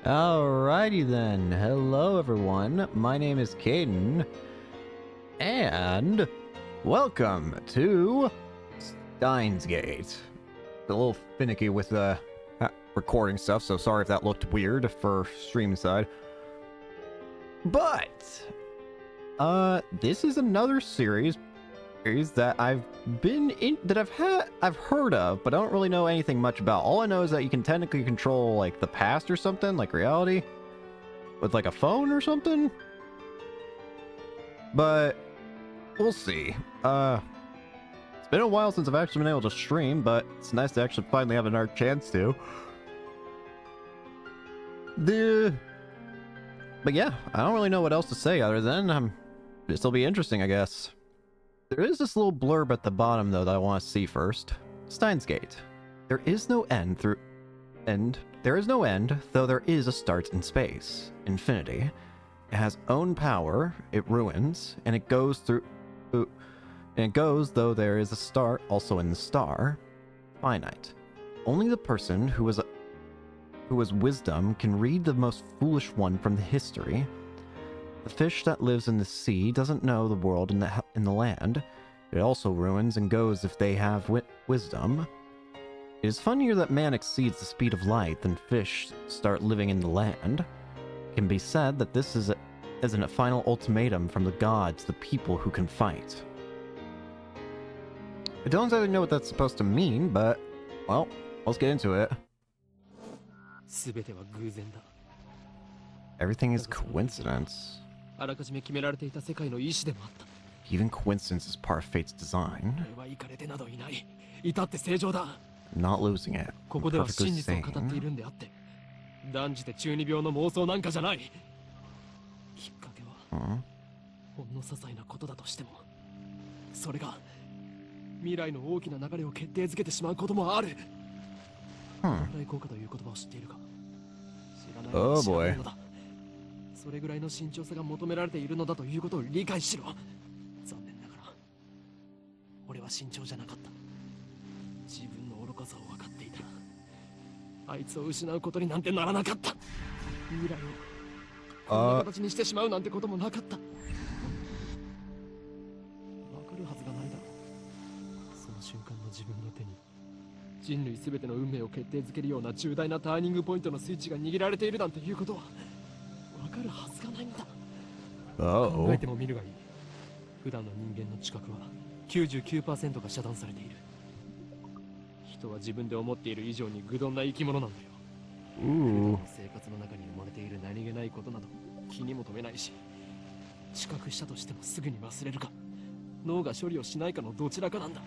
Alrighty then. Hello everyone. My name is Caden. And welcome to Steins Gate. A little finicky with the recording stuff, so sorry if that looked weird for stream side. But this is another series that I've heard of, but I don't really know anything much about. All I know is that you can technically control like the past or something, like reality, with like a phone or something. But we'll see. It's been a while since I've actually been able to stream, but it's nice to actually finally have another chance to. But yeah, I don't really know what else to say other than this'll be interesting, I guess. There is this little blurb at the bottom, though, that I want to see first. Steins Gate. There is no end, though there is a start in space. Infinity. It has own power, it ruins, and it goes though there is a start also in the star. Finite. Only the person who has wisdom can read the most foolish one from the history. The fish that lives in the sea doesn't know the world in the land. It also ruins and goes if they have wisdom. It is funnier that man exceeds the speed of light than fish start living in the land. It can be said that this isn't a final ultimatum from the gods to the people who can fight. I don't exactly know what that's supposed to mean, but, well, let's get into it. Everything is coincidence. Even coincidence is part of fate's design. I'm not losing it. I'm perfectly sane. Oh boy. それぐらいの慎重さが求められているのだということを理解しろ。残念ながら俺は慎重じゃなかった。自分の愚かさを分かっていたらあいつを失うことになんてならなかった。未来をこんな形にしてしまうなんてこともなかった。分かるはずがないだろう。その瞬間の自分の手に人類すべての運命を決定づけるような重大なターニングポイントのスイッチが握られているなんていうことは分かるはずがないんだ。考えても見るがいい。普段の人間の知覚は 99% が遮断されている。人は自分で思っている以上に愚鈍な生き物なんだよ。普段の生活の中に生まれている何気ないことなど気にも留めないし、知覚したとしてもすぐに忘れるか脳が処理をしないかのどちらかなんだ。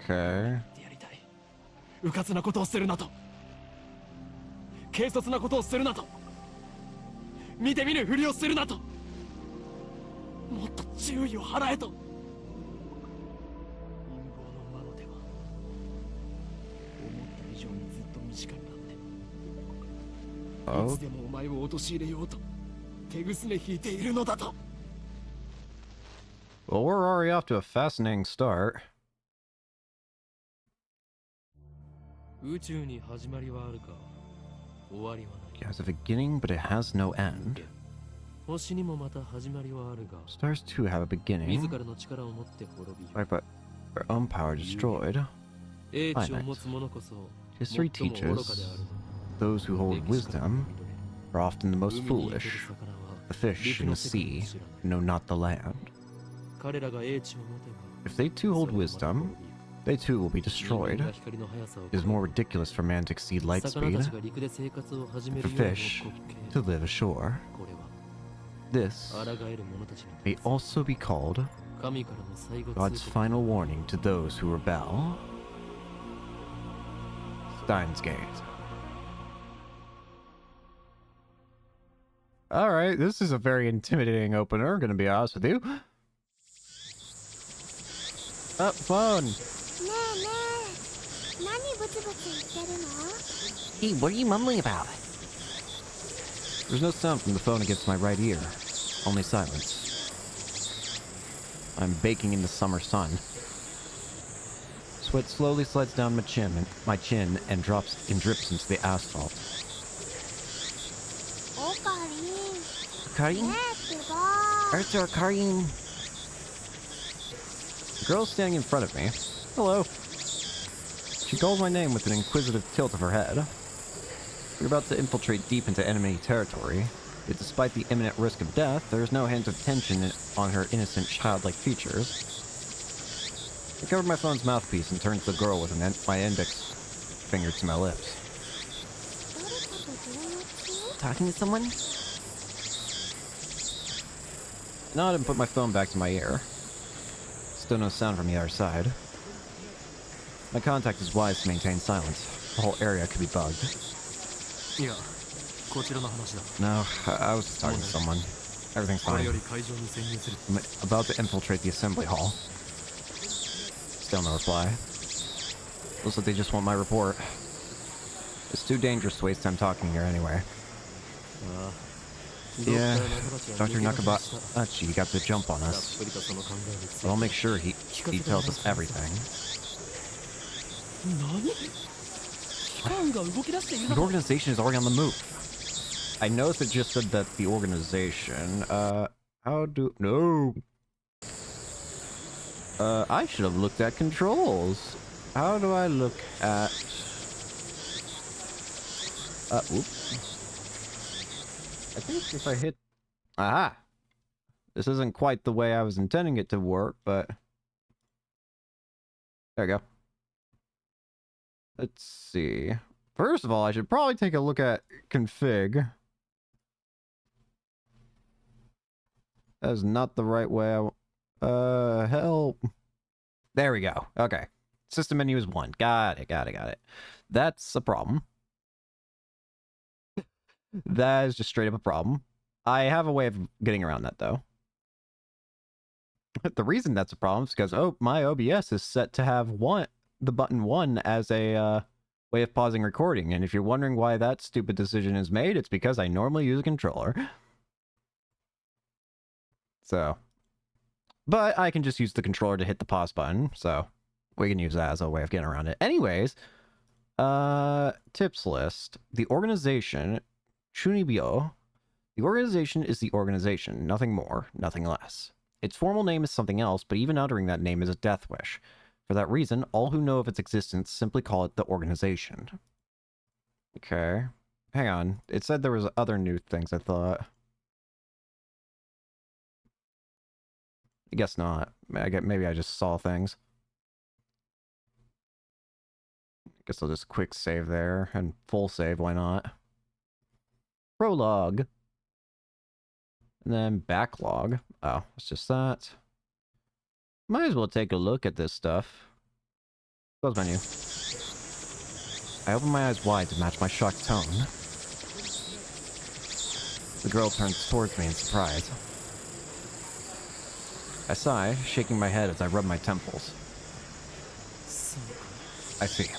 やりたい。迂闊なことをするなと、軽率なことをするなと、見て見ぬふりをするなと、もっと注意を払えと。陰謀の魔の手は思った以上にずっと短くなって、いつでもお前を陥れようと手ぐすね引いているのだと。Well, we're already off to a fascinating start. 宇宙に始まりはあるか、終わりはない。It has a beginning, but it has no end. Stars too have a beginning, right, but their own power destroyed. Finite. History teaches those who hold wisdom are often the most foolish. The fish in the sea know not the land. If they too hold wisdom, they too will be destroyed. It is more ridiculous for man to exceed light speed, and for fish to live ashore. This may also be called God's final warning to those who rebel. Steins Gate. Alright, this is a very intimidating opener, I'm gonna be honest with you. Up, phone! Hey, what are you mumbling about? There's no sound from the phone against my right ear. Only silence. I'm baking in the summer sun. Sweat slowly slides down my chin and drips into the asphalt. Karin? Arthur, Karin. The girl standing in front of me. Hello. She calls my name with an inquisitive tilt of her head. We're about to infiltrate deep into enemy territory, yet despite the imminent risk of death, there is no hint of tension on her innocent, childlike features. I covered my phone's mouthpiece and turned to the girl with my index finger to my lips. Talking to someone? I nodded and put my phone back to my ear. Still no sound from the other side. My contact is wise to maintain silence. The whole area could be bugged. No, I was just talking to someone. Everything's fine. I'm about to infiltrate the assembly hall. Still no reply. Looks like they just want my report. It's too dangerous to waste time talking here anyway. Yeah, Dr. Nakabachi got the jump on us. But I'll make sure he tells us everything. The organization is already on the move. I noticed it just said that the organization, no. I should have looked at controls. How do I look at... whoops. I think if I hit... Aha! This isn't quite the way I was intending it to work, but... There we go. Let's see. First of all, I should probably take a look at config. That is not the right way help. There we go. Okay. System menu is 1. Got it. That's a problem. That is just straight up a problem. I have a way of getting around that, though. The reason that's a problem is because, my OBS is set to have the button 1 as a way of pausing recording. And if you're wondering why that stupid decision is made, it's because I normally use a controller. So, but I can just use the controller to hit the pause button, so we can use that as a way of getting around it. Anyways, tips list. The organization, Chunibyo. The organization is the organization, nothing more, nothing less. Its formal name is something else, but even uttering that name is a death wish. For that reason, all who know of its existence simply call it the organization. Okay. Hang on. It said there was other new things, I thought. I guess not. Maybe I just saw things. Guess I'll just quick save there, and full save, why not? Prologue. And then backlog. Oh, it's just that. Might as well take a look at this stuff. Close menu. I open my eyes wide to match my shocked tone. The girl turns towards me in surprise. I sigh, shaking my head as I rub my temples. I see.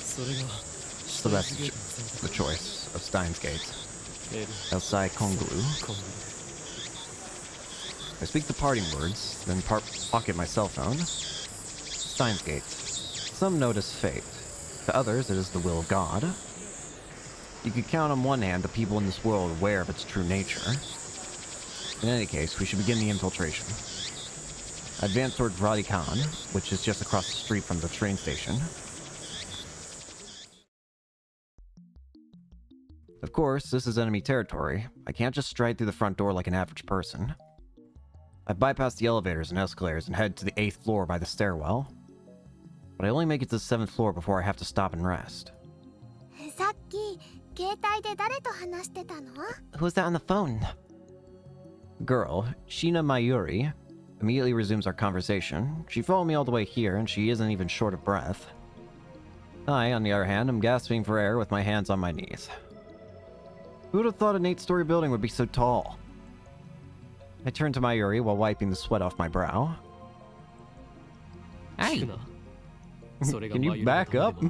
So that's the choice of Steins Gate. Outside Konglu. I speak the parting words, then pocket my cell phone. Steins Gate. Some notice fate. To others, it is the will of God. You could count on one hand the people in this world aware of its true nature. In any case, we should begin the infiltration. I advance toward Vatican, which is just across the street from the train station. Of course, this is enemy territory. I can't just stride through the front door like an average person. I bypass the elevators and escalators and head to the 8th floor by the stairwell. But I only make it to the 7th floor before I have to stop and rest. Who's that on the phone? Girl, Shina Mayuri, immediately resumes our conversation. She followed me all the way here, and she isn't even short of breath. I, on the other hand, am gasping for air with my hands on my knees. Who would have thought an 8-story building would be so tall? I turn to Mayuri while wiping the sweat off my brow. Hey! Can you back up?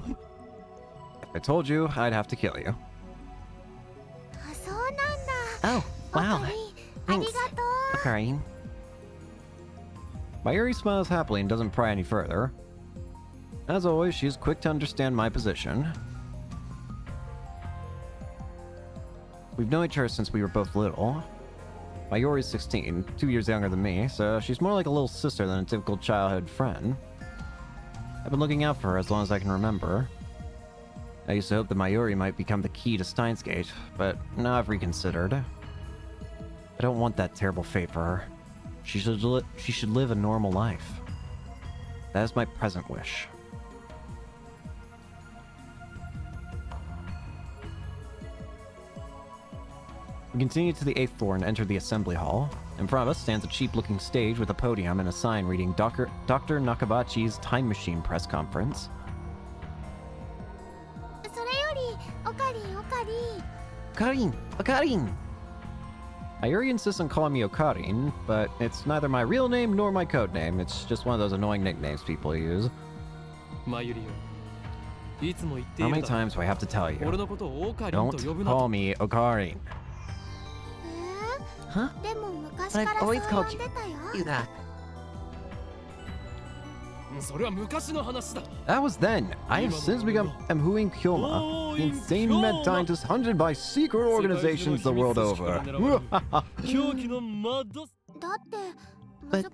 I told you I'd have to kill you. Oh, wow. Thanks, Karin. Mayuri smiles happily and doesn't pry any further. As always, she is quick to understand my position. We've known each other since we were both little. Mayuri's 16, 2 years younger than me, so she's more like a little sister than a typical childhood friend. I've been looking out for her as long as I can remember. I used to hope that Mayuri might become the key to Steins Gate, but now I've reconsidered. I don't want that terrible fate for her. She should live a normal life. That is my present wish. We continue to the 8th floor and enter the assembly hall. In front of us stands a cheap-looking stage with a podium and a sign reading Dr. Nakabachi's Time Machine Press Conference. Okarin! Mayuri insists on calling me Okarin, but it's neither my real name nor my code name. It's just one of those annoying nicknames people use. How many times do I have to tell you? Don't call me Okarin. Huh? But I've always called you that. That was then. I have since become Emhuin Kyoma, the insane mad scientist hunted by secret organizations the world over. But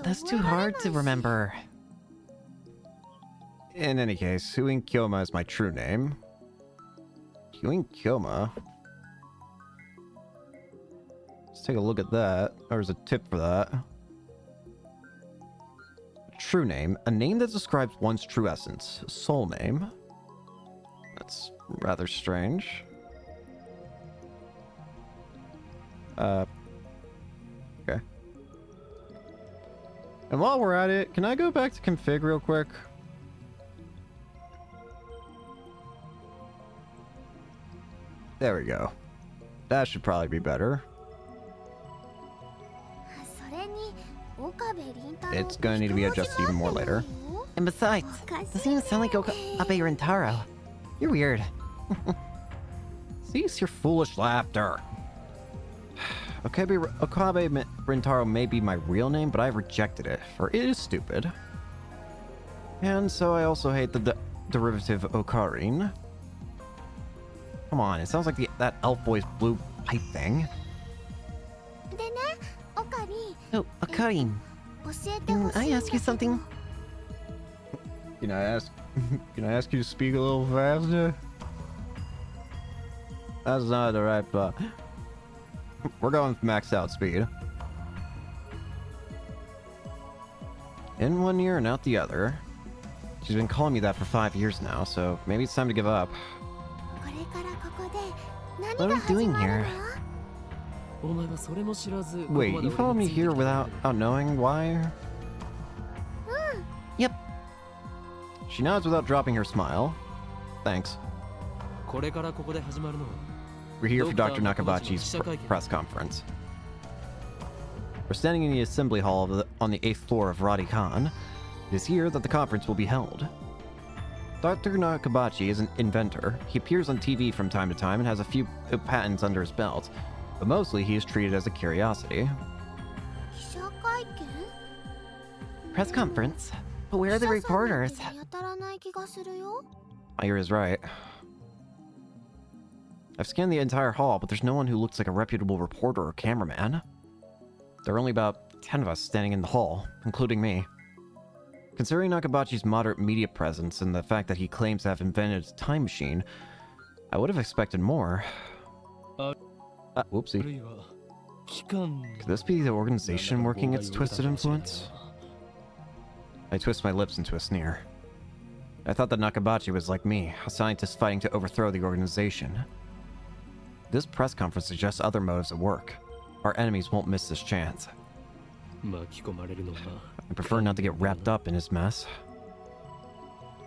that's too hard to remember. In any case, Huin Kyoma is my true name. Huin Kyoma? Let's take a look at that. There's a tip for that. True name, a name that describes one's true essence. Soul name. That's rather strange. Okay. And while we're at it, can I go back to config real quick? There we go. That should probably be better. It's going to need to be adjusted even more later. And besides, doesn't even sound like Okabe Rintaro. You're weird. Cease your foolish laughter. Okabe Rintaro may be my real name, but I've rejected it, for it is stupid. And so I also hate the derivative Okarin. Come on, it sounds like that elf boy's blue pipe thing. Oh, Okarin. Can I ask you something? Can I ask you to speak a little faster? That's not the right spot. We're going maxed out speed. In one ear and out the other. She's been calling me that for 5 years now, so maybe it's time to give up. What are we doing here? Wait, you followed me here without knowing why? Yep. She nods without dropping her smile. Thanks. We're here for Dr. Nakabachi's press conference. We're standing in the assembly hall on the 8th floor of Radikan. It is here that the conference will be held. Dr. Nakabachi is an inventor. He appears on TV from time to time and has a few patents under his belt. But mostly he is treated as a curiosity. Press conference? But where are the reporters? Mayuri is right. I've scanned the entire hall, but there's no one who looks like a reputable reporter or cameraman. There are only about 10 of us standing in the hall, including me. Considering Nakabachi's moderate media presence and the fact that he claims to have invented a time machine, I would have expected more. Whoopsie. Could this be the organization working its twisted influence? I twist my lips into a sneer. I thought that Nakabachi was like me, a scientist fighting to overthrow the organization. This press conference suggests other motives at work. Our enemies won't miss this chance. I prefer not to get wrapped up in his mess.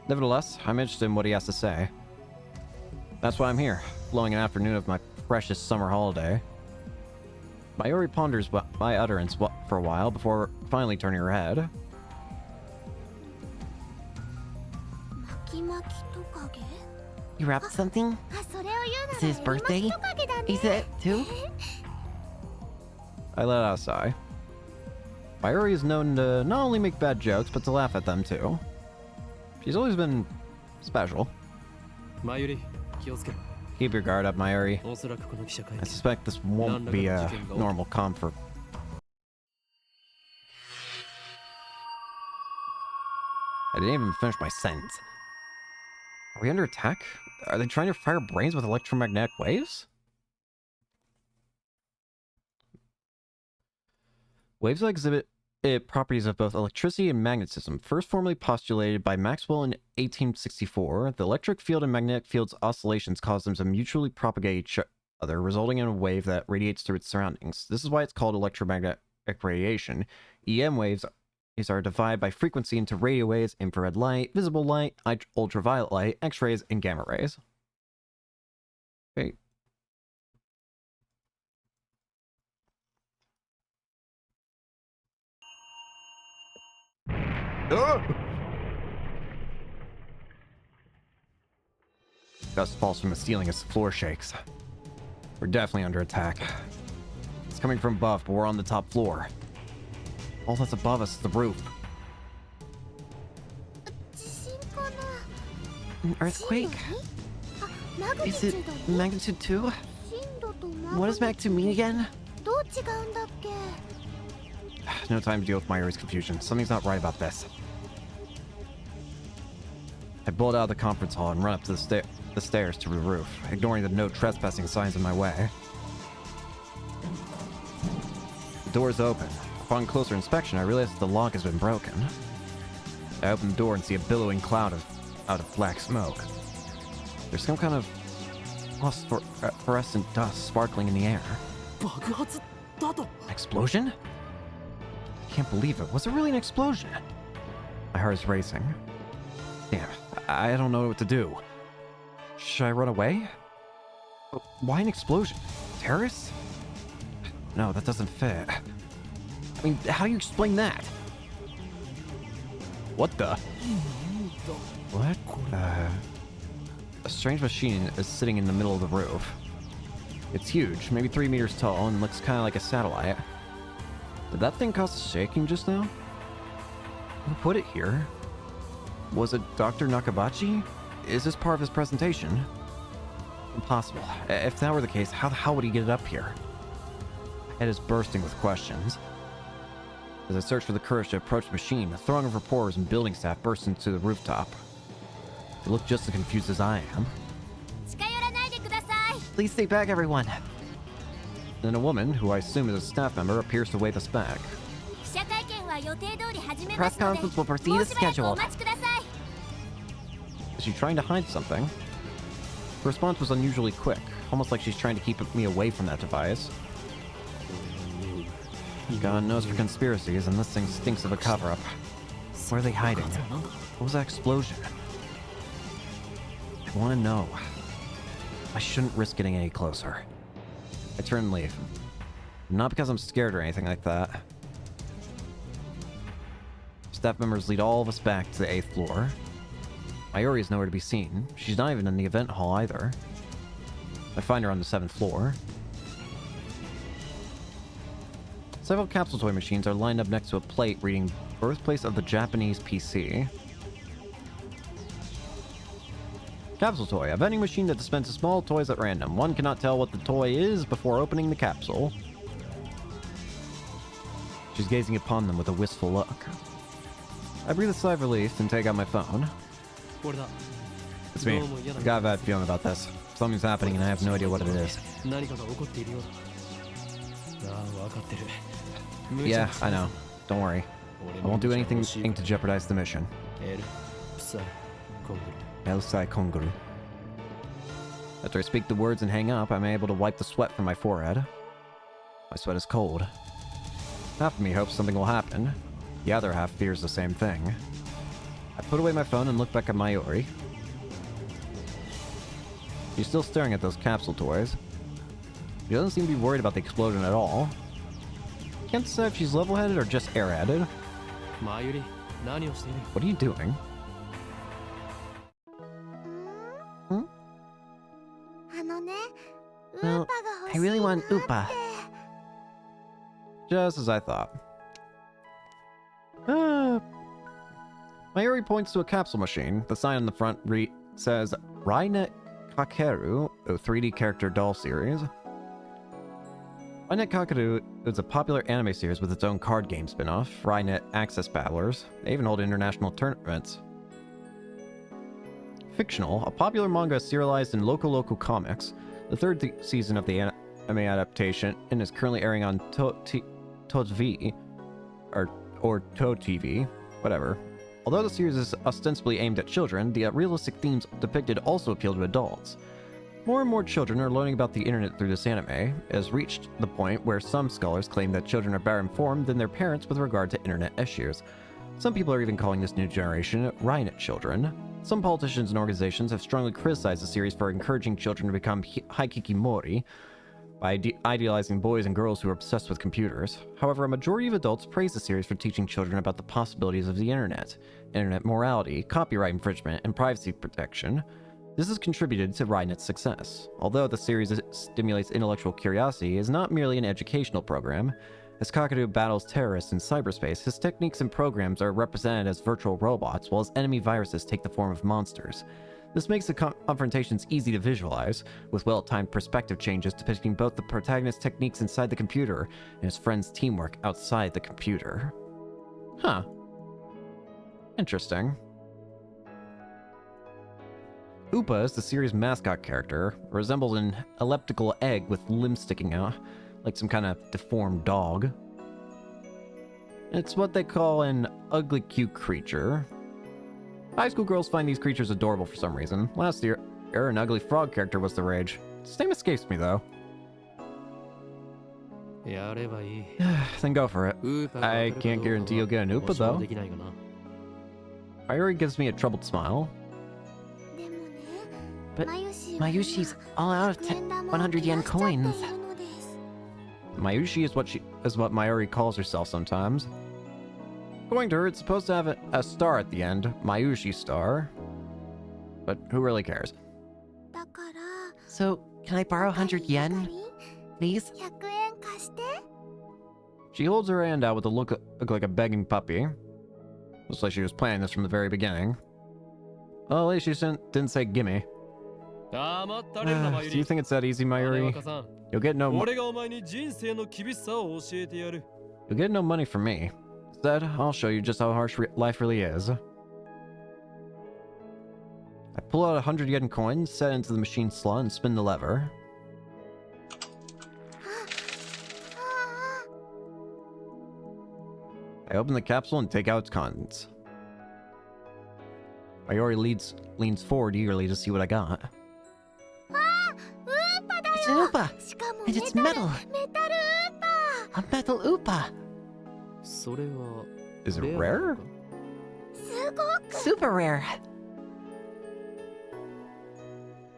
Nevertheless, I'm interested in what he has to say. That's why I'm here, blowing an afternoon of my precious summer holiday. Mayuri ponders my utterance for a while before finally turning her head. You wrapped something? Is it his birthday? Is it too? I let out a sigh. Mayuri is known to not only make bad jokes, but to laugh at them too. She's always been special. Keep your guard up, Mayuri. おそらくこの記者会 I 見 suspect this won't be a normal comfort. I didn't even finish my sentence. Are we under attack? Are they trying to fire brains with electromagnetic waves? Waves exhibit properties of both electricity and magnetism. First formally postulated by Maxwell in 1864, the electric field and magnetic field's oscillations cause them to mutually propagate each other, resulting in a wave that radiates through its surroundings. This is why it's called electromagnetic radiation. EM waves are divided by frequency into radio waves, infrared light, visible light, ultraviolet light, X-rays, and gamma rays. Okay. Gust falls from the ceiling as the floor shakes. We're definitely under attack. It's coming from above, but we're on the top floor. All that's above us is the roof. An earthquake? Is it magnitude 2? What does magnitude mean again? No time to deal with Mayuri's confusion. Something's not right about this. I bolt out of the conference hall and run up to the stairs to the roof, ignoring the no trespassing signs in my way. The door is open. Upon closer inspection, I realize that the lock has been broken. I open the door and see a billowing cloud out of black smoke. There's some kind of phosphorescent dust sparkling in the air. An explosion? I can't believe it. Was it really an explosion? My heart is racing. Damn, I don't know what to do. Should I run away? Why an explosion? Terrorists? No, that doesn't fit. I mean, how do you explain that? What the? What? A strange machine is sitting in the middle of the roof. It's huge, maybe 3 meters tall, and looks kind of like a satellite. Did that thing cause shaking just now? Who put it here? Was it Dr. Nakabachi? Is this part of his presentation? Impossible. If that were the case, how the hell would he get it up here? My head is bursting with questions. As I search for the courage to approach the machine, a throng of reporters and building staff bursts into the rooftop. They look just as confused as I am. Please stay back, everyone. Then a woman, who I assume is a staff member, appears to wave us back. Press conference will proceed as scheduled. Is she trying to hide something? Her response was unusually quick, almost like she's trying to keep me away from that device. God knows for conspiracies, and this thing stinks of a cover-up. Where are they hiding? What was that explosion? I want to know. I shouldn't risk getting any closer. I turn and leave. Not because I'm scared or anything like that. Staff members lead all of us back to the 8th floor. Mayuri is nowhere to be seen. She's not even in the event hall either. I find her on the 7th floor. Several capsule toy machines are lined up next to a plate reading Birthplace of the Japanese PC. Capsule toy, a vending machine that dispenses small toys at random. One cannot tell what the toy is before opening the capsule. She's gazing upon them with a wistful look. I breathe a sigh of relief and take out my phone. It's me. I got a bad feeling about this. Something's happening and I have no idea what it is. Yeah, I know. Don't worry. I won't do anything to jeopardize the mission. Elsai Konguru. After I speak the words and hang up, I'm able to wipe the sweat from my forehead. My sweat is cold. Half of me hopes something will happen. The other half fears the same thing. I put away my phone and look back at Mayuri. She's still staring at those capsule toys. She doesn't seem to be worried about the explosion at all. Can't decide if she's level-headed or just air-headed. What are you doing? Well, I really want Upa. Just as I thought. Mayuri points to a capsule machine. The sign on the front says Raina Kakeru, a 3D character doll series. Rynet Kakeru is a popular anime series with its own card game spin-off, Rynet Access Battlers. They even hold international tournaments. Fictional, a popular manga serialized in Loco Comics. The third season of the anime adaptation and is currently airing on TOTV, or TOTV, whatever. Although the series is ostensibly aimed at children, the realistic themes depicted also appeal to adults. More and more children are learning about the internet through this anime. It has reached the point where some scholars claim that children are better informed than their parents with regard to internet issues. Some people are even calling this new generation Rynet children. Some politicians and organizations have strongly criticized the series for encouraging children to become hikikimori by idealizing boys and girls who are obsessed with computers. However, a majority of adults praise the series for teaching children about the possibilities of the internet morality, copyright infringement, and privacy protection. This has contributed to Rynet's success. Although the series stimulates intellectual curiosity, it is not merely an educational program. As Kakeru battles terrorists in cyberspace, his techniques and programs are represented as virtual robots, while his enemy viruses take the form of monsters. This makes the confrontations easy to visualize, with well-timed perspective changes depicting both the protagonist's techniques inside the computer and his friend's teamwork outside the computer. Huh. Interesting. Upa is the series' mascot character, resembles an elliptical egg with limbs sticking out, like some kind of deformed dog. It's what they call an ugly cute creature. High school girls find these creatures adorable for some reason. Last year, an ugly frog character was the rage. Its name escapes me though. Then go for it. I can't guarantee you'll get an Upa though. Mayuri gives me a troubled smile. But Mayushi's all out of 100 yen coins. Mayushi is what Mayuri calls herself sometimes. According to her, it's supposed to have a star at the end, Mayushi star. But who really cares? So, can I borrow 100 yen? Please? She holds her hand out with a look like a begging puppy. Looks like she was planning this from the very beginning. Well, at least she didn't say gimme. Do you think it's that easy, Mayuri? You'll get no money from me. Instead, I'll show you just how harsh life really is. I pull out 100 yen coins, set into the machine slot, and spin the lever. I open the capsule and take out its contents. Mayuri leans forward eagerly to see what I got. It's an Upa! And it's metal! A metal Upa! Is it rare? Super rare!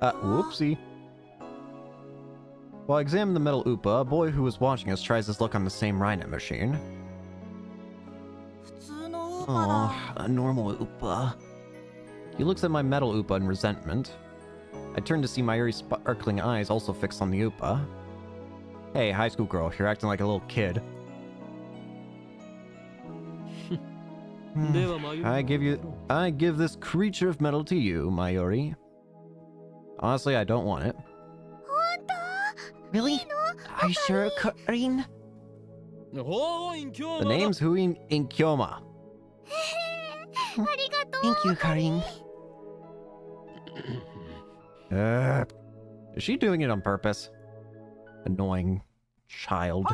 Whoopsie. While I examine the metal Upa, a boy who was watching us tries his luck on the same Rynet machine. Oh, a normal Upa. He looks at my metal Upa in resentment. I turn to see Mayuri's sparkling eyes also fixed on the Upa. Hey, high school girl, you're acting like a little kid. I give this creature of metal to you, Mayuri. Honestly, I don't want it. Really? Are you sure, Karin? The name's Huin Inkyoma. Thank you, Karin. Is she doing it on purpose? Annoying child.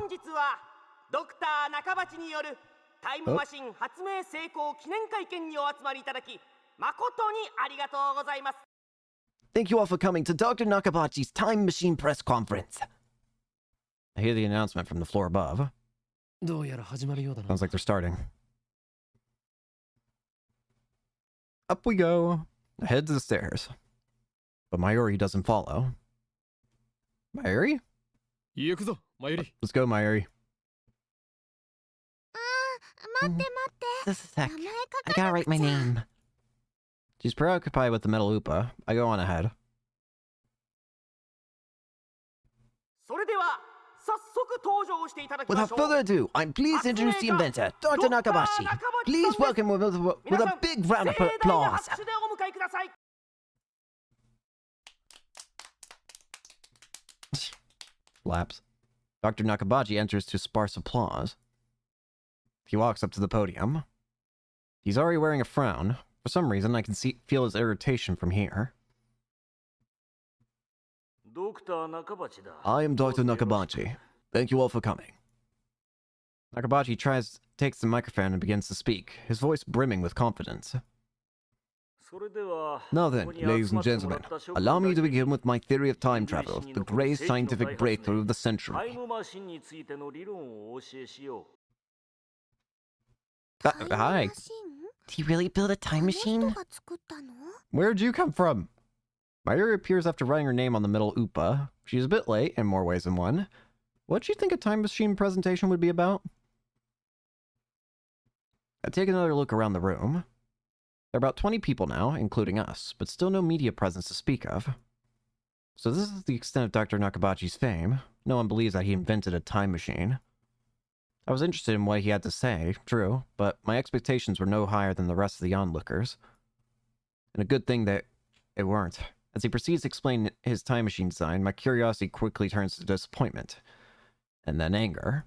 Thank you all for coming to Dr. Nakabachi's Time Machine Press Conference. I hear the announcement from the floor above. Sounds like they're starting. Up we go. Head to the stairs. But Mayuri doesn't follow. Mayuri? Let's go, Mayuri. Just a sec. I gotta write my name. She's preoccupied with the metal Upa. I go on ahead. Without further ado, I'm pleased to introduce the inventor, Dr. Nakabashi. Please welcome him with a big round of applause. laps. Dr. Nakabachi enters to sparse applause. He walks up to the podium. He's already wearing a frown. For some reason, I can feel his irritation from here. I am Dr. Nakabachi. Thank you all for coming. Nakabachi takes the microphone and begins to speak, his voice brimming with confidence. Now then, ladies and gentlemen, allow me to begin with my theory of time travel, the greatest scientific breakthrough of the century. Hi. Did he really build a time machine? Where'd you come from? Mayuri appears after writing her name on the middle upa. She's a bit late, in more ways than one. What'd you think a time machine presentation would be about? I take another look around the room. There are about 20 people now, including us, but still no media presence to speak of. So this is the extent of Dr. Nakabachi's fame. No one believes that he invented a time machine. I was interested in what he had to say, true, but my expectations were no higher than the rest of the onlookers. And a good thing that it weren't. As he proceeds to explain his time machine design, my curiosity quickly turns to disappointment. And then anger.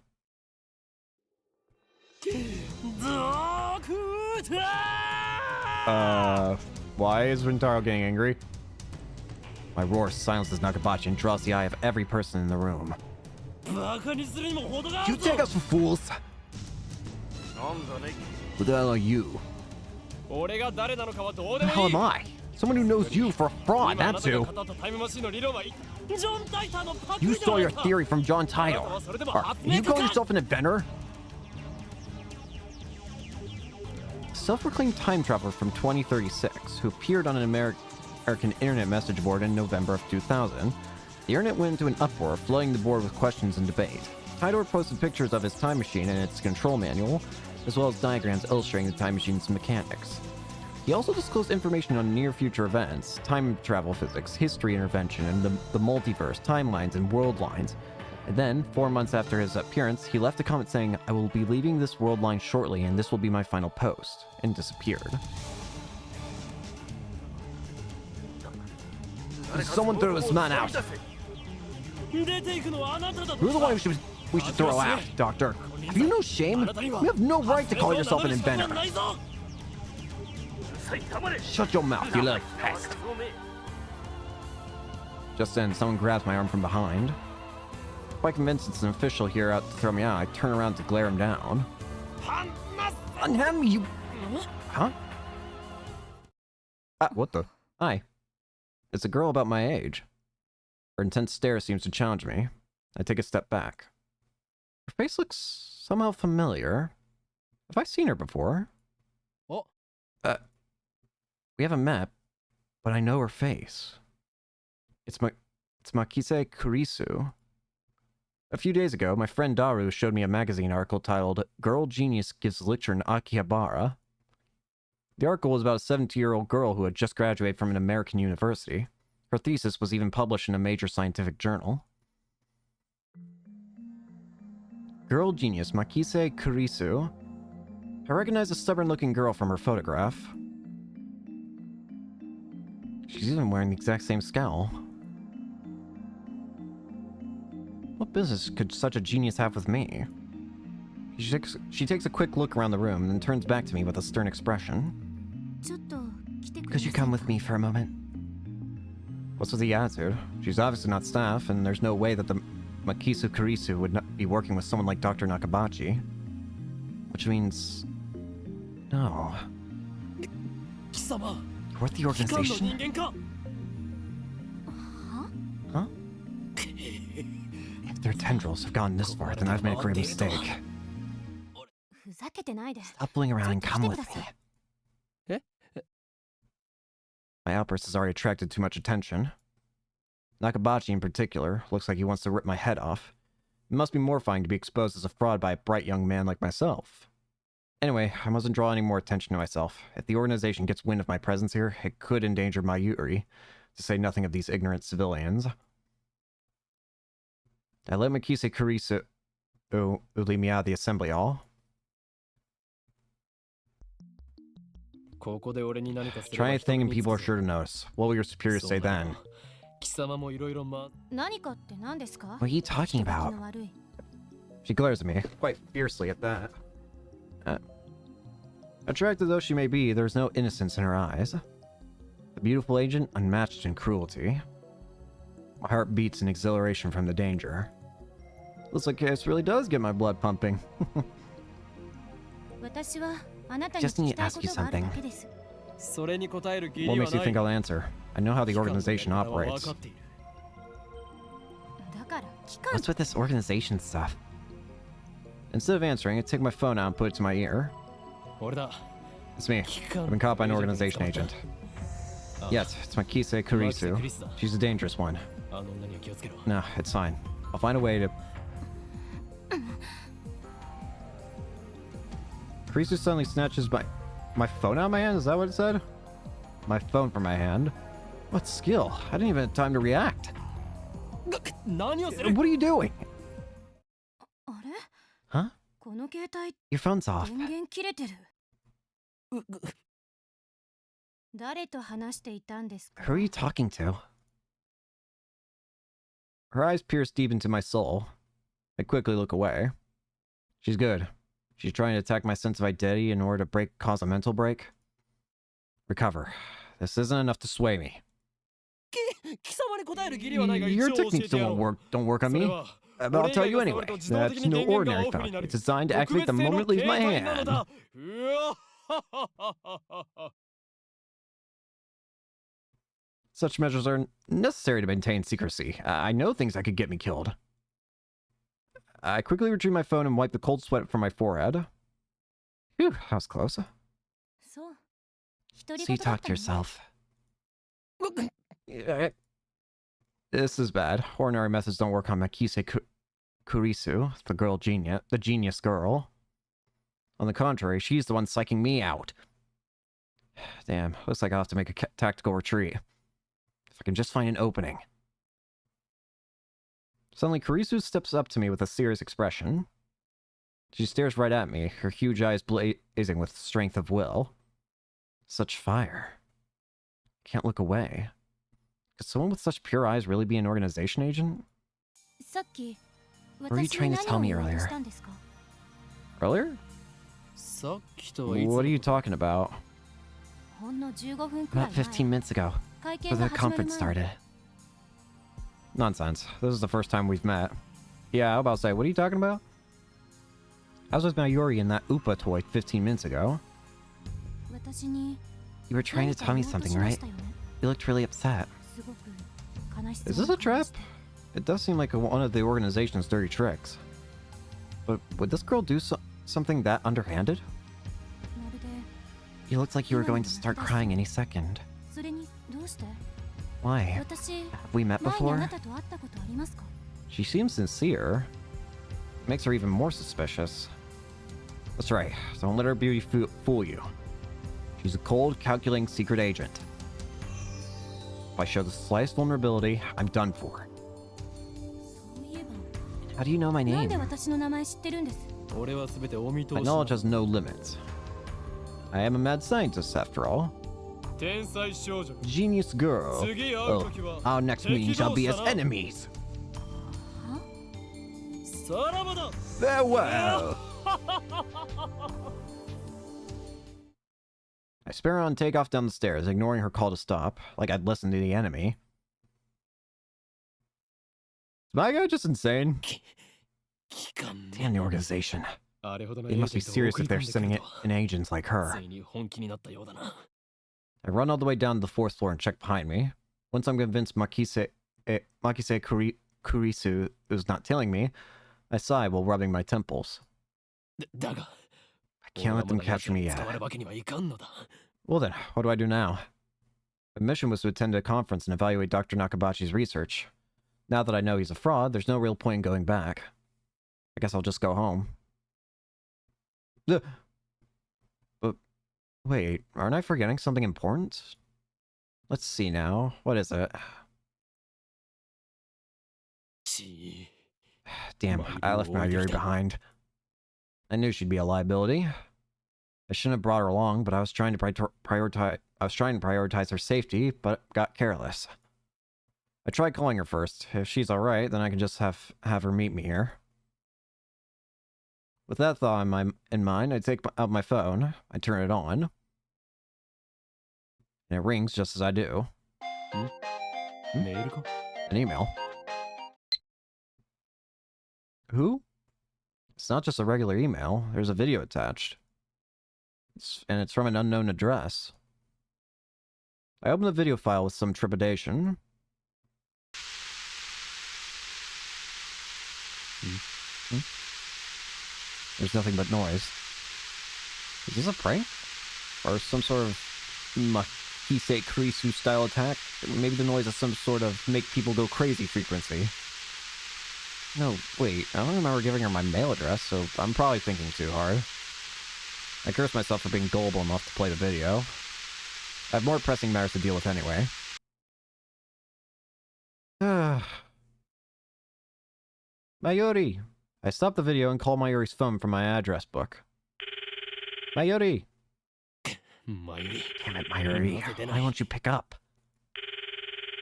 Why is Rintaro getting angry? My roar silences Nakabachi and draws the eye of every person in the room. You take us for fools! Who the hell are you? Who the hell am I? Someone who knows you for a fraud, that's who. You stole your theory from John Titor. Are you calling yourself an inventor? Self-proclaimed time traveler from 2036, who appeared on an American internet message board in November of 2000, the internet went into an uproar, flooding the board with questions and debate. Titor posted pictures of his time machine and its control manual, as well as diagrams illustrating the time machine's mechanics. He also disclosed information on near-future events, time travel physics, history intervention, and the multiverse, timelines, and world lines. And then, 4 months after his appearance, he left a comment saying, "I will be leaving this world line shortly, and this will be my final post," and disappeared. Someone throw this man out! You're the one we should throw out, Doctor. Have you no shame? You have no right to call yourself an inventor. Shut your mouth, you little pest. Just then, someone grabs my arm from behind. Quite convinced it's an official here out to throw me out, I turn around to glare him down. Unhand me, you... Huh? What the? Hi. It's a girl about my age. Her intense stare seems to challenge me. I take a step back. Her face looks somehow familiar. Have I seen her before? What? We haven't met, but I know her face. It's Makise Kurisu. A few days ago, my friend Daru showed me a magazine article titled "Girl Genius Gives Lecture in Akihabara." The article was about a 17-year-old girl who had just graduated from an American university. Her thesis was even published in a major scientific journal. Girl genius Makise Kurisu. I recognize a stubborn-looking girl from her photograph. She's even wearing the exact same scowl. What business could such a genius have with me? She takes a quick look around the room and then turns back to me with a stern expression. Could you come with me for a moment? What's with the attitude? She's obviously not staff, and there's no way that the Makisu Kurisu would not be working with someone like Dr. Nakabachi. Which means... no. You're with the organization? Huh? If their tendrils have gone this far, then I've made a great mistake. Stop fooling around and come with me. My outburst has already attracted too much attention. Nakabachi in particular looks like he wants to rip my head off. It must be mortifying to be exposed as a fraud by a bright young man like myself. Anyway, I mustn't draw any more attention to myself. If the organization gets wind of my presence here, it could endanger Mayuri, to say nothing of these ignorant civilians. I let Makise Kurisu lead me out of the assembly hall. Try anything and people are sure to notice. What will your superiors say then? 貴様もいろいろ何かって何ですか？ What are you talking about? 人聞きの悪い。 She glares at me, quite fiercely at that. Attractive though she may be, there's no innocence in her eyes. The beautiful agent, unmatched in cruelty. My heart beats in exhilaration from the danger. Looks like Case really does get my blood pumping. 私はあなたに Just 聞 need き to たい ask こ you とがある something. だけです。 それに答える義理 What は makes you な think い I'll answer? I know how the 機関のやり organization 方は分 operates. かっているだから期間 What's with this organization stuff? Instead of answering, I take my phone out and put it to my ear. 俺だ It's me. I've been caught by an organization agent. Yes, it's Makise Kurisu. She's a dangerous one. あの女には気をつけろ No, it's fine. I'll find a way to... Kurisu suddenly snatches my phone out of my hand? Is that what it said? My phone from my hand? What skill? I didn't even have time to react. 何をする What are you doing? あれ Huh? この携帯 Your phone's off. 電源切れてる。誰と話していたんですか？ Who are you talking to? Her eyes pierce deep into my soul. I quickly look away. She's good. She's trying to attack my sense of identity in order to cause a mental break. Recover. This isn't enough to sway me. 貴様に答える義理はないが一 Your 応教え techniques てやろ don't う work on それ me. は But I'll tell you anyway. That's no ordinary phone. It's designed to activate the moment it leaves my hand. うわははははは Such measures are necessary to maintain secrecy. I know things that could get me killed. I quickly retrieve my phone and wipe the cold sweat from my forehead. Phew, that was close. そう。独り So you 言だっ talk た to のね。 yourself. This is bad. Ordinary methods don't work on Makise Kurisu, the genius girl. On the contrary, she's the one psyching me out. Damn, looks like I'll have to make a tactical retreat. If I can just find an opening. Suddenly, Kurisu steps up to me with a serious expression. She stares right at me, her huge eyes blazing with strength of will. Such fire. Can't look away. Could someone with such pure eyes really be an organization agent? さっき were you 私 trying に to 何 tell を me 言おうと earlier? したんですか？ Earlier? さっきとはいつ What are you talking about? ほんの15分くらい About 前。 15 minutes ago, 会 before 見 the が始まる conference 前に started. Nonsense. This is the first time we've met. Yeah, I was about to say, what are you talking about? I was with Mayuri in that Upa toy 15 minutes ago. 私に You were trying 何 to か tell 言 me おうと something, しま right? したよね。 You looked really upset. すごく悲しそう Is this な a 顔 trap? して It does seem like one of the organization's dirty tricks. But would this girl do something that underhanded? まるで You looked like you were going to start crying any second. それにどうして？ Why? 私 Have we met 前にあ before? なたと会ったことありますか？ She seems sincere. Makes her even more suspicious. That's right. Don't let her beauty fool you. She's a cold, calculating secret agent. If I show the slightest vulnerability, I'm done for. そういえ How do you know my ば、なん name? で私の名前知ってるんです？俺は全てお見通 My し knowledge has no limits. I am a mad scientist, after all. 天才少女 Genius girl. 次会う時は Our next meeting shall be as 敵同士だな enemies. さらばだ Farewell. I spare her on takeoff down the stairs, ignoring her call to stop, like I'd listened to the enemy. Is my guy just insane? 機関 Damn the organization. あれほどの They must be エージェン serious トを if they're 送り込ん sending で it くる in agents like と her. ついに本気になったようだな I run all the way down to the fourth floor and check behind me. Once I'm convinced Makise Kurisu is not tailing me, I sigh while rubbing my temples. だが I can't let them capture me 捕ま yet. るわけにはいかんのだ Well then, what do I do now? My mission was to attend a conference and evaluate Dr. Nakabachi's research. Now that I know he's a fraud, there's no real point in going back. I guess I'll just go home. But wait, aren't I forgetting something important? Let's see now. What is it? ち Damn, I left Mayuri behind. I knew she'd be a liability. I shouldn't have brought her along, but I was trying to prioritize her safety, but got careless. I tried calling her first. If she's alright, then I can just have her meet me here. With that thought in mind, I take out my phone, I turn it on, and it rings just as I do. An email. Who? It's not just a regular email. There's a video attached. And it's from an unknown address. I open the video file with some trepidation. There's nothing but noise. Is this a prank? Or some sort of Makise Kurisu style attack? Maybe the noise is some sort of make people go crazy frequency. No, wait, I don't remember giving her my mail address, so I'm probably thinking too hard. I curse myself for being gullible enough to play the video. I have more pressing matters to deal with anyway. Mayuri! I stop the video and call Mayuri's phone from my address book. Mayuri! Mayuri. Damn it, Mayuri. Why won't you pick up?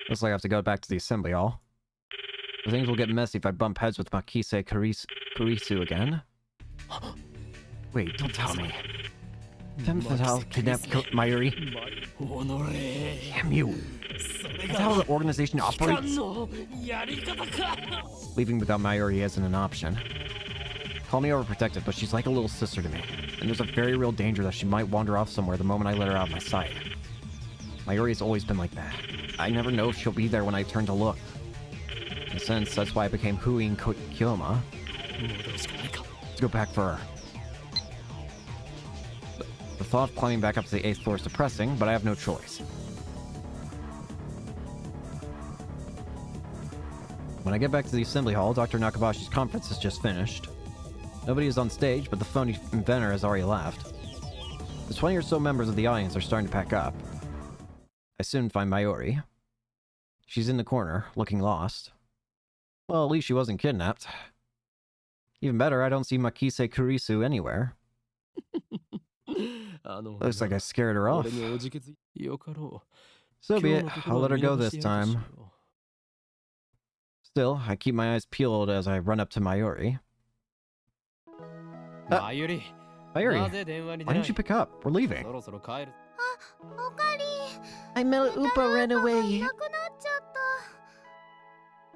Looks like I have to go back to the assembly hall. Things will get messy if I bump heads with Makise Kurisu again. Wait, don't tell me. Femme Fatale kidnapped Mayuri? Damn you! That's how the organization operates? Leaving without Mayuri isn't an option. Call me overprotective, but she's like a little sister to me. And there's a very real danger that she might wander off somewhere the moment I let her out of my sight. Mayuri's always been like that. I never know if she'll be there when I turn to look. In a sense, that's why I became Huin Kyoma. Let's go back for her. The thought of climbing back up to the 8th floor is depressing, but I have no choice. When I get back to the assembly hall, Dr. Nakabashi's conference has just finished. Nobody is on stage, but the phony inventor has already left. The 20 or so members of the audience are starting to pack up. I soon find Mayuri. She's in the corner, looking lost. Well, at least she wasn't kidnapped. Even better, I don't see Makise Kurisu anywhere. Looks like I scared her off. So be it, I'll let her go this time. Still, I keep my eyes peeled as I run up to Mayuri. Mayuri, why didn't you pick up? We're leaving. My Upa ran away.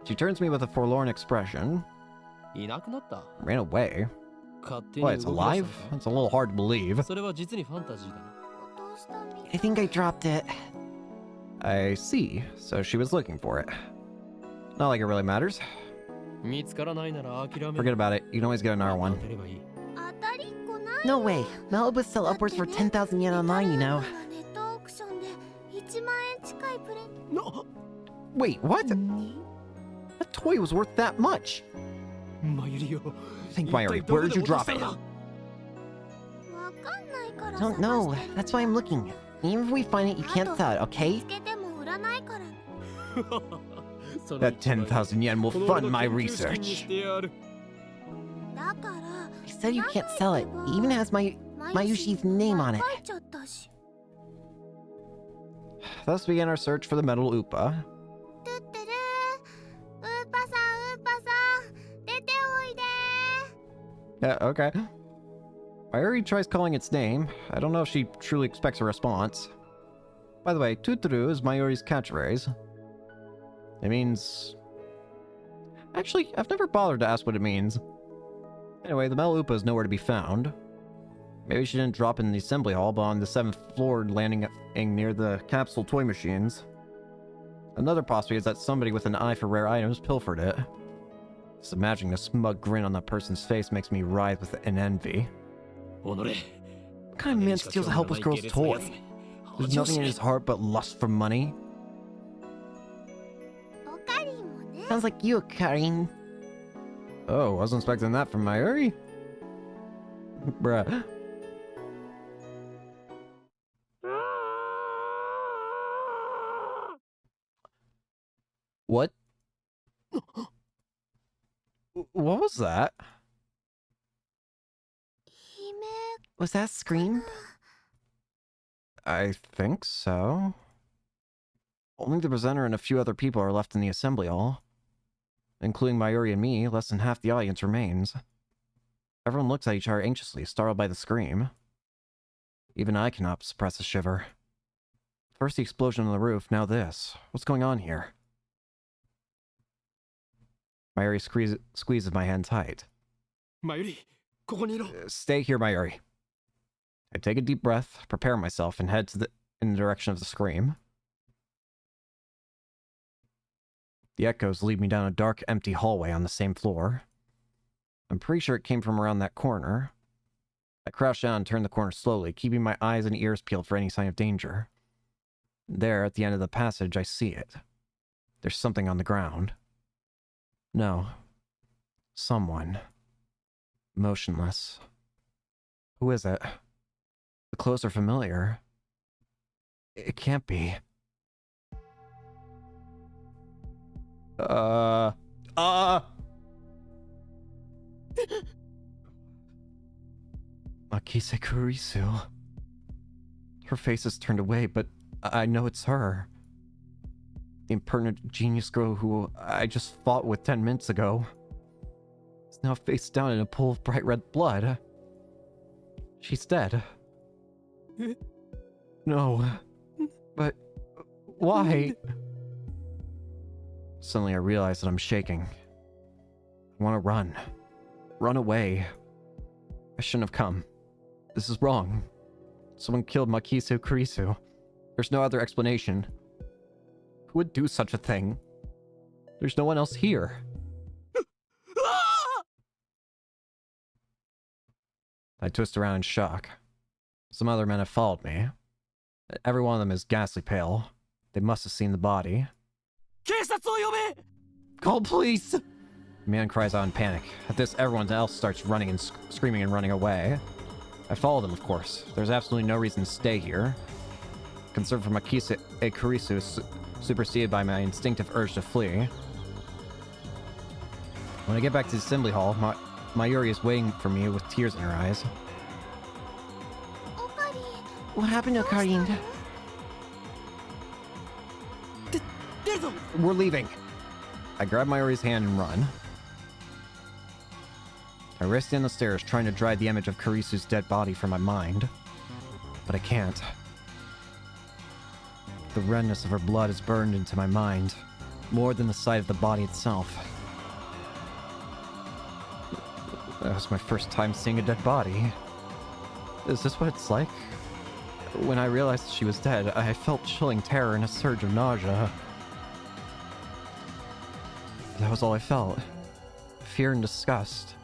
She turns to me with a forlorn expression. Ran away? What, it's alive? That's a little hard to believe. I think I dropped it. I see. So she was looking for it. Not like it really matters. Forget about it. You can always get another one. No way. Malibu sell upwards for 10,000 yen online, you know. Wait, what? That toy was worth that much. Think, Mayuri, where did you drop it? Don't know. That's why I'm looking. Even if we find it, you can't sell it, okay? That 10,000 yen will fund my research. I said you can't sell it. It even has Mayushi's name on it. Thus began our search for the metal Upa. Yeah, okay. Mayuri tries calling its name. I don't know if she truly expects a response. By the way, Tuturu is Mayuri's catchphrase. It means... Actually, I've never bothered to ask what it means. Anyway, the metal Upa is nowhere to be found. Maybe she didn't drop in the assembly hall, but on the 7th floor landing near the capsule toy machines. Another possibility is that somebody with an eye for rare items pilfered it. Just imagining the smug grin on that person's face makes me writhe with envy. What kind of man steals a helpless girl's toy? There's nothing in his heart but lust for money. Sounds like you, Karin. Oh, wasn't expecting that from Mayuri? Bruh. What? What was that? Was that a scream? I think so. Only the presenter and a few other people are left in the assembly hall. Including Mayuri and me, less than half the audience remains. Everyone looks at each other anxiously, startled by the scream. Even I cannot suppress a shiver. First the explosion on the roof, now this. What's going on here? Mayuri squeezes my hand tight. Mayuri, ここにいろ. Stay here, Mayuri. I take a deep breath, prepare myself, and head in the direction of the scream. The echoes lead me down a dark, empty hallway on the same floor. I'm pretty sure it came from around that corner. I crouch down and turn the corner slowly, keeping my eyes and ears peeled for any sign of danger. There, at the end of the passage, I see it. There's something on the ground. No. Someone. Motionless. Who is it? The clothes are familiar. It can't be. Makise Kurisu. Her face is turned away, but I know it's her. The impertinent genius girl who I just fought with 10 minutes ago is now face down in a pool of bright red blood. She's dead. No. But why? Suddenly I realize that I'm shaking. I want to run. Run away. I shouldn't have come. This is wrong. Someone killed Makise Kurisu. There's no other explanation. Who would do such a thing? There's no one else here. I twist around in shock. Some other men have followed me. Every one of them is ghastly pale. They must have seen the body. Call police! The man cries out in panic. At this, everyone else starts running and screaming and running away. I follow them, of course. There's absolutely no reason to stay here. Concern for Makise Kurisu is superseded by my instinctive urge to flee. When I get back to the assembly hall, Mayuri is waiting for me with tears in her eyes. What happened to Karin? We're leaving. I grab Mayuri's hand and run. I race down the stairs, trying to drive the image of Kurisu's dead body from my mind. But I can't. The redness of her blood is burned into my mind, more than the sight of the body itself. That was my first time seeing a dead body. Is this what it's like? When I realized she was dead, I felt chilling terror and a surge of nausea. That was all I felt. Fear and disgust.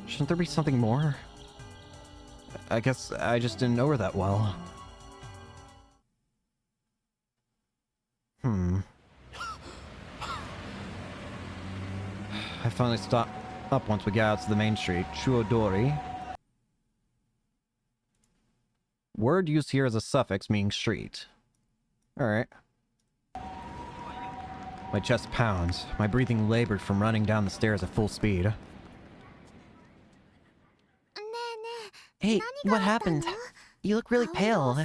Shouldn't there be something more? I guess I just didn't know her that well. I finally stop up once we get out to the main street, Chuodori. Word used here as a suffix meaning street. Alright. My chest pounds, my breathing labored from running down the stairs at full speed. Hey, what happened? You look really pale.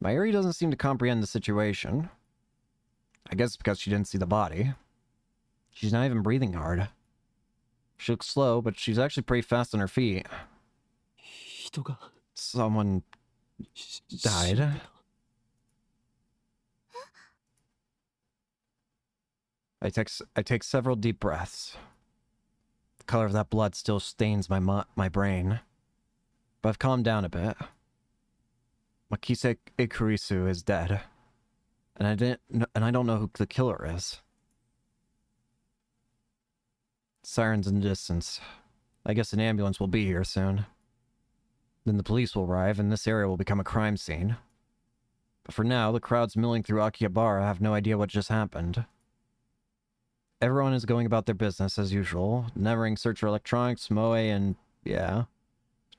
Mayuri doesn't seem to comprehend the situation. I guess it's because she didn't see the body. She's not even breathing hard. She looks slow, but she's actually pretty fast on her feet. Someone died. I take several deep breaths. The color of that blood still stains my brain. But I've calmed down a bit. Makise Ikurisu is dead. And I don't know who the killer is. Sirens in the distance. I guess an ambulance will be here soon. Then the police will arrive and this area will become a crime scene. But for now, the crowds milling through Akihabara have no idea what just happened. Everyone is going about their business as usual, never-ending search for electronics, moe, and yeah,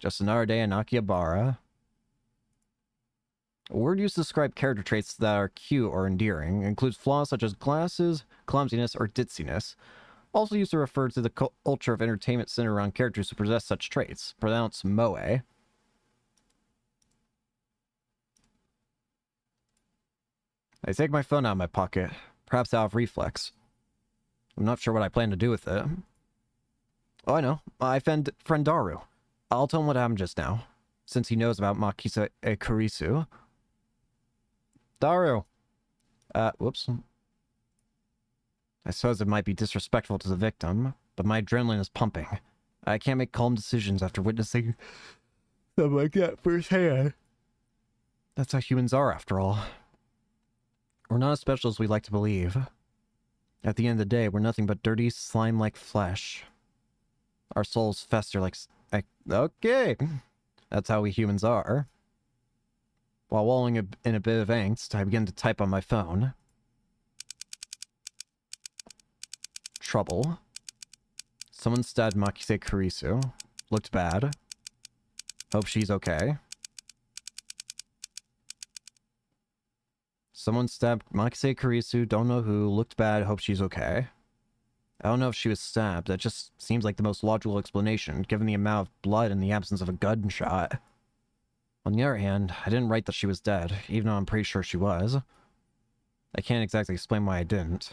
just another day in Akihabara. A word used to describe character traits that are cute or endearing includes flaws such as glasses, clumsiness, or ditziness. Also used to refer to the culture of entertainment centered around characters who possess such traits, pronounced moe. I take my phone out of my pocket, perhaps out of reflex. I'm not sure what I plan to do with it. Oh, I know. I friend Daru. I'll tell him what happened just now, since he knows about Makisa e Kurisu. Daru. Whoops. I suppose it might be disrespectful to the victim, but my adrenaline is pumping. I can't make calm decisions after witnessing something like that firsthand. That's how humans are, after all. We're not as special as we like to believe. At the end of the day, we're nothing but dirty, slime-like flesh. Our souls fester like... Okay! That's how we humans are. While wallowing in a bit of angst, I begin to type on my phone. Trouble. Someone stabbed Makise Kurisu. Looked bad. Hope she's okay. Someone stabbed Makise Kurisu, don't know who, looked bad, hope she's okay. I don't know if she was stabbed, that just seems like the most logical explanation, given the amount of blood in the absence of a gunshot. On the other hand, I didn't write that she was dead, even though I'm pretty sure she was. I can't exactly explain why I didn't.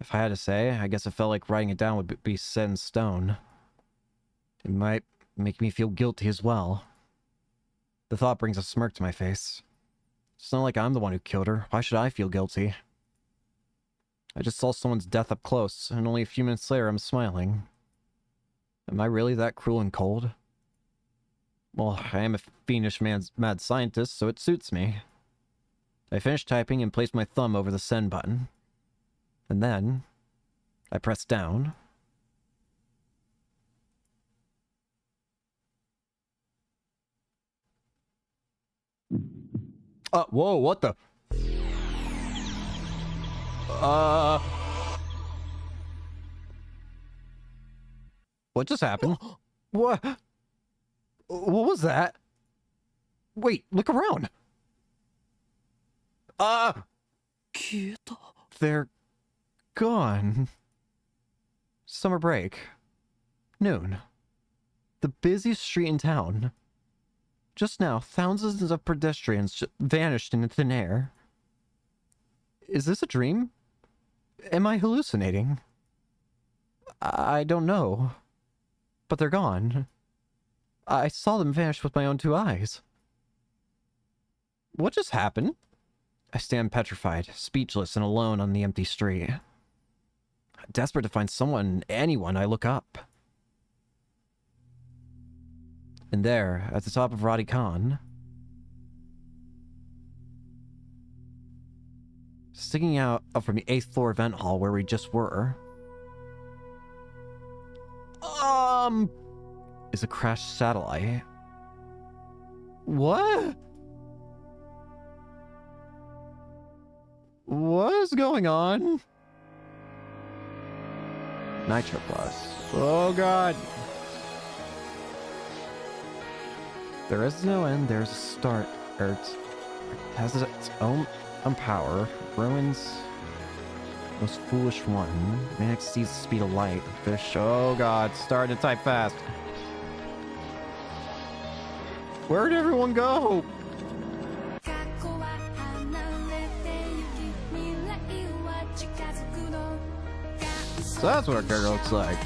If I had to say, I guess it felt like writing it down would be set in stone. It might make me feel guilty as well. The thought brings a smirk to my face. It's not like I'm the one who killed her. Why should I feel guilty? I just saw someone's death up close, and only a few minutes later I'm smiling. Am I really that cruel and cold? Well, I am a fiendish mad scientist, so it suits me. I finished typing and placed my thumb over the send button. And then, I pressed down. Whoa, what the? What just happened? What? What was that? Wait, look around. They're gone. Summer break. Noon. The busiest street in town. Just now, thousands of pedestrians vanished in thin air. Is this a dream? Am I hallucinating? I don't know. But they're gone. I saw them vanish with my own 2 eyes. What just happened? I stand petrified, speechless, and alone on the empty street. Desperate to find someone, anyone I look up. And there, at the top of Radikan, sticking out from the 8th floor event hall where we just were, is a crashed satellite. What? What is going on? Nitro Plus. Oh god. There is no end, there's a start. Earth has its own power. Ruins. Most foolish one. Man exceeds the speed of light. Fish. Oh god, starting to type fast. Where'd everyone go? So that's what our character looks like.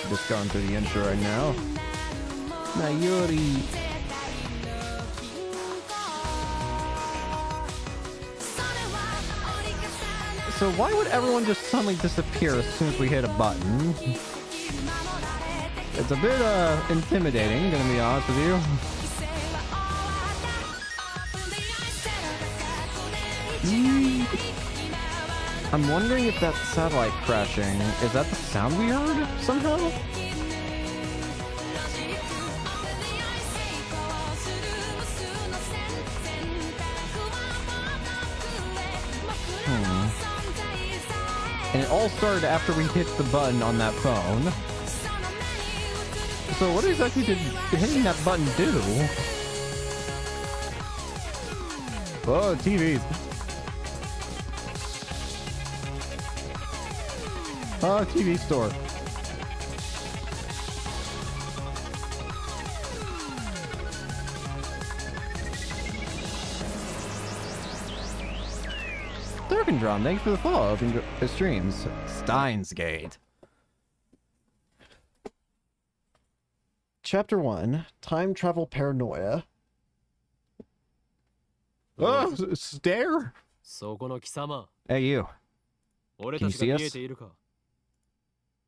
Just going through the intro right now. Mayuri. So why would everyone just suddenly disappear as soon as we hit a button? It's a bit intimidating, gonna be honest with you. I'm wondering if that satellite crashing, is that the sound we heard somehow? And it all started after we hit the button on that phone. So what exactly did hitting that button do? Oh, TVs. Oh, TV store. Durkendrum, thanks for the follow. Open the streams. Steins Gate. Chapter 1, Time Travel Paranoia. Oh, stare? Hey, you. Can you see us?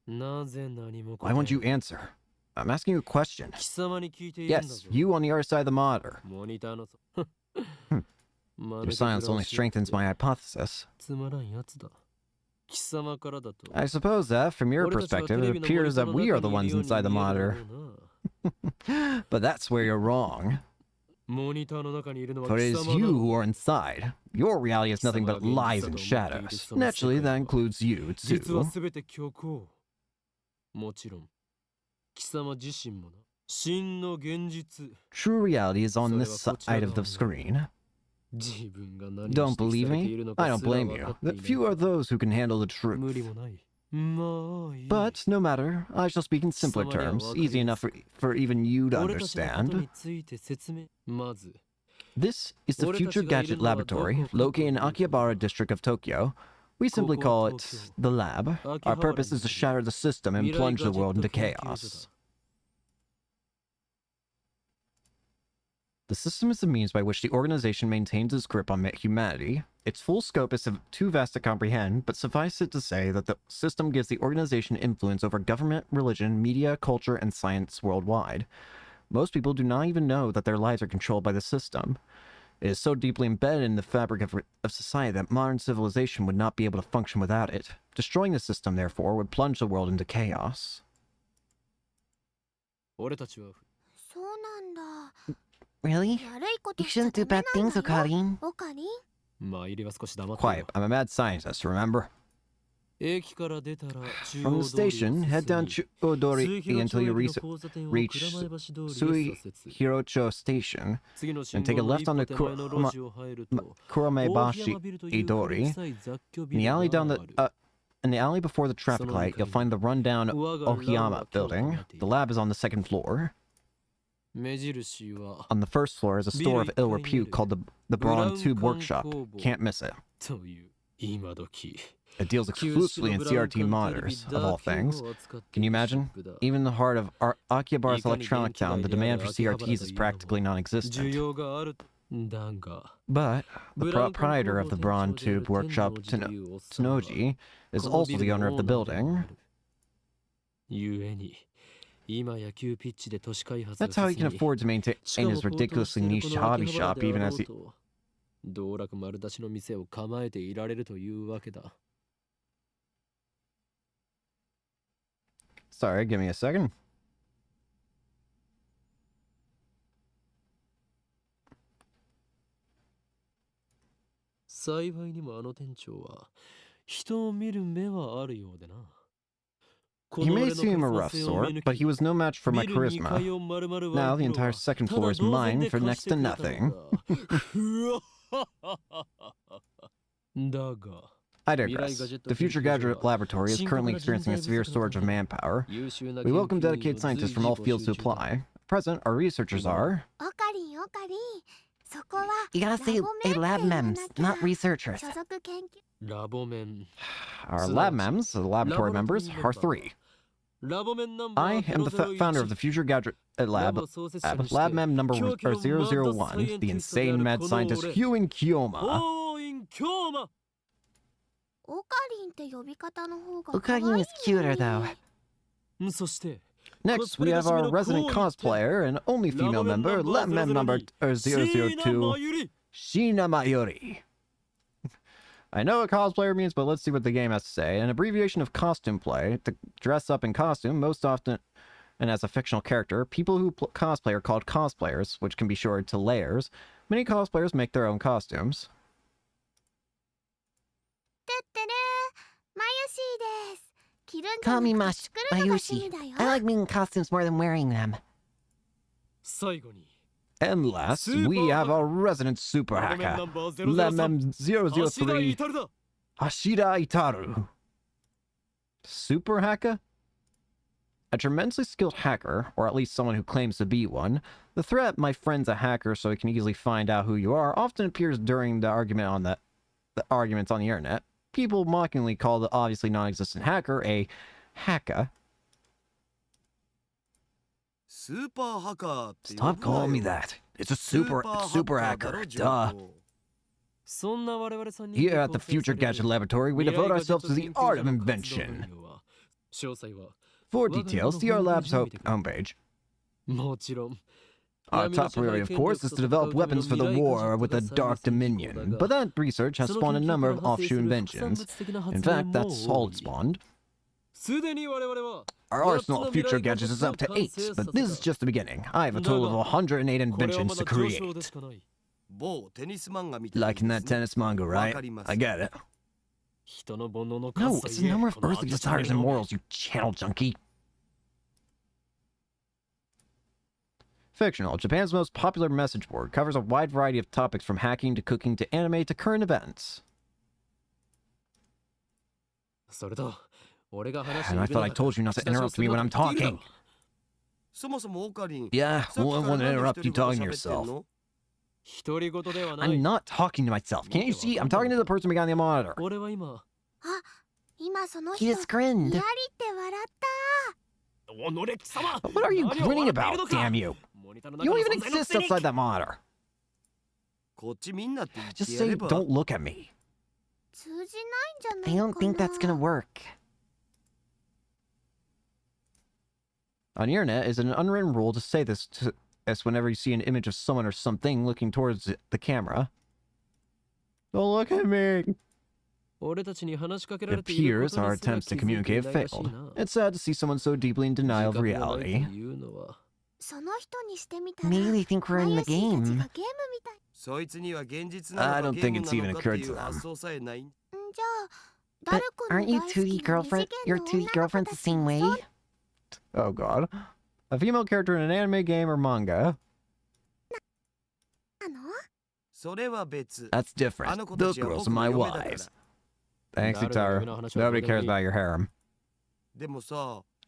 Why won't you answer? I'm asking you a question. Yes, you on the other side of the monitor. Your silence only strengthens my hypothesis. I suppose that, from your perspective, it appears that we are the ones inside the monitor. But that's where you're wrong. For it is you who are inside. Your reality is nothing but lies and shadows. Naturally, that includes you, too. True reality is on this side of the screen. Don't believe me? I don't blame you. That few are those who can handle the truth. But, no matter, I shall speak in simpler terms, easy enough for even you to understand. This is the Future Gadget Laboratory, located in Akihabara district of Tokyo. We simply call it the lab. Our purpose is to shatter the system and plunge the world into chaos. The system is the means by which the organization maintains its grip on humanity. Its full scope is too vast to comprehend, but suffice it to say that the system gives the organization influence over government, religion, media, culture, and science worldwide. Most people do not even know that their lives are controlled by the system. It is so deeply embedded in the fabric of society that modern civilization would not be able to function without it. Destroying the system, therefore, would plunge the world into chaos. Really? You shouldn't do bad things, Okarin. Quiet, I'm a mad scientist, remember? From the station, head down Chuodori until you reach Suihirocho Station, and take a left on the Kuromebashi Idori. In the alley before the traffic light, you'll find the rundown Ohiyama building. The lab is on the second floor. On the first floor is a store of ill repute called the Brawn Tube Workshop. Can't miss it. It deals exclusively in CRT monitors, of all things. Can you imagine? Even in the heart of Akihabara's electronic town, the demand for CRTs is practically non-existent. But the proprietor of the Brawn Tube Workshop, Tsunoji, is also the owner of the building. That's how he can afford to maintain his ridiculously niche hobby shop even as he... Sorry, give me a second. He may seem a rough sort, but he was no match for my charisma. Now the entire second floor is mine for next to nothing. I digress. The Future Gadget Laboratory is currently experiencing a severe shortage of manpower. We welcome dedicated scientists from all fields to apply. At present, our researchers are... You gotta say a lab mems, not researchers. Our lab mems, the laboratory members, are 3. I am the founder of the Future Gadget Lab mem number 001, the insane mad scientist Huin Kyoma. Okarin is cuter, though. Next, we have our resident cosplayer and only female member, lab mem number 002, Shina Mayuri. I know what cosplayer means, but let's see what the game has to say. An abbreviation of costume play, to dress up in costume, most often and as a fictional character. People who cosplay are called cosplayers, which can be shortened to layers. Many cosplayers make their own costumes. Call me Mayushi. I like making costumes more than wearing them. And last, we have our resident super hacker, Lemem 003, Ashida Itaru. Super hacker? A tremendously skilled hacker, or at least someone who claims to be one. The threat, "my friend's a hacker so he can easily find out who you are," often appears during the argument on the the arguments on the internet, people mockingly call the obviously non-existent hacker a hacker. Stop calling me that. It's a super hacker. Duh. Here at the Future Gadget Laboratory, we devote ourselves to the art of invention. For details, see our lab's homepage. Our top priority, of course, is to develop weapons for the war with the Dark Dominion, but that research has spawned a number of offshoot inventions. In fact, that's all it spawned. Our arsenal of future gadgets is up to 8, but this is just the beginning. I have a total of 108 inventions to create. Like in that tennis manga, right? I get it. No, it's the number of earthly desires and morals, you channel junkie. Fictional. Japan's most popular message board covers a wide variety of topics from hacking to cooking to anime to current events. And I thought I told you not to interrupt me when I'm talking. Yeah, well, I want to interrupt you talking to yourself. I'm not talking to myself. Can't you see? I'm talking to the person behind the monitor. He just grinned. What are you grinning about, damn you? You don't even exist outside that monitor. Just say, don't look at me. I don't think that's gonna work. On the internet is an unwritten rule to say this to us whenever you see an image of someone or something looking towards the camera. Don't look at me. It appears our attempts to communicate have failed. It's sad to see someone so deeply in denial of reality. Maybe they think we're in the game. I don't think it's even occurred to them. But aren't you 2D girlfriend? Your 2D girlfriend's the same way? Oh god. A female character in an anime game or manga? That's different. Those girls are my wives. Thanks, Utara. Nobody cares about your harem.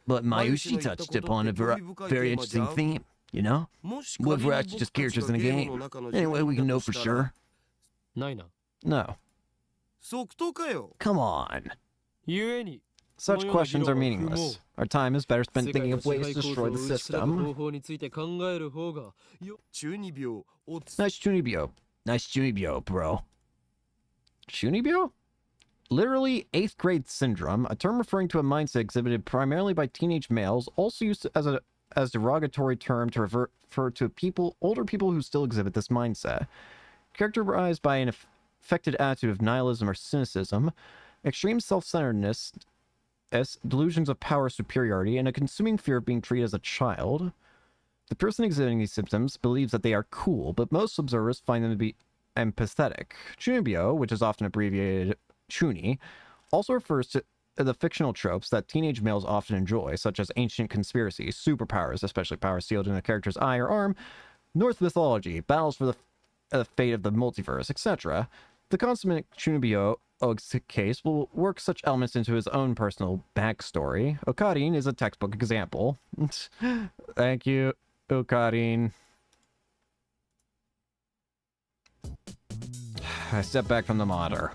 But Mayushi touched upon a very interesting theme, you know? What if we're actually just characters in a game? Anyway, we can know for sure. No. Come on. Such questions are meaningless. Our time is better spent thinking of ways to destroy the system. Nice chunibyo. Nice chunibyo, bro. Chunibyo? Literally 8th grade syndrome, a term referring to a mindset exhibited primarily by teenage males, also used as a derogatory term to refer to older people who still exhibit this mindset. Characterized by an affected attitude of nihilism or cynicism, extreme self-centeredness, delusions of power superiority, and a consuming fear of being treated as a child. The person exhibiting these symptoms believes that they are cool, but most observers find them to be pathetic. Chunibyo, which is often abbreviated Chuni, also refers to the fictional tropes that teenage males often enjoy, such as ancient conspiracies, superpowers, especially powers sealed in a character's eye or arm, Norse mythology, battles for the fate of the multiverse, etc. The consummate Chunibyo case will work such elements into his own personal backstory. Okarin is a textbook example. Thank you, Okarin. I step back from the monitor.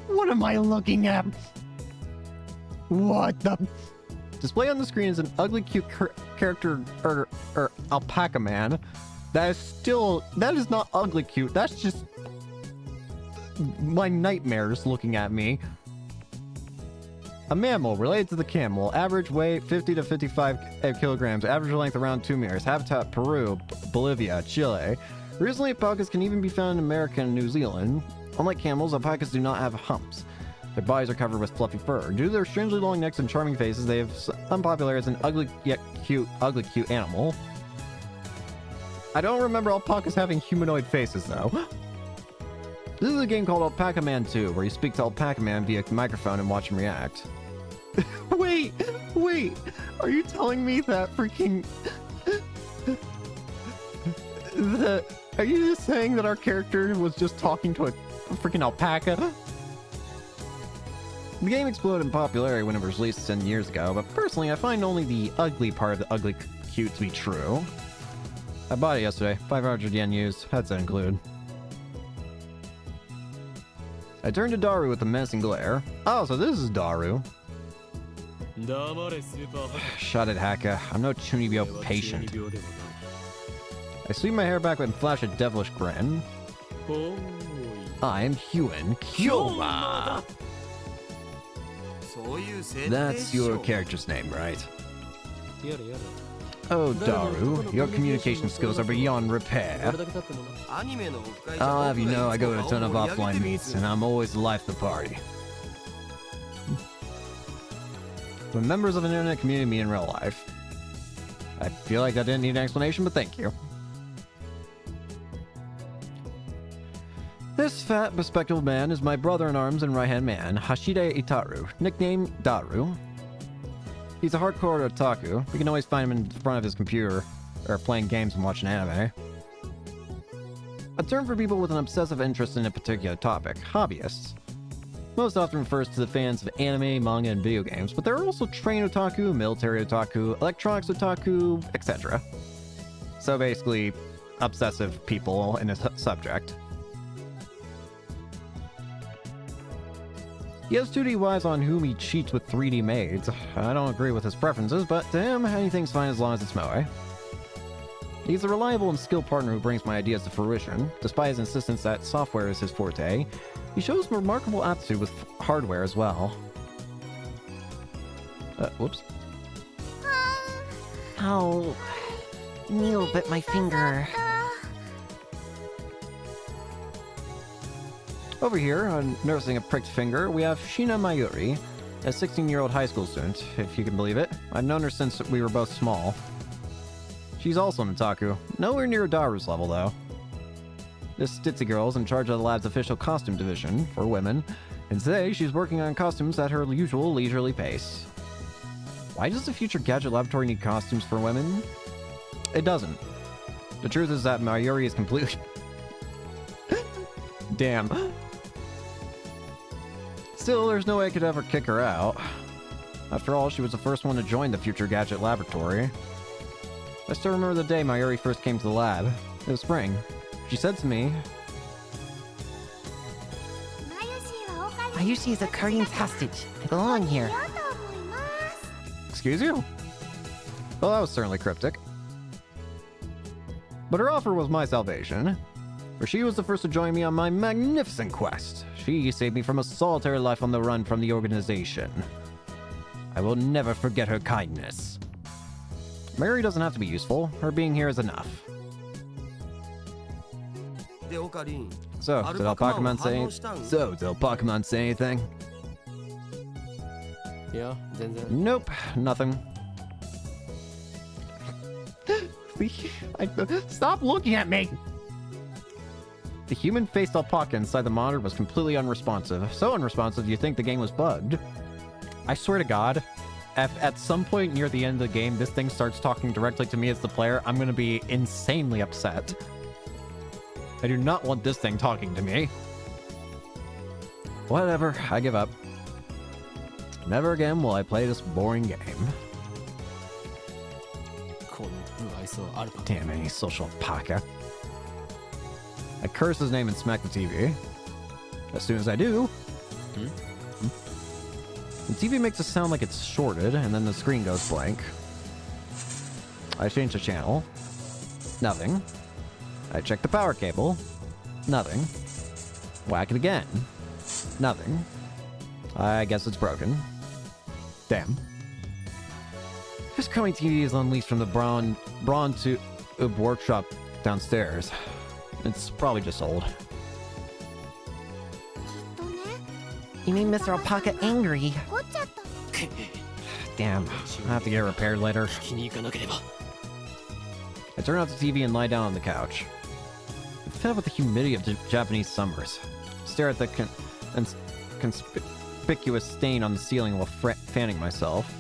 What am I looking at? What the? Display on the screen is an ugly, cute character, or alpaca man. That is not ugly cute. That's just my nightmares looking at me. A mammal related to the camel. Average weight 50 to 55 kilograms. Average length around 2 meters. Habitat Peru, Bolivia, Chile. Recently, alpacas can even be found in America and New Zealand. Unlike camels, alpacas do not have humps. Their bodies are covered with fluffy fur. Due to their strangely long necks and charming faces, they have unpopular as an ugly yet cute animal. I don't remember alpacas having humanoid faces, though. This is a game called Alpaca Man 2, where you speak to Alpaca Man via microphone and watch him react. Wait, are you telling me that freaking... Are you just saying that our character was just talking to a freaking alpaca? The game exploded in popularity when it was released 10 years ago, but personally I find only the ugly part of the ugly cute to be true. I bought it yesterday. 500 yen used. Headset included. I turned to Daru with a menacing glare. Oh, so this is Daru. Shut it, Haka. I'm no Chunibyo patient. I sweep my hair back and flash a devilish grin. I'm Huen Kyoma. That's your character's name, right? Oh, Daru, your communication skills are beyond repair. I'll have you know I go to a ton of offline meets, and I'm always the life of the party. When members of an internet community meet in real life. I feel like that didn't need an explanation, but thank you. This fat, bespectacled man is my brother-in-arms and right-hand man, Hashide Itaru, nicknamed Daru. He's a hardcore otaku. We can always find him in front of his computer, or playing games and watching anime. A term for people with an obsessive interest in a particular topic, hobbyists. Most often refers to the fans of anime, manga, and video games, but there are also train otaku, military otaku, electronics otaku, etc. So basically, obsessive people in a subject. He has 2D wives on whom he cheats with 3D maids. I don't agree with his preferences, but to him, anything's fine as long as it's moe. He's a reliable and skilled partner who brings my ideas to fruition. Despite his insistence that software is his forte, he shows remarkable aptitude with hardware as well. Whoops. Oh, Neil bit my finger. Over here, nursing a pricked finger, we have Shina Mayuri, a 16-year-old high school student, if you can believe it. I've known her since we were both small. She's also an otaku, nowhere near Daru's level though. This ditzy girl is in charge of the lab's official costume division for women, and today she's working on costumes at her usual leisurely pace. Why does the future gadget laboratory need costumes for women? It doesn't. The truth is that Mayuri is completely... Damn. Still, there's no way I could ever kick her out. After all, she was the first one to join the future gadget laboratory. I still remember the day Mayuri first came to the lab. It was spring. She said to me, Mayushi is a Korean hostage. I belong here. "Excuse you?" Well, that was certainly cryptic. But her offer was my salvation, for she was the first to join me on my magnificent quest. She saved me from a solitary life on the run from the organization. I will never forget her kindness. Mary doesn't have to be useful. Her being here is enough. So, did Alpacamon say anything? Yeah, Nope, nothing. Stop looking at me! The human-faced alpaca inside the monitor was completely unresponsive. So unresponsive you'd think the game was bugged. I swear to God, if at some point near the end of the game this thing starts talking directly to me as the player, I'm gonna be insanely upset. I do not want this thing talking to me. Whatever, I give up. Never again will I play this boring game. Damn any social alpaca. I curse his name and smack the TV. As soon as I do, the TV makes a sound like it's shorted, and then the screen goes blank. I change the channel. Nothing. I check the power cable. Nothing. Whack it again. Nothing. I guess it's broken. Damn. This crummy TV is unleashed from the Braun Tube workshop downstairs. It's probably just old. You made Mr. Alpaca angry. Damn, I'll have to get it repaired later. I turn off the TV and lie down on the couch. I'm fed up with the humidity of the Japanese summers. Stare at the conspicuous stain on the ceiling while fanning myself.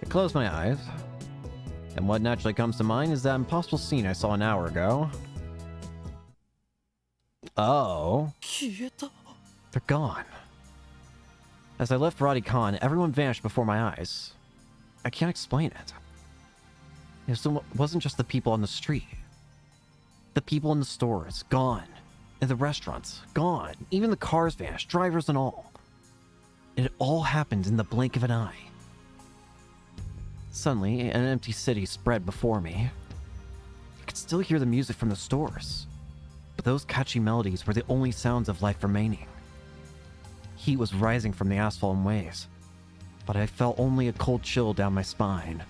I close my eyes, and what naturally comes to mind is that impossible scene I saw an hour ago. Oh. They're gone. As I left Radicon, everyone vanished before my eyes. I can't explain it. wasn't just the people on the street. The people in the stores, gone. And the restaurants, gone. Even the cars vanished, drivers and all. It all happened in the blink of an eye. Suddenly, an empty city spread before me. I could still hear the music from the stores, but those catchy melodies were the only sounds of life remaining. Heat was rising from the asphalt and waves, but I felt only a cold chill down my spine.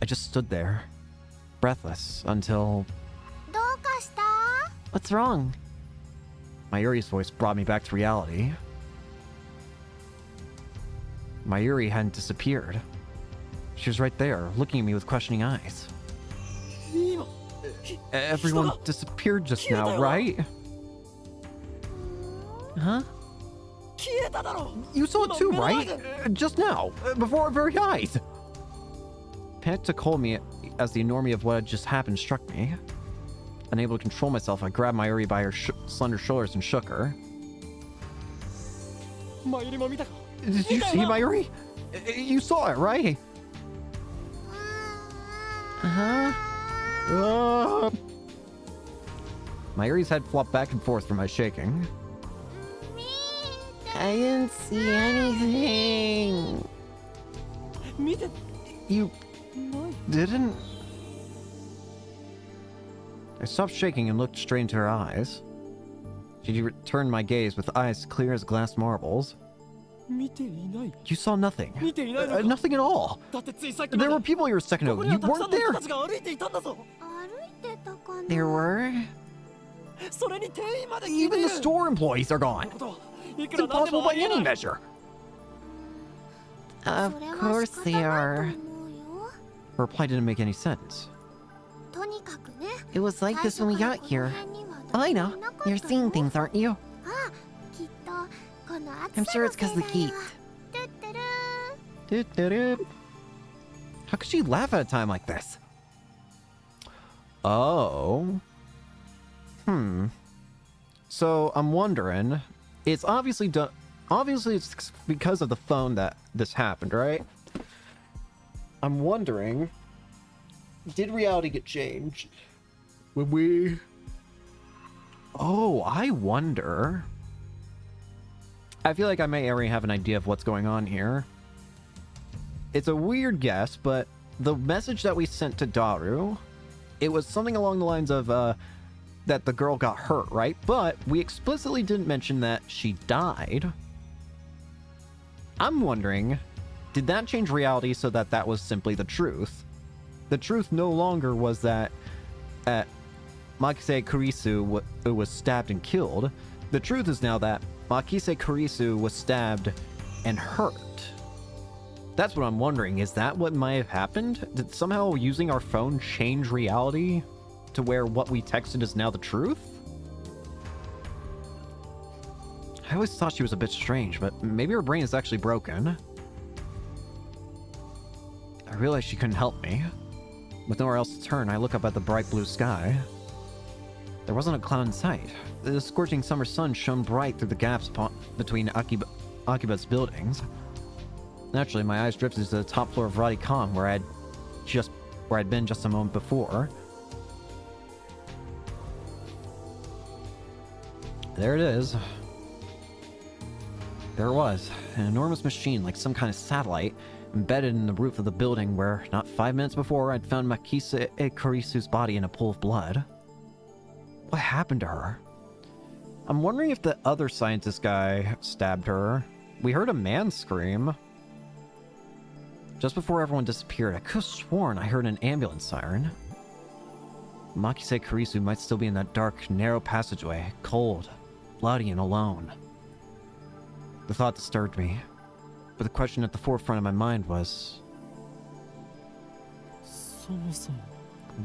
I just stood there, breathless, until... What's wrong? Mayuri's voice brought me back to reality. Mayuri hadn't disappeared. She was right there, looking at me with questioning eyes. Everyone disappeared just now, right? Huh? You saw it too, right? Just now, before our very eyes. Panic took hold of me as the enormity of what had just happened struck me. Unable to control myself, I grabbed Mayuri by her slender shoulders and shook her. Did you see Mayuri? You saw it, right? Mayuri's head flopped back and forth from my shaking. I didn't see anything. You didn't? I stopped shaking and looked straight into her eyes. She returned my gaze with eyes clear as glass marbles. You saw nothing. Nothing at all. There were people here a second ago. You weren't there. There were? Even the store employees are gone. It's impossible by any measure. Of course they are. Her reply didn't make any sense. It was like this when we got here. Oh, I know. You're seeing things, aren't you? I'm sure it's because of the heat. How could she laugh at a time like this? Oh. So I'm wondering, it's obviously it's because of the phone that this happened, right? I'm wondering, did reality get changed when we... Oh, I wonder. I feel like I may already have an idea of what's going on here. It's a weird guess, but the message that we sent to Daru, it was something along the lines of that the girl got hurt, right? But we explicitly didn't mention that she died. I'm wondering, did that change reality so that that was simply the truth? The truth no longer was that Makise Kurisu was stabbed and killed. The truth is now that Makise Kurisu was stabbed and hurt. That's what I'm wondering. Is that what might have happened? Did somehow using our phone change reality to where what we texted is now the truth? I always thought she was a bit strange, but maybe her brain is actually broken. I realized she couldn't help me. With nowhere else to turn, I look up at the bright blue sky. There wasn't a cloud in sight. The scorching summer sun shone bright through the gaps between Akiba's buildings. Naturally, my eyes drifted to the top floor of Radicon, where I'd been just a moment before. There it is. There it was, an enormous machine like some kind of satellite, embedded in the roof of the building where, not 5 minutes before, I'd found Makise Kurisu's body in a pool of blood. What happened to her? I'm wondering if the other scientist guy stabbed her. We heard a man scream. Just before everyone disappeared, I could have sworn I heard an ambulance siren. Makise Kurisu might still be in that dark, narrow passageway, cold, bloody, and alone. The thought disturbed me, but the question at the forefront of my mind was...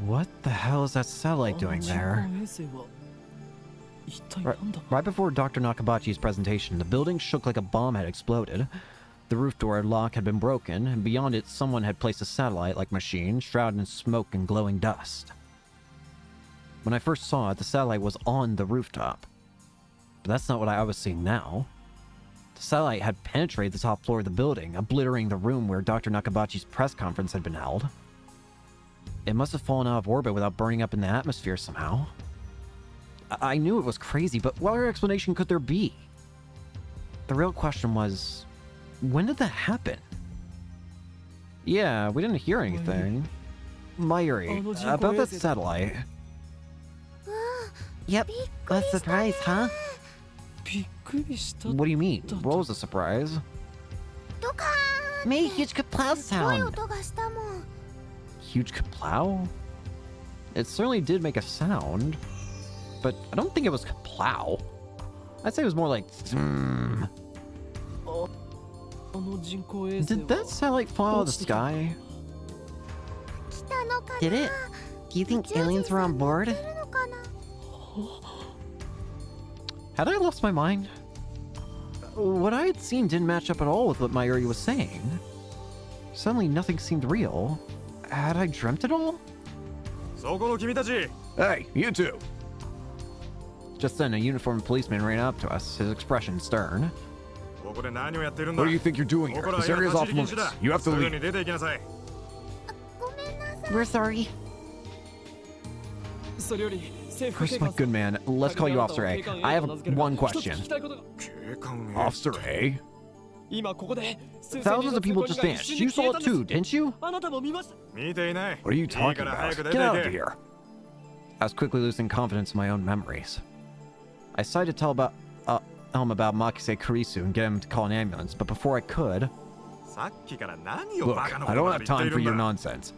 What the hell is that satellite doing there? Right before Dr. Nakabachi's presentation, the building shook like a bomb had exploded. The roof door lock had been broken, and beyond it someone had placed a satellite-like machine shrouded in smoke and glowing dust. When I first saw it, the satellite was on the rooftop. But that's not what I was seeing now. The satellite had penetrated the top floor of the building, obliterating the room where Dr. Nakabachi's press conference had been held. It must have fallen out of orbit without burning up in the atmosphere somehow. I knew it was crazy, but what other explanation could there be? The real question was, when did that happen? Yeah, we didn't hear anything. Mayuri, about that satellite. Yep, a surprise, huh? What do you mean? What was the surprise? Made a huge kaplow sound. Huge kaplow? It certainly did make a sound, but I don't think it was kaplow. I'd say it was more like Did that satellite fall out of the sky? Did it? Do you think aliens were on board? Had I lost my mind? What I had seen didn't match up at all with what Mayuri was saying. Suddenly nothing seemed real. Had I dreamt it all? Hey, you two! Just then, a uniformed policeman ran up to us, his expression stern. What do you think you're doing here? This area is off limits. You have to leave. We're sorry. Chris, my good man, let's call you Officer A. I have one question. Officer A? Thousands of people just vanished. You saw it too, didn't you? What are you talking about? Get out of here. I was quickly losing confidence in my own memories. I decided to tell him about Makise Kurisu and get him to call an ambulance, but before I could... Look, I don't have time for your nonsense.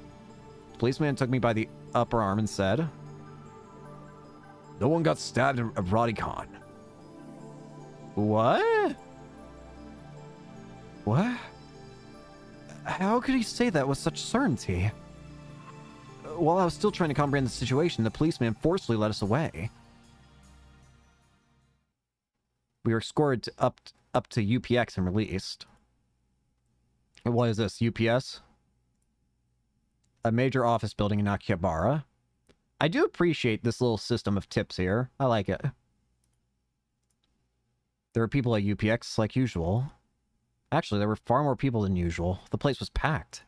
The policeman took me by the upper arm and said... No one got stabbed at Radicon. What? What? How could he say that with such certainty? While I was still trying to comprehend the situation, the policeman forcefully led us away. We were escorted up to UPX and released. What is this, UPS? A major office building in Akihabara. I do appreciate this little system of tips here. I like it. There were people at UPX like usual. Actually, there were far more people than usual. The place was packed.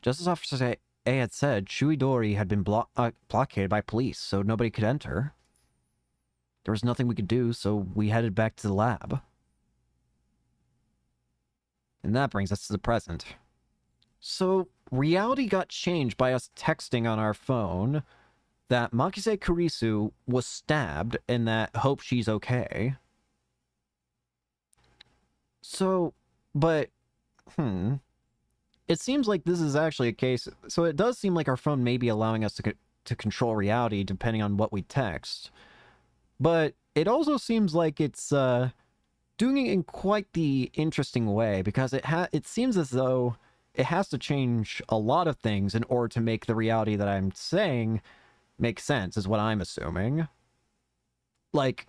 Just as Officer A had said, Shuidori had been blockaded by police, so nobody could enter. There was nothing we could do, so we headed back to the lab. And that brings us to the present. So, reality got changed by us texting on our phone that Makise Kurisu was stabbed and that hope she's okay. So, but, it seems like this is actually a case, so it does seem like our phone may be allowing us to control reality depending on what we text. But it also seems like it's doing it in quite the interesting way, because it seems as though it has to change a lot of things in order to make the reality that I'm saying make sense, is what I'm assuming. Like,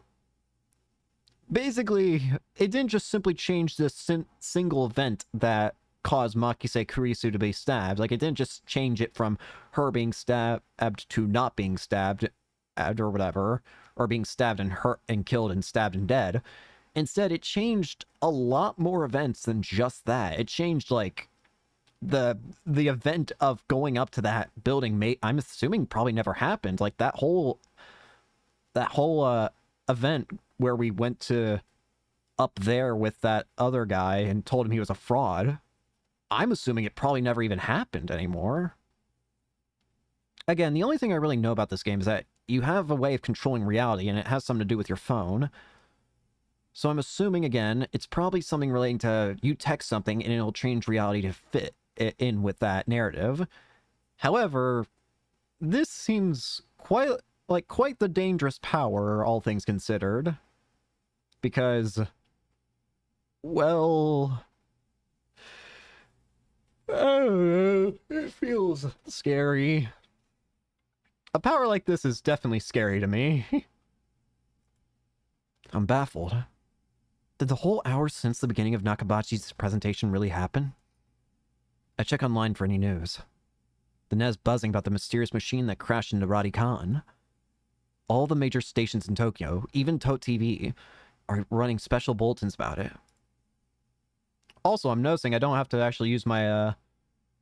basically, it didn't just simply change this single event that caused Makise Kurisu to be stabbed. Like, it didn't just change it from her being stabbed to not being stabbed, or whatever, or being stabbed and hurt and killed and stabbed and dead. Instead, it changed a lot more events than just that. It changed, like, the event of going up to that building, I'm assuming probably never happened. Like, that whole event where we went to up there with that other guy and told him he was a fraud, I'm assuming it probably never even happened anymore. Again, the only thing I really know about this game is that you have a way of controlling reality, and it has something to do with your phone. So I'm assuming, again, it's probably something relating to you text something and it'll change reality to fit in with that narrative. However, this seems quite the dangerous power, all things considered. Because, well, I don't know, it feels scary. A power like this is definitely scary to me. I'm baffled. Did the whole hour since the beginning of Nakabachi's presentation really happen? I check online for any news. The net's buzzing about the mysterious machine that crashed into Radicon. All the major stations in Tokyo, even Tot TV, are running special bulletins about it. Also, I'm noticing I don't have to actually use my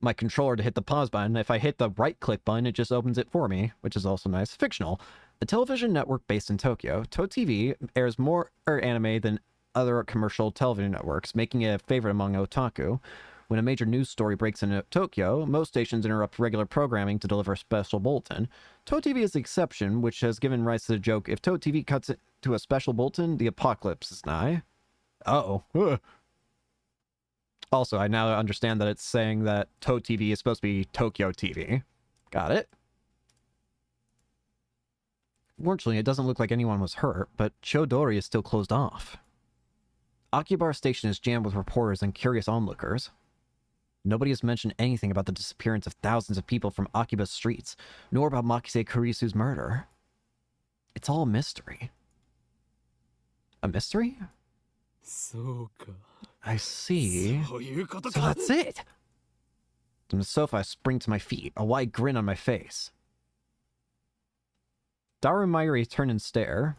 my controller to hit the pause button. If I hit the right-click button, it just opens it for me, which is also nice. Fictional. A television network based in Tokyo, ToTV airs more anime than other commercial television networks, making it a favorite among otaku. When a major news story breaks into Tokyo, most stations interrupt regular programming to deliver a special bulletin. ToTV is the exception, which has given rise to the joke, if ToTV cuts it to a special bulletin, the apocalypse is nigh. Uh-oh. Ugh. Also, I now understand that it's saying that ToTV is supposed to be Tokyo TV. Got it. Fortunately, it doesn't look like anyone was hurt, but Chodori is still closed off. Akihabara Station is jammed with reporters and curious onlookers. Nobody has mentioned anything about the disappearance of thousands of people from Akiba's streets, nor about Makise Kurisu's murder. It's all a mystery. A mystery? I see. So that's it! From the sofa, I spring to my feet, a wide grin on my face. Daru and Mayuri turn and stare.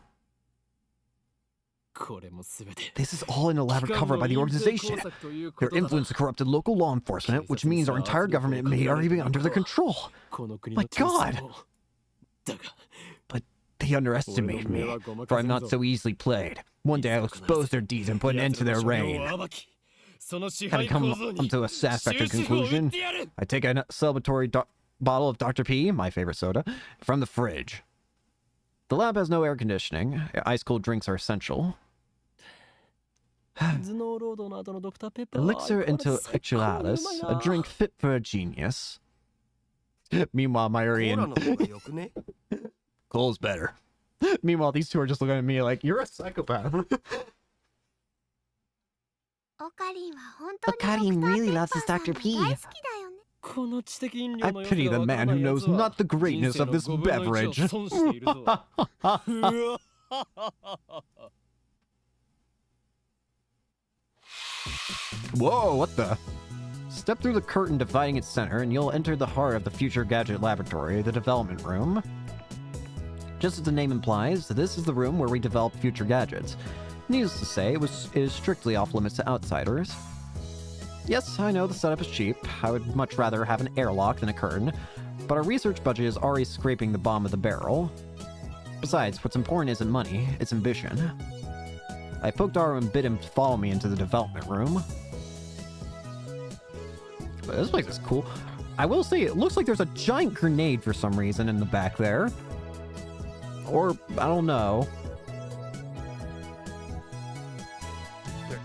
This is all an elaborate cover by the organization. Their influence corrupted local law enforcement, which means our entire government may already be under their control. My God! But they underestimated me, for I'm not so easily played. One day I'll expose their deeds and put an end to their reign. Having come to a satisfactory conclusion, I take a celebratory bottle of Dr. P, my favorite soda, from the fridge. The lab has no air conditioning. Ice-cold drinks are essential. Elixir intellectualis, a drink fit for a genius. Meanwhile, Mayuri and Cole's better. Meanwhile, these two are just looking at me like, you're a psychopath. Okarin really loves his Dr. P. I pity the man who knows not the greatness of this beverage. Whoa, what the? Step through the curtain dividing its center and you'll enter the heart of the Future Gadget Laboratory, the development room. Just as the name implies, this is the room where we develop future gadgets. Needless to say, it is strictly off limits to outsiders. Yes, I know the setup is cheap. I would much rather have an airlock than a curtain, but our research budget is already scraping the bottom of the barrel. Besides, what's important isn't money, it's ambition. I poked Daru and bid him to follow me into the development room. But this place is cool. I will say, it looks like there's a giant grenade for some reason in the back there. Or, I don't know.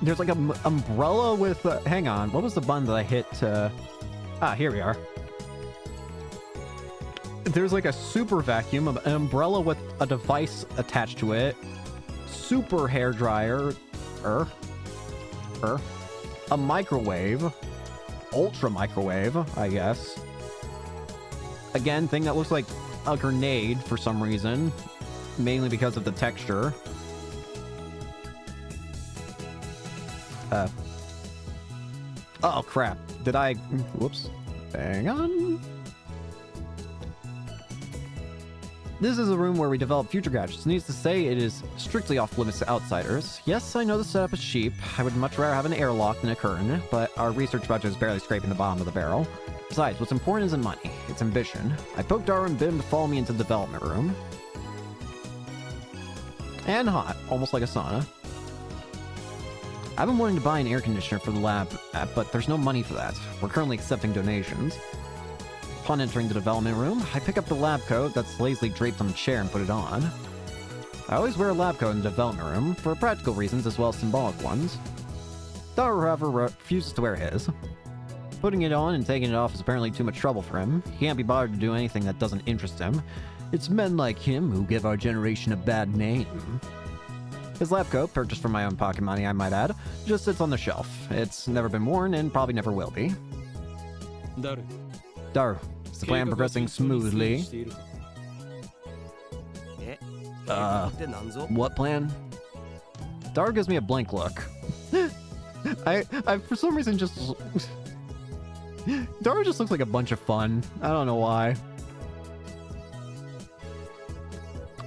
There's like an umbrella with... hang on, what was the button that I hit? Here we are. There's like a super vacuum, an umbrella with a device attached to it. Super hair dryer. A microwave. Ultra microwave, I guess. Again, thing that looks like a grenade for some reason. Mainly because of the texture. Oh crap. Did I... Whoops. Hang on. This is a room where we develop future gadgets. Needs to say, it is strictly off limits to outsiders. Yes, I know the setup is cheap. I would much rather have an airlock than a curtain, but our research budget is barely scraping the bottom of the barrel. Besides, what's important isn't money, it's ambition. I poked Daru and bid him to follow me into the development room. And hot, almost like a sauna. I've been wanting to buy an air conditioner for the lab, but there's no money for that. We're currently accepting donations. Upon entering the development room, I pick up the lab coat that's lazily draped on the chair and put it on. I always wear a lab coat in the development room, for practical reasons as well as symbolic ones. Daru, however, refuses to wear his. Putting it on and taking it off is apparently too much trouble for him. He can't be bothered to do anything that doesn't interest him. It's men like him who give our generation a bad name. His lab coat, purchased from my own pocket money I might add, just sits on the shelf. It's never been worn and probably never will be. Daru, is the plan progressing smoothly? What plan? Daru gives me a blank look. I for some reason just... Daru just looks like a bunch of fun. I don't know why.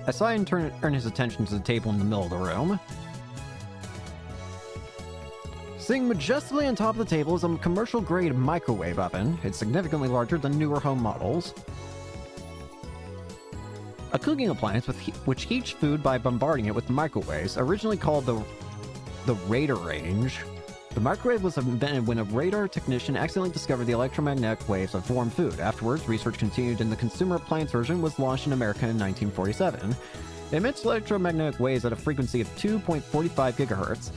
I saw him turn his attention to the table in the middle of the room. Sitting majestically on top of the table is a commercial-grade microwave oven. It's significantly larger than newer home models. A cooking appliance which heats food by bombarding it with microwaves, originally called the radar range. The microwave was invented when a radar technician accidentally discovered the electromagnetic waves that form food. Afterwards, research continued and the consumer appliance version was launched in America in 1947. It emits electromagnetic waves at a frequency of 2.45 gigahertz.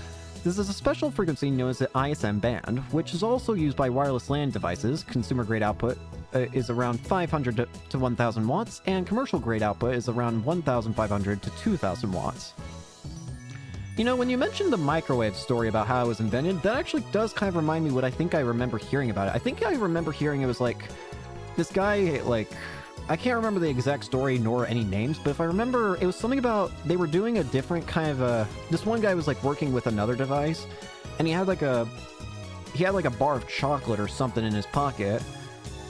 This is a special frequency known as the ISM band, which is also used by wireless LAN devices. Consumer-grade output is around 500 to 1,000 watts, and commercial-grade output is around 1,500 to 2,000 watts. You know, when you mentioned the microwave story about how it was invented, that actually does kind of remind me what I think I remember hearing about it. I think I remember hearing it was like, this guy, like, I can't remember the exact story nor any names, but if I remember, it was something about they were doing a different kind of this one guy was like working with another device, and he had like a bar of chocolate or something in his pocket,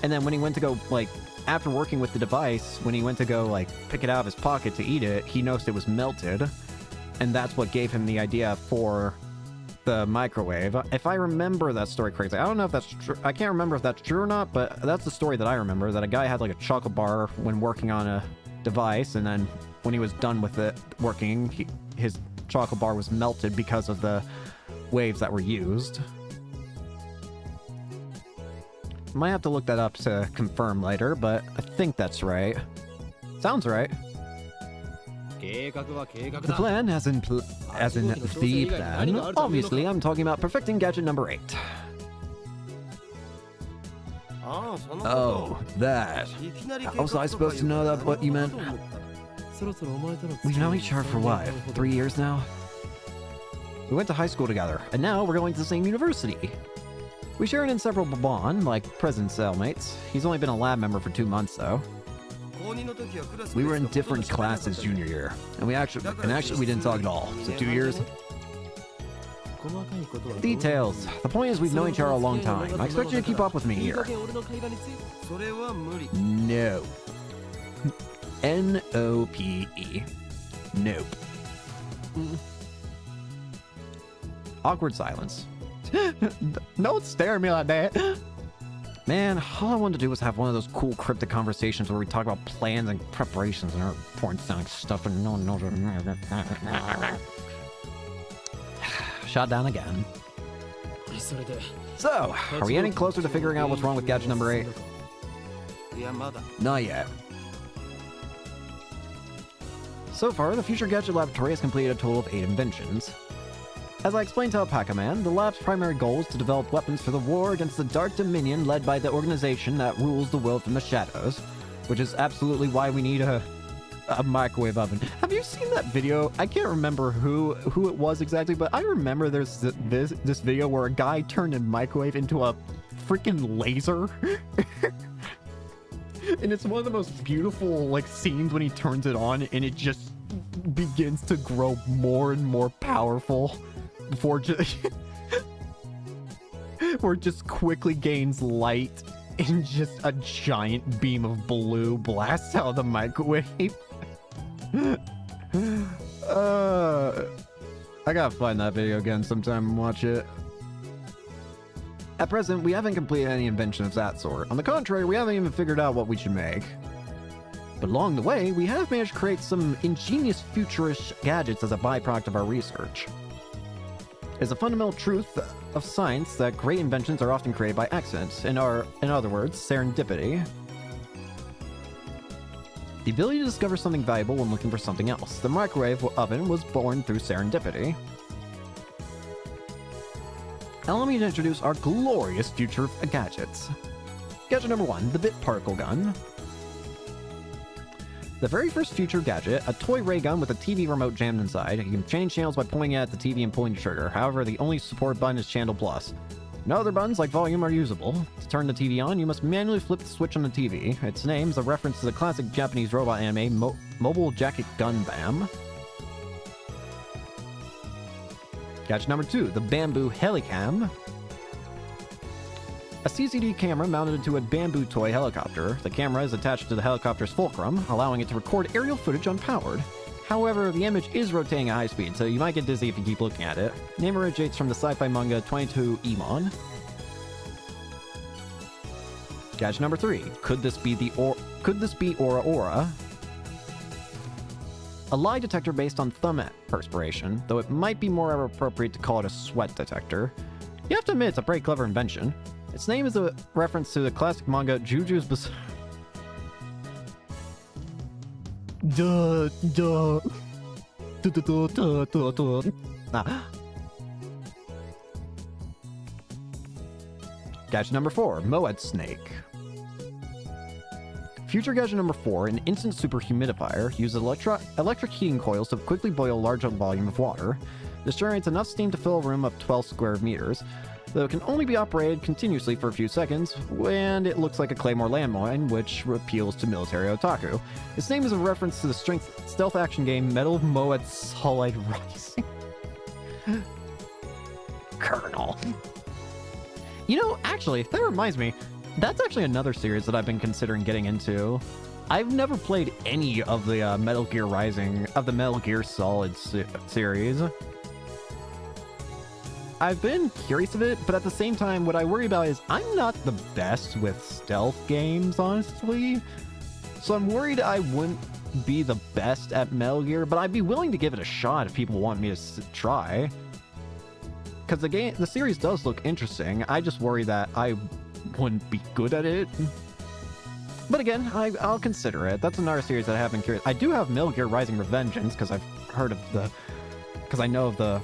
and then when he went to go, like, after working with the device, when he went to go, like, pick it out of his pocket to eat it, he noticed it was melted, and that's what gave him the idea for the microwave. If I remember that story correctly, I don't know if that's true. I can't remember if that's true or not, but that's the story that I remember, that a guy had like a chocolate bar when working on a device, and then when he was done with it working, his chocolate bar was melted because of the waves that were used. Might have to look that up to confirm later, but I think that's right. Sounds right. The plan, as in the plan, obviously I'm talking about perfecting gadget number 8. Oh, that. How was I supposed to know that what you meant? We've known each other for what, 3 years now? We went to high school together, and now we're going to the same university. We share an inseparable bond, like present cellmates. He's only been a lab member for 2 months, though. We were in different classes junior year, and actually we didn't talk at all. So 2 years. Details. The point is we've known each other a long time. I expect you to keep up with me here. No. N-O-P-E. Nope. Awkward silence. Don't stare at me like that. Man, all I wanted to do was have one of those cool cryptic conversations where we talk about plans and preparations and our important sounding stuff, and no one knows what. Shot down again. So, are we any closer to figuring out what's wrong with gadget number 8? Not yet. So far, the Future Gadget Laboratory has completed a total of 8 inventions. As I explained to Alpaca Man, the lab's primary goal is to develop weapons for the war against the Dark Dominion led by the organization that rules the world from the shadows, which is absolutely why we need a microwave oven. Have you seen that video? I can't remember who it was exactly, but I remember there's this video where a guy turned a microwave into a freaking laser. And it's one of the most beautiful, like, scenes when he turns it on and it just begins to grow more and more powerful before where it just quickly gains light and just a giant beam of blue blasts out of the microwave. I gotta find that video again sometime and watch it. At present, we haven't completed any invention of that sort. On the contrary, we haven't even figured out what we should make. But along the way, we have managed to create some ingenious futurish gadgets as a byproduct of our research. It's a fundamental truth of science that great inventions are often created by accident, in other words, serendipity. The ability to discover something valuable when looking for something else. The microwave oven was born through serendipity. Now allow me to introduce our glorious future gadgets. Gadget number 1, the Bit Particle Gun. The very first future gadget, a toy ray gun with a TV remote jammed inside. You can change channels by pointing at the TV and pulling the trigger. However, the only support button is Channel Plus. No other buttons like volume are usable. To turn the TV on, you must manually flip the switch on the TV. Its name is a reference to the classic Japanese robot anime Mobile Jacket Gundam. Gadget number 2, the Bamboo Helicam. A CCD camera mounted to a bamboo toy helicopter. The camera is attached to the helicopter's fulcrum, allowing it to record aerial footage unpowered. However, the image is rotating at high speed, so you might get dizzy if you keep looking at it. Name originates from the sci-fi manga 22 Emon. Gadget number 3. Could this be Aura Aura? A lie detector based on thumb perspiration, though it might be more appropriate to call it a sweat detector. You have to admit, it's a pretty clever invention. Its name is a reference to the classic manga Juju's Bizarre. Gadget number 4, Moed Snake. Future gadget number 4, an instant super humidifier, uses electric heating coils to quickly boil a large volume of water. This generates enough steam to fill a room of 12 square meters, though it can only be operated continuously for a few seconds, and it looks like a Claymore landmine, which appeals to military otaku. Its name is a reference to the stealth action game Metal Moed Solid Rising. Colonel. You know, actually, that reminds me, that's actually another series that I've been considering getting into. I've never played any of the Metal Gear Rising, of the Metal Gear Solid series. I've been curious of it, but at the same time, what I worry about is I'm not the best with stealth games, honestly. So I'm worried I wouldn't be the best at Metal Gear, but I'd be willing to give it a shot if people want me to try. Because the series does look interesting. I just worry that I wouldn't be good at it. But again, I'll consider it. That's another series that I have been curious. I do have Metal Gear Rising Revengeance, because I've heard of the... Because I know of the...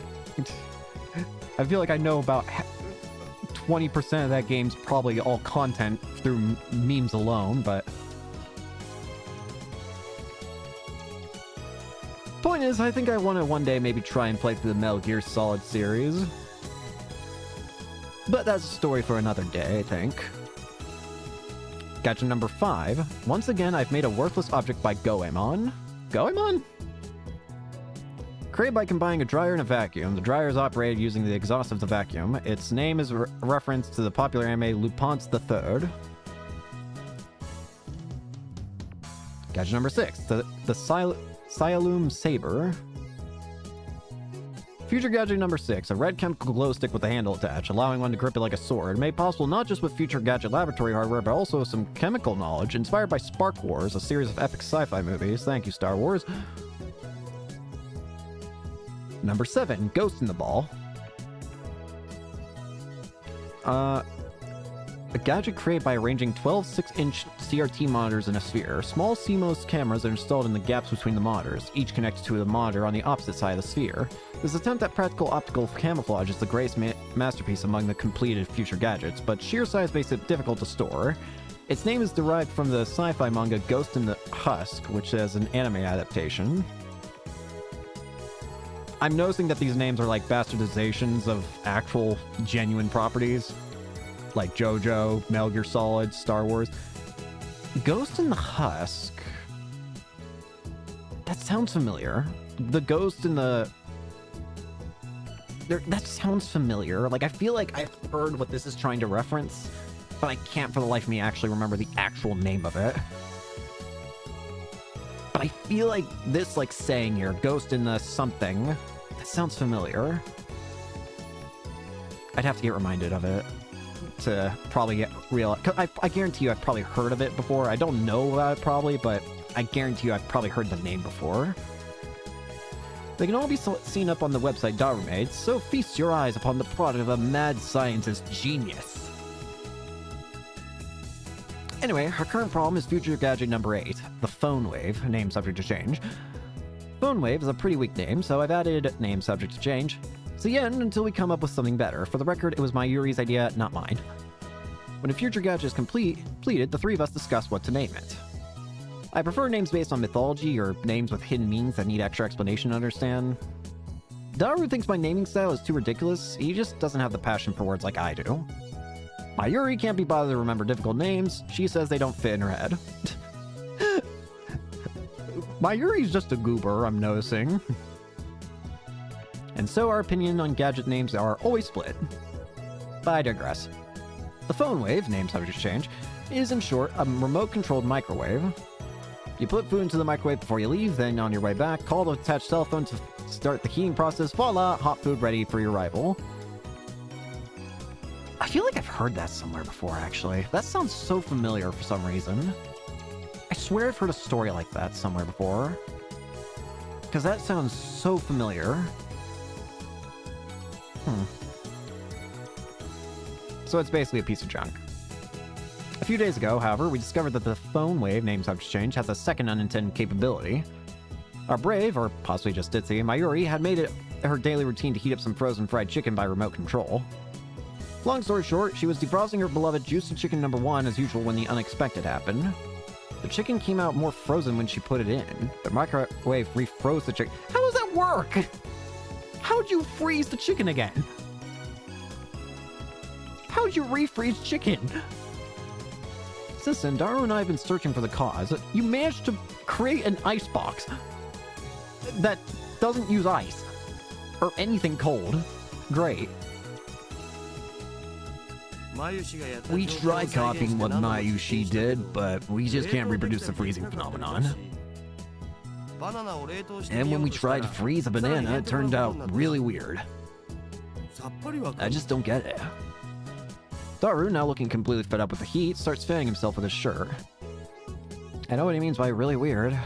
I feel like I know about 20% of that game's probably all content through memes alone, but... Point is, I think I want to one day maybe try and play through the Metal Gear Solid series. But that's a story for another day, I think. Gadget number 5. Once again, I've made a worthless object by Goemon. Goemon? Created by combining a dryer and a vacuum. The dryer is operated using the exhaust of the vacuum. Its name is a reference to the popular anime Lupin III. Gadget number 6. The Sialum Saber. Future gadget number 6, a red chemical glow stick with a handle attached, allowing one to grip it like a sword, made possible not just with future gadget laboratory hardware, but also some chemical knowledge, inspired by Spark Wars, a series of epic sci-fi movies. Thank you, Star Wars. Number 7, Ghost in the Ball. A gadget created by arranging 12 6-inch CRT monitors in a sphere. Small CMOS cameras are installed in the gaps between the monitors, each connected to a monitor on the opposite side of the sphere. This attempt at practical optical camouflage is the greatest masterpiece among the completed future gadgets, but sheer size makes it difficult to store. Its name is derived from the sci-fi manga Ghost in the Husk, which is an anime adaptation. I'm noticing that these names are like bastardizations of actual genuine properties, like JoJo, Metal Gear Solid, Star Wars. Ghost in the Husk. That sounds familiar. The ghost in the... That sounds familiar. Like, I feel like I've heard what this is trying to reference, but I can't for the life of me actually remember the actual name of it. But I feel like this, like, saying here, ghost in the something, that sounds familiar. I'd have to get reminded of it to probably get real. I guarantee you I've probably heard of it before. I don't know about it probably, but I guarantee you I've probably heard the name before. They can all be seen up on the website Darumade, so feast your eyes upon the product of a mad scientist genius. Anyway, our current problem is future gadget number 8, the Phone Wave, name subject to change. Phone Wave is a pretty weak name, so I've added name subject to change. See the end until we come up with something better. For the record, it was Mayuri's idea, not mine. When a future gadget is completed, the three of us discuss what to name it. I prefer names based on mythology or names with hidden meanings that need extra explanation to understand. Daru thinks my naming style is too ridiculous. He just doesn't have the passion for words like I do. Mayuri can't be bothered to remember difficult names. She says they don't fit in her head. Mayuri's just a goober, I'm noticing. And so our opinion on gadget names are always split. But I digress. The Phone Wave, name subject to change, is in short a remote-controlled microwave. You put food into the microwave before you leave, then on your way back, call the attached cell phone to start the heating process. Voila! Hot food ready for your arrival. I feel like I've heard that somewhere before, actually. That sounds so familiar for some reason. I swear I've heard a story like that somewhere before. Because that sounds so familiar. So it's basically a piece of junk. A few days ago, however, we discovered that the phone wave name subject change has a second unintended capability. Our brave, or possibly just ditzy, Mayuri had made it her daily routine to heat up some frozen fried chicken by remote control. Long story short, she was defrosting her beloved juicy chicken number 1 as usual when the unexpected happened. The chicken came out more frozen when she put it in. The microwave refroze the chicken. How does that work? How'd you freeze the chicken again? How'd you refreeze chicken? Since then, Daru and I have been searching for the cause. You managed to create an ice box that doesn't use ice or anything cold. Great. We tried copying what Mayushi did, but we just can't reproduce the freezing phenomenon. And when we tried to freeze a banana, it turned out really weird. I just don't get it. Daru, now looking completely fed up with the heat, starts fanning himself with his shirt. I know what he means by really weird.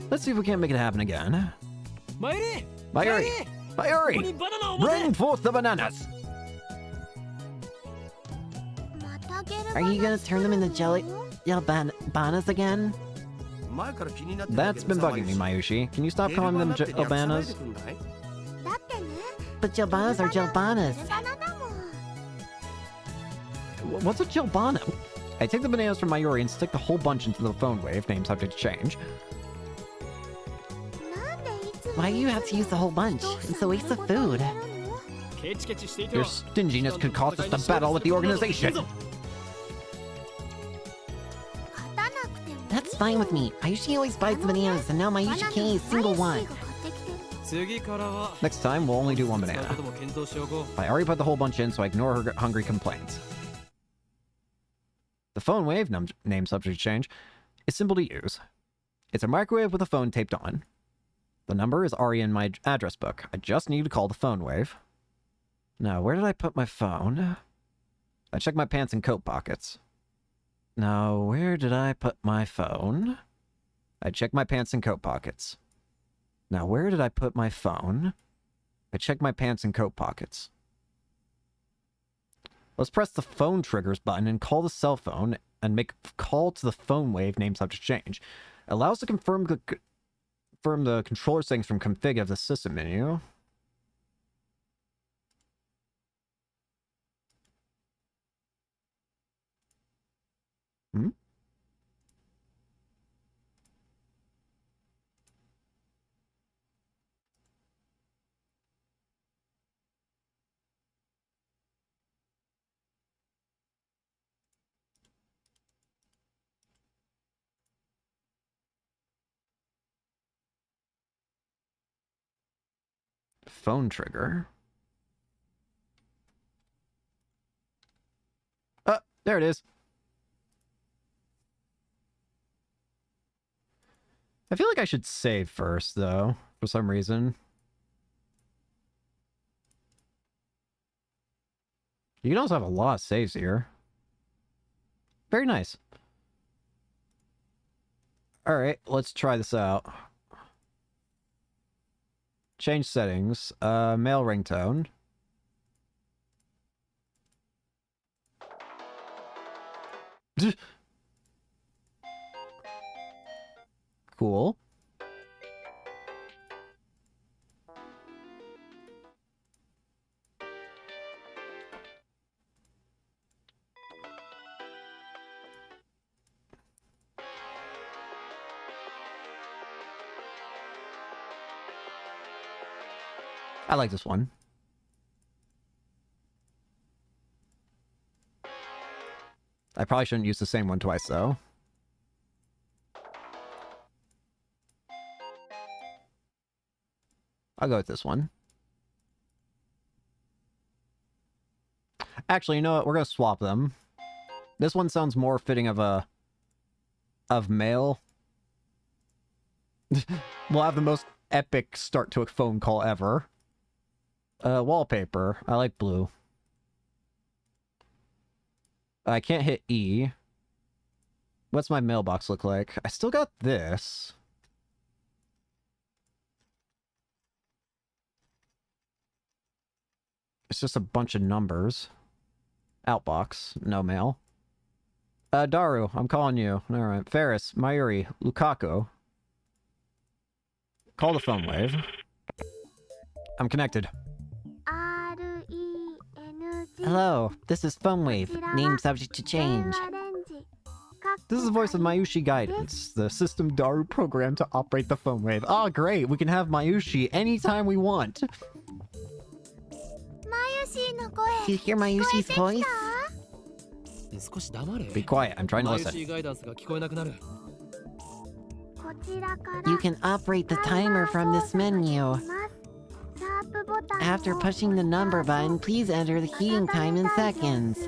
Let's see if we can't make it happen again. Mayuri! Mayuri! Bring forth the bananas! Are you gonna turn them into bananas again? That's been bugging me, Mayushi. Can you stop calling them bananas? But jelbanas are jelbanas. What's a jelbana? I take the bananas from Mayuri and stick the whole bunch into the phone wave, name subject to change. Why do you have to use the whole bunch? It's a waste of food. Your stinginess could cost us the battle with the organization. That's fine with me. Mayushi always buys the bananas, and now Mayushi can't eat a single one. Next time, we'll only do one banana. I already put the whole bunch in, so I ignore her hungry complaints. The phone wave, name subject change, is simple to use. It's a microwave with a phone taped on. The number is already in my address book. I just need to call the phone wave. Now, where did I put my phone? I checked my pants and coat pockets. Now, where did I put my phone? I checked my pants and coat pockets. Now, where did I put my phone? I checked my pants and coat pockets. Let's press the phone triggers button and call the cell phone and make a call to the phone wave name subject change. Allows to confirm the controller settings from config of the system menu. Phone trigger. There it is. I feel like I should save first, though, for some reason. You can also have a lot of saves here. Very nice. Alright, let's try this out. Change settings. Male ringtone. Cool. I like this one. I probably shouldn't use the same one twice, though. I'll go with this one. Actually, you know what? We're gonna swap them. This one sounds more fitting of male. We'll have the most epic start to a phone call ever. Wallpaper. I like blue. I can't hit E. What's my mailbox look like? I still got this. It's just a bunch of numbers. Outbox. No mail. Daru, I'm calling you. Alright. Ferris, Mayuri, Lukaku. Call the phone wave. I'm connected. Hello, this is Phone Wave. Name subject to change. This is the voice of Mayushi Guidance, the system Daru programmed to operate the phone wave. Oh, great. We can have Mayushi anytime we want. Do you hear Mayushi's voice? Be quiet. I'm trying to listen. You can operate the timer from this menu. After pushing the number button, please enter the keying time in seconds.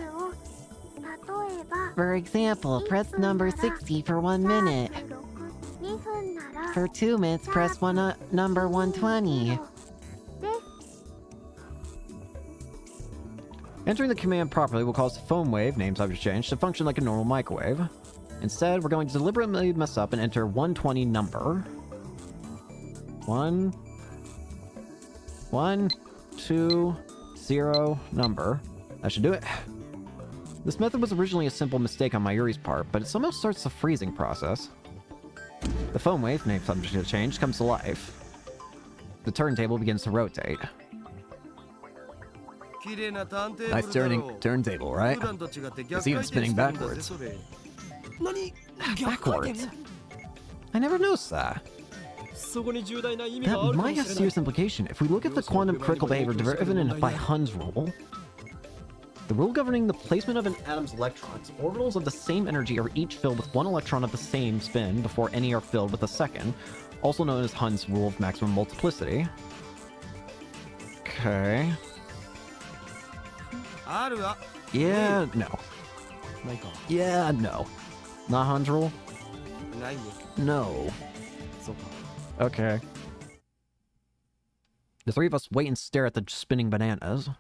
For example, press number 60 for 1 minute. For 2 minutes, press number 120. Entering the command properly will cause the phone wave, name subject change, to function like a normal microwave. Instead, we're going to deliberately mess up and enter 120 number. 1, 2, 0 number. That should do it. This method was originally a simple mistake on Mayuri's part, but it somehow starts the freezing process. The phone wave, name subject change, comes to life. The turntable begins to rotate. Nice turntable, right? It's even spinning backwards. Backwards? I never noticed that. That might have serious implication. If we look at the quantum critical behavior driven by Hund's rule, the rule governing the placement of an atom's electrons, orbitals of the same energy are each filled with 1 electron of the same spin before any are filled with a second, also known as Hund's rule of maximum multiplicity. Okay. Yeah, no. Yeah, no. Not Hund's rule? No. Okay. The three of us wait and stare at the spinning bananas.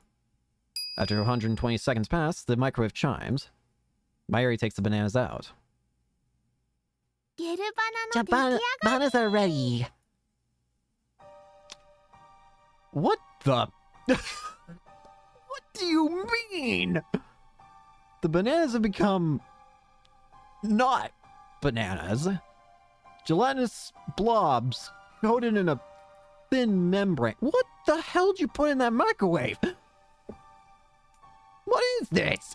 After 120 seconds pass, the microwave chimes. Mayuri takes the bananas out. Bananas are ready. What the... What do you mean? The bananas have become... not bananas. Gelatinous blobs coated in a thin membrane. What the hell did you put in that microwave? What is this?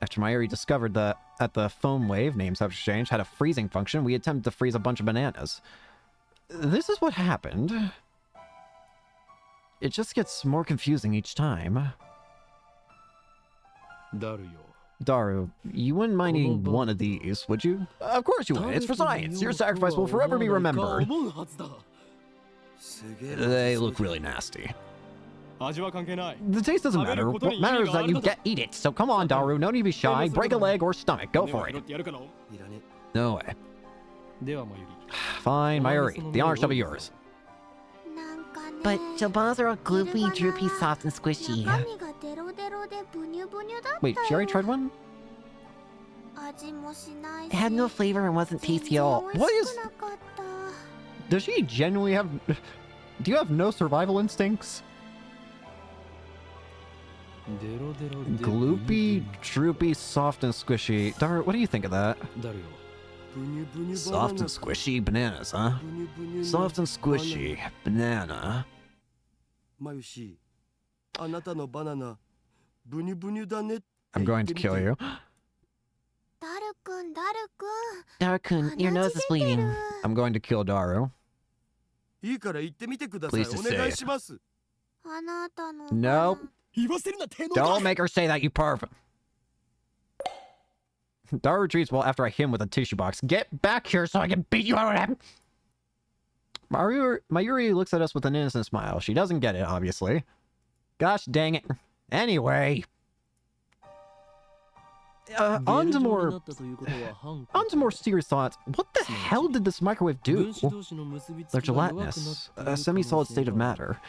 After Mayuri discovered that the phone wave, name subject change, had a freezing function, we attempted to freeze a bunch of bananas. This is what happened. It just gets more confusing each time. Daru, you wouldn't mind eating one of these, would you? Of course you would. It's for science. Your sacrifice will forever be remembered. They look really nasty. The taste doesn't matter. What matters is that you eat it. So come on, Daru. No need to be shy. Break a leg or stomach. Go for it. No way. Fine, Mayuri. The honor shall be yours. But Jabals are all gloopy, droopy, soft, and squishy. Wait, she already tried one? It had no flavor and wasn't tasty at all. What is... Does she genuinely have... Do you have no survival instincts? Gloopy, droopy, soft, and squishy. Daru, what do you think of that? Soft and squishy bananas, huh? Soft and squishy banana. I'm going to kill you. Daru-kun, your nose is bleeding. I'm going to kill Daru. Please just say it. Nope. Don't make her say that, you perv. Daru retreats well after I hit him with a tissue box. Get back here so I can beat you out of him! Mayuri looks at us with an innocent smile. She doesn't get it, obviously. Gosh dang it. Anyway. On to more serious thoughts. What the hell did this microwave do? They're gelatinous, a semi-solid state of matter.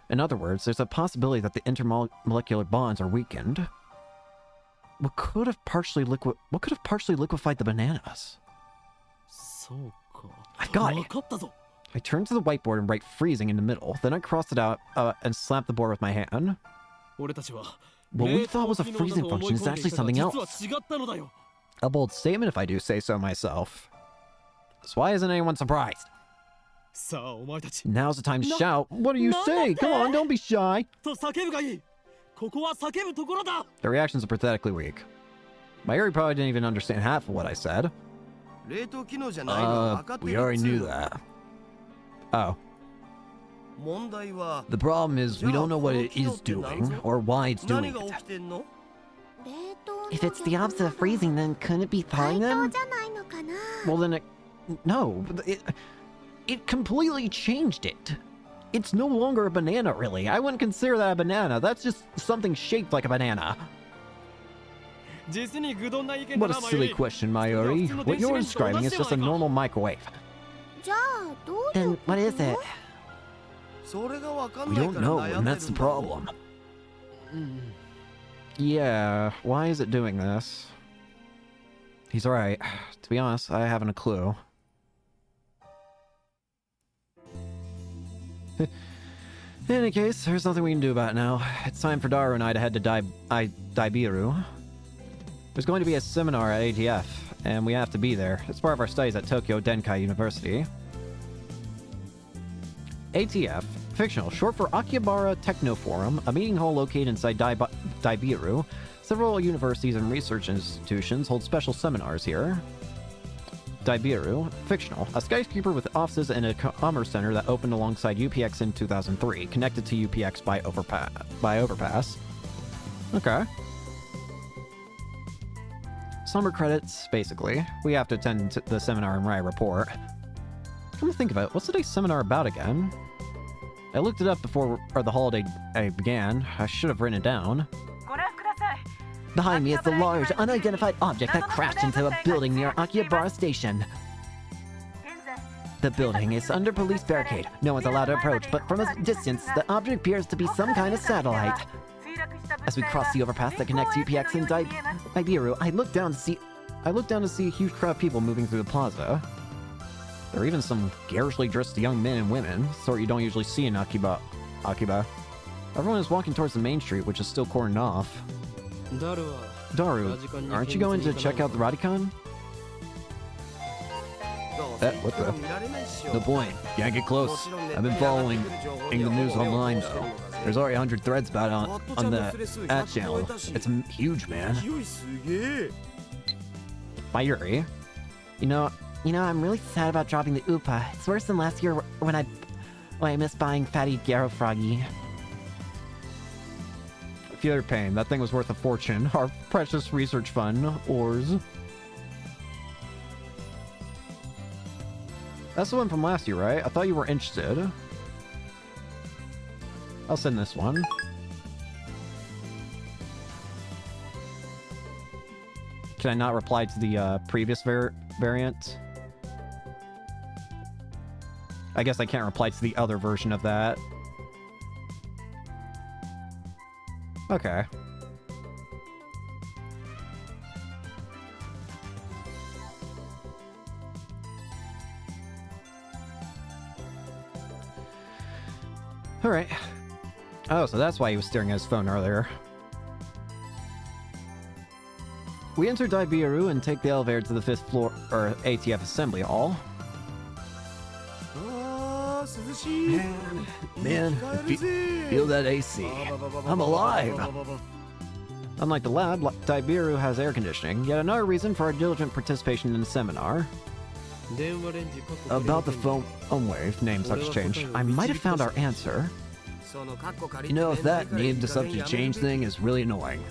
In other words, there's a possibility that the intermolecular bonds are weakened. What could have partially liquefied the bananas? I've got it. I turn to the whiteboard and write freezing in the middle. Then I cross it out and slap the board with my hand. What we thought was a freezing function is actually something else. A bold statement if I do say so myself. So why isn't anyone surprised? Now's the time to shout. What do you say? Come on, don't be shy. The reactions are pathetically weak. Mayuri probably didn't even understand half of what I said. We already knew that. Oh. The problem is we don't know what it is doing or why it's doing it. If it's the opposite of freezing, then couldn't it be thawing them? Well then no. It completely changed it. It's no longer a banana, really. I wouldn't consider that a banana. That's just something shaped like a banana. What a silly question, Mayuri. What you're describing is just a normal microwave. Then what is it? We don't know, and that's the problem. Yeah, why is it doing this? He's right. To be honest, I haven't a clue. In any case, there's nothing we can do about it now. It's time for Daru and I to head to Daibiru. There's going to be a seminar at ATF, and we have to be there. It's part of our studies at Tokyo Denkai University. ATF, fictional, short for Akihabara Techno Forum, a meeting hall located inside Daibiru. Several universities and research institutions hold special seminars here. Daibiru, fictional, a skyscraper with offices and a commerce center that opened alongside UPX in 2003, connected to UPX by overpass. Okay. Summer credits, basically. We have to attend the seminar and write a report. Come to think of it, what's today's seminar about again? I looked it up before the holiday began. I should have written it down. Behind me is the large, unidentified object that crashed into a building near Akihabara Station. The building is under police barricade. No one's allowed to approach, but from a distance, the object appears to be some kind of satellite. As we cross the overpass that connects UPX and Daibiru, I look down to see a huge crowd of people moving through the plaza. There are even some garishly dressed young men and women, sort you don't usually see in Akiba. Everyone is walking towards the main street, which is still cordoned off. Daru, aren't you going to check out the Radicon? What the? No point. Can't get close. I've been following the news online, though. There's already 100 threads about it on the channel. It's huge, man. Mayuri. You know, I'm really sad about dropping the Upa. It's worse than last year when I missed buying Fatty Garo Froggy. Feel your pain. That thing was worth a fortune. Our precious research fund, ORS. That's the one from last year, right? I thought you were interested. I'll send this one. Can I not reply to the previous variant? I guess I can't reply to the other version of that. Okay. Alright. Oh, so that's why he was staring at his phone earlier. We enter Daibiru and take the elevator to the 5th floor, or ATF Assembly Hall. Man, feel that AC. I'm alive! Unlike the lab, Daibiru has air conditioning, yet another reason for our diligent participation in the seminar. About the phone wave name subject change, I might have found our answer. You know, if that name to subject change thing is really annoying.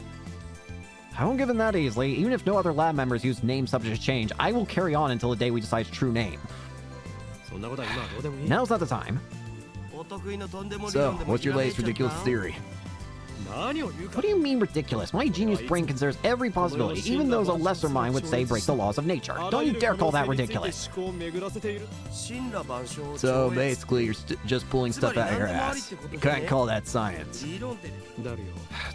I won't give in that easily. Even if no other lab members use name subject change, I will carry on until the day we decide true name. Now's not the time. So, what's your latest ridiculous theory? What do you mean ridiculous? My genius brain considers every possibility, even those a lesser mind would say break the laws of nature. Don't you dare call that ridiculous. So basically, you're just pulling stuff out of your ass. You can't call that science.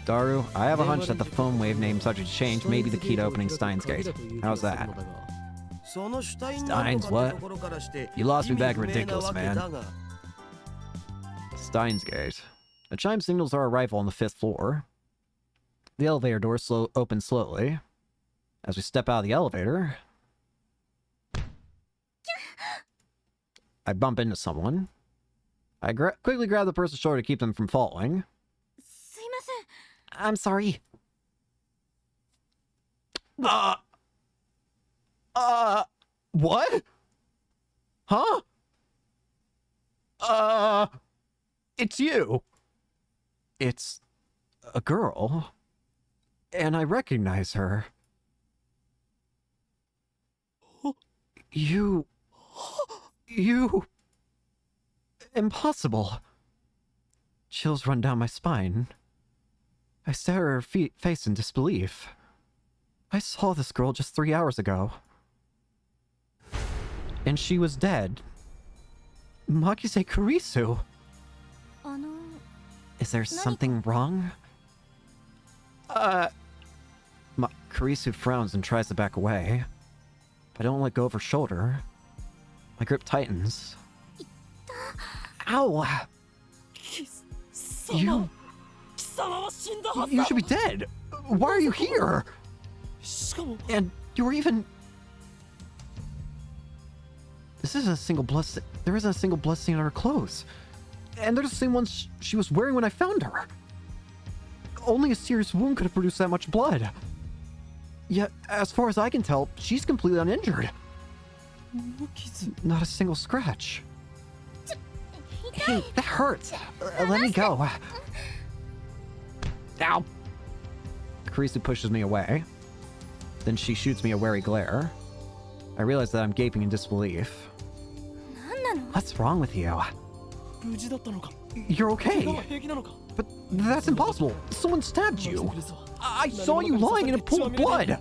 Daru, I have a hunch that the foam wave name subject change may be the key to opening Steins Gate. How's that? Steins, what? You lost me back in ridiculous, man. Steins Gate. A chime signals our arrival on the 5th floor. The elevator door opens slowly. As we step out of the elevator, I bump into someone. I quickly grab the person's shoulder to keep them from falling. I'm sorry. What? Huh? It's you. It's a girl. And I recognize her. You... Impossible. Chills run down my spine. I stare at her face in disbelief. I saw this girl just 3 hours ago. And she was dead. Makise Kurisu. Is there something wrong? Kurisu frowns and tries to back away. I don't let go of her shoulder. My grip tightens. Ow! You should be dead! Why are you here? And you were even... There isn't a single blood stain on her clothes. And they're the same ones she was wearing when I found her. Only a serious wound could have produced that much blood. Yet, as far as I can tell, she's completely uninjured. Not a single scratch. Hey, that hurts. Let me go. Ow! Kurisu pushes me away. Then she shoots me a wary glare. I realize that I'm gaping in disbelief. What's wrong with you? You're okay. But that's impossible. Someone stabbed you. I saw you lying in a pool of blood.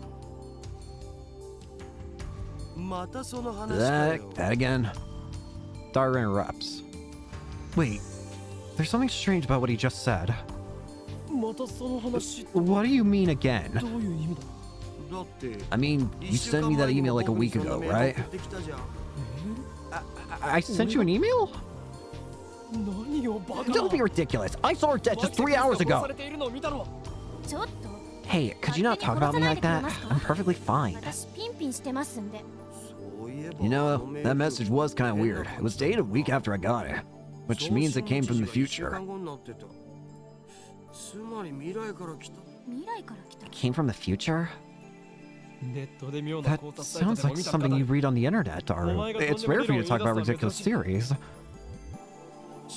That again. Daru interrupts. Wait, there's something strange about what he just said. What do you mean again? I mean, you sent me that email like a week ago, right? I sent you an email? Don't be ridiculous. I saw her dead just 3 hours ago. Hey, could you not talk about me like that? I'm perfectly fine. You know, that message was kind of weird. It was dated a week after I got it, which means it came from the future. It came from the future? That sounds like something you read on the internet, Daru. It's rare for you to talk about ridiculous theories.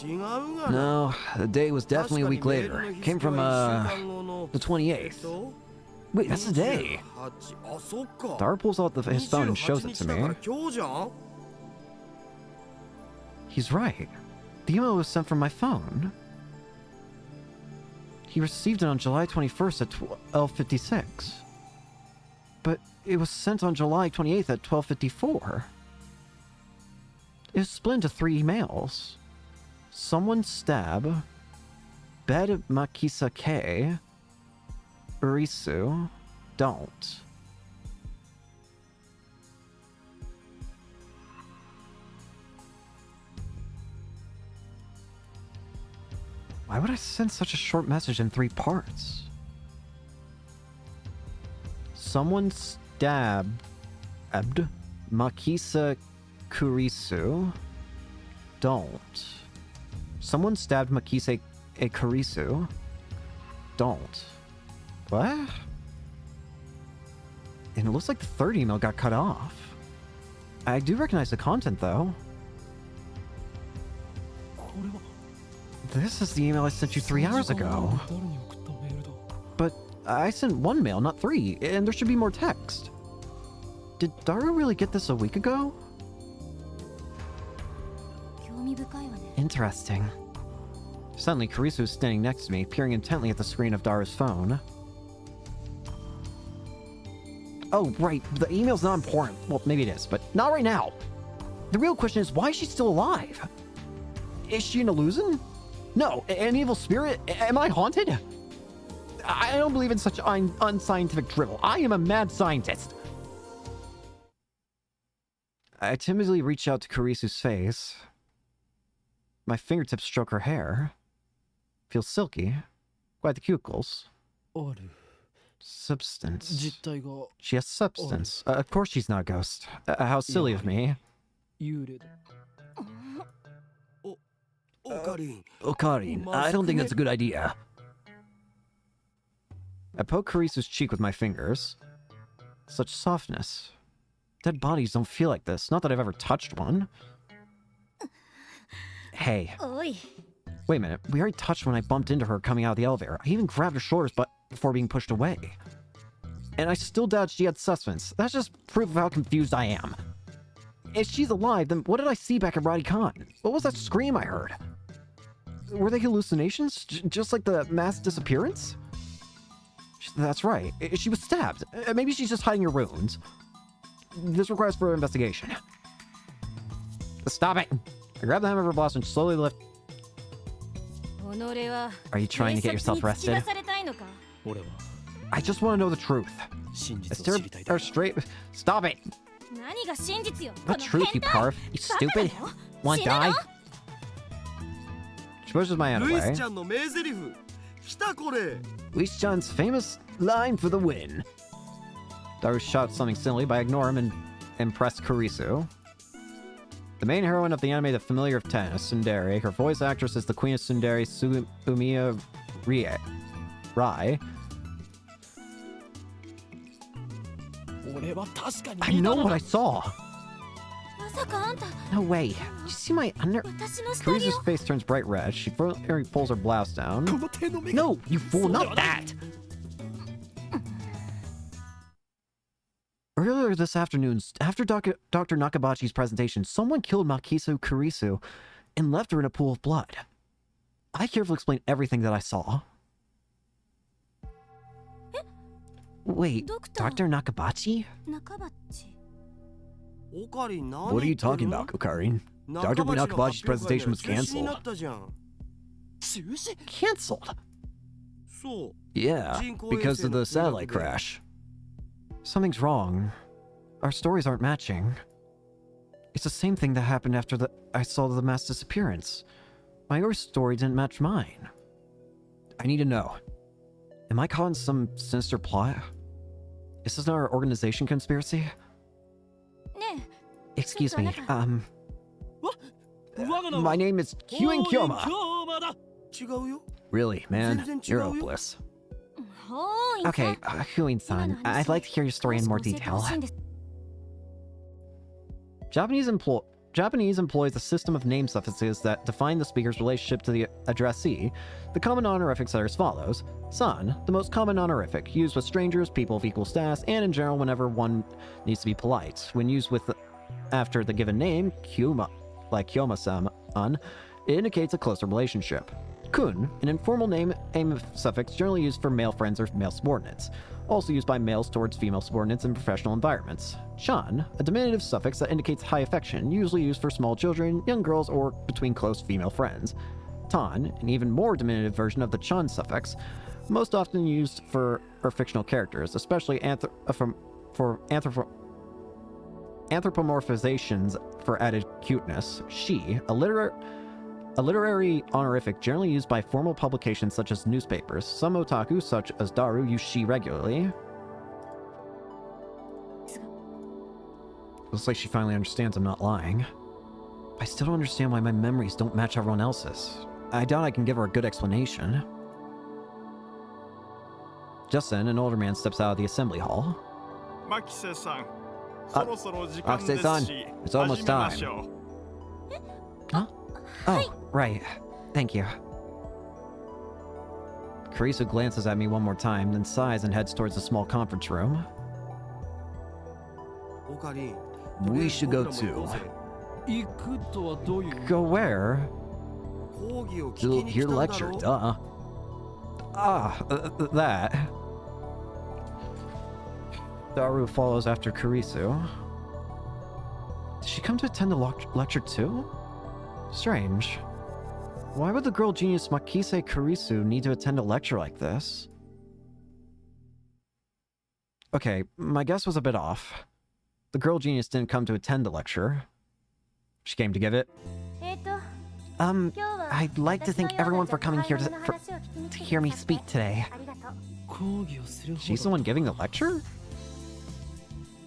No, the date was definitely a week later. It came from, the 28th. Wait, that's the day. Daru pulls out his phone and shows it to me. He's right. The email was sent from my phone. He received it on July 21st at 12:56. But it was sent on July 28th at 12:54. It was split into 3 emails. Someone stab, bed Makisa K, Urisu, don't. Why would I send such a short message in 3 parts? Someone stabbed Makisa Kurisu. Don't. Someone stabbed Makise Kurisu. Don't. What? And it looks like the 3rd email got cut off. I do recognize the content, though. This is the email I sent you 3 hours ago. But I sent 1 mail, not 3, and there should be more text. Did Daru really get this a week ago? Interesting. Suddenly, Kurisu is standing next to me, peering intently at the screen of Daru's phone. Oh, right, the email's not important. Well, maybe it is, but not right now. The real question is, why is she still alive? Is she an illusion? No, an evil spirit? Am I haunted? I don't believe in such unscientific drivel. I am a mad scientist. I timidly reach out to Kurisu's face. My fingertips stroke her hair. Feels silky. Quite the cuticles. Substance. She has substance. Of course she's not a ghost. How silly of me. Okarin, I don't think that's a good idea. I poke Kurisu's cheek with my fingers. Such softness. Dead bodies don't feel like this. Not that I've ever touched one. Hey. Wait a minute. We already touched when I bumped into her coming out of the elevator. I even grabbed her shoulders before being pushed away. And I still doubt she had substance. That's just proof of how confused I am. If she's alive, then what did I see back at Radicon? What was that scream I heard? Were they hallucinations? Just like the mass disappearance? That's right. She was stabbed. Maybe she's just hiding her wounds. This requires further investigation. Stop it! I grab the hem of her blouse and slowly lift. Are you trying to get yourself arrested? I just want to know the truth. Straight. Stop it! What truth, you parf? You stupid? Want to die? She pushes my hand away. Luis-chan's famous line for the win. Daru shouts something silly, but I ignore him and impress Kurisu. The main heroine of the anime The Familiar of Ten is Tsundere. Her voice actress is the Queen of Tsundere, Sumiya Rai. I know what I saw! No way. You see my under... Kurisu's face turns bright red. She pulls her blouse down. No, you fool, not that! Earlier this afternoon, after Dr. Nakabachi's presentation, someone killed Makisu Kurisu and left her in a pool of blood. I carefully explained everything that I saw. Wait, Dr. Nakabachi? What are you talking about, Okarin? Dr. Nakabachi's presentation was cancelled. Cancelled? Yeah, because of the satellite crash. Something's wrong. Our stories aren't matching. It's the same thing that happened after I saw the mass disappearance. My story didn't match mine. I need to know. Am I caught in some sinister plot? Is this our organization conspiracy? Excuse me, my name is Kyuen Kyoma. Really, man? You're hopeless. Okay, Kyuen-san, I'd like to hear your story in more detail. Japanese employs a system of name suffixes that define the speaker's relationship to the addressee. The common honorifics are as follows. San, the most common honorific, used with strangers, people of equal status, and in general whenever one needs to be polite. When used after the given name, Kyuma, like Kyoma-san, it indicates a closer relationship. Kun, an informal name suffix generally used for male friends or male subordinates, also used by males towards female subordinates in professional environments. Chan, a diminutive suffix that indicates high affection, usually used for small children, young girls, or between close female friends. Tan, an even more diminutive version of the chan suffix, most often used for fictional characters, especially anthropomorphizations for added cuteness. She, a literary honorific generally used by formal publications such as newspapers. Some otaku, such as Daru, use she regularly. Looks like she finally understands I'm not lying. I still don't understand why my memories don't match everyone else's. I doubt I can give her a good explanation. Just then, an older man steps out of the assembly hall. Makise-san, it's almost time. Huh? Oh, right. Thank you. Kurisu glances at me one more time, then sighs and heads towards the small conference room. We should go too. Go where? To hear the lecture, duh. That. Daru follows after Kurisu. Did she come to attend the lecture too? Strange. Why would the girl genius Makise Kurisu need to attend a lecture like this? Okay, my guess was a bit off. The girl genius didn't come to attend the lecture. She came to give it. I'd like to thank everyone for coming here to hear me speak today. She's the one giving the lecture?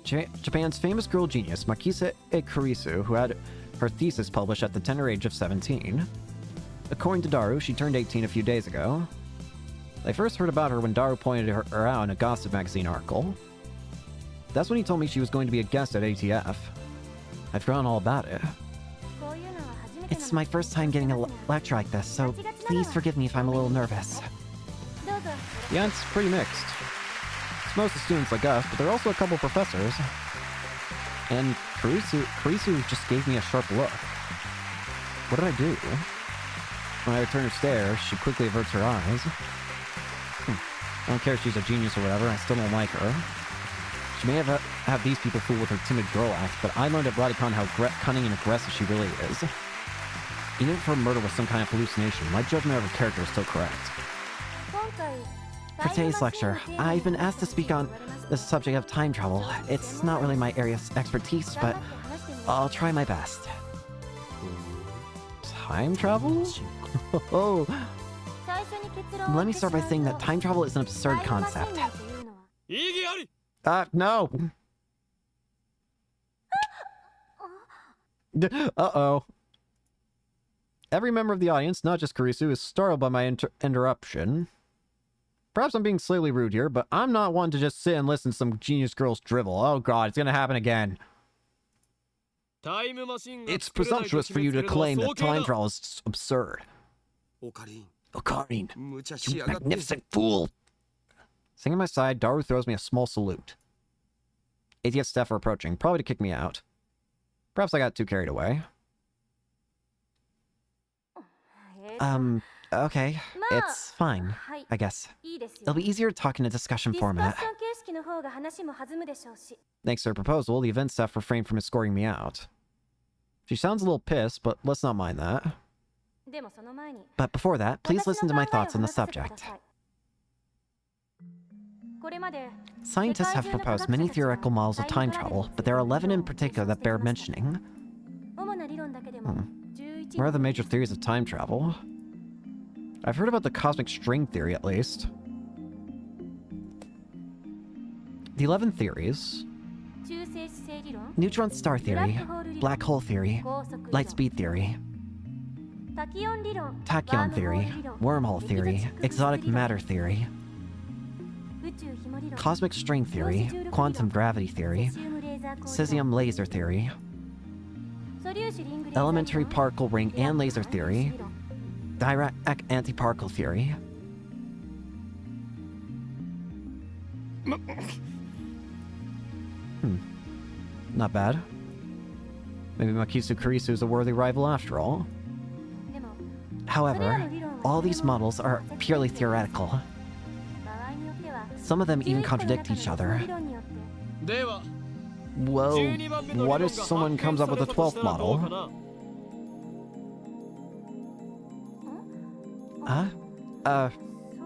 Japan's famous girl genius, Makise Kurisu, who had her thesis published at the tender age of 17. According to Daru, she turned 18 a few days ago. I first heard about her when Daru pointed her out in a gossip magazine article. That's when he told me she was going to be a guest at ATF. I'd forgotten all about it. It's my first time getting a lecture like this, so please forgive me if I'm a little nervous. Yeah, it's pretty mixed. It's mostly students like us, but there are also a couple professors. And Kurisu just gave me a sharp look. What did I do? When I return her stare, she quickly averts her eyes. I don't care if she's a genius or whatever, I still don't like her. She may have these people fooled with her timid girl act, but I learned at Radicon how cunning and aggressive she really is. Even if her murder was some kind of hallucination, my judgment of her character is still correct. For today's lecture, I've been asked to speak on the subject of time travel. It's not really my area of expertise, but I'll try my best. Time travel? Oh. Let me start by saying that time travel is an absurd concept. No. Uh-oh. Every member of the audience, not just Kurisu, is startled by my interruption. Perhaps I'm being slightly rude here, but I'm not one to just sit and listen to some genius girl's drivel. Oh god, it's gonna happen again. It's presumptuous for you to claim that time travel is absurd. Ocarine, you magnificent fool! Sitting at my side, Daru throws me a small salute. ATF staff are approaching, probably to kick me out. Perhaps I got too carried away. Okay. It's fine, I guess. It'll be easier to talk in a discussion format. Thanks to her proposal, the event staff refrained from escorting me out. She sounds a little pissed, but let's not mind that. But before that, please listen to my thoughts on the subject. Scientists have proposed many theoretical models of time travel, but there are 11 in particular that bear mentioning. What are the major theories of time travel? I've heard about the cosmic string theory, at least. The 11 theories... Neutron star theory, black hole theory, light speed theory, tachyon theory, wormhole theory, exotic matter theory, cosmic string theory, quantum gravity theory, cesium laser theory, elementary particle ring and laser theory, Dirac antiparticle theory. Not bad. Maybe Makisu Kurisu is a worthy rival after all. However, all these models are purely theoretical. Some of them even contradict each other. Well, what if someone comes up with a 12th model?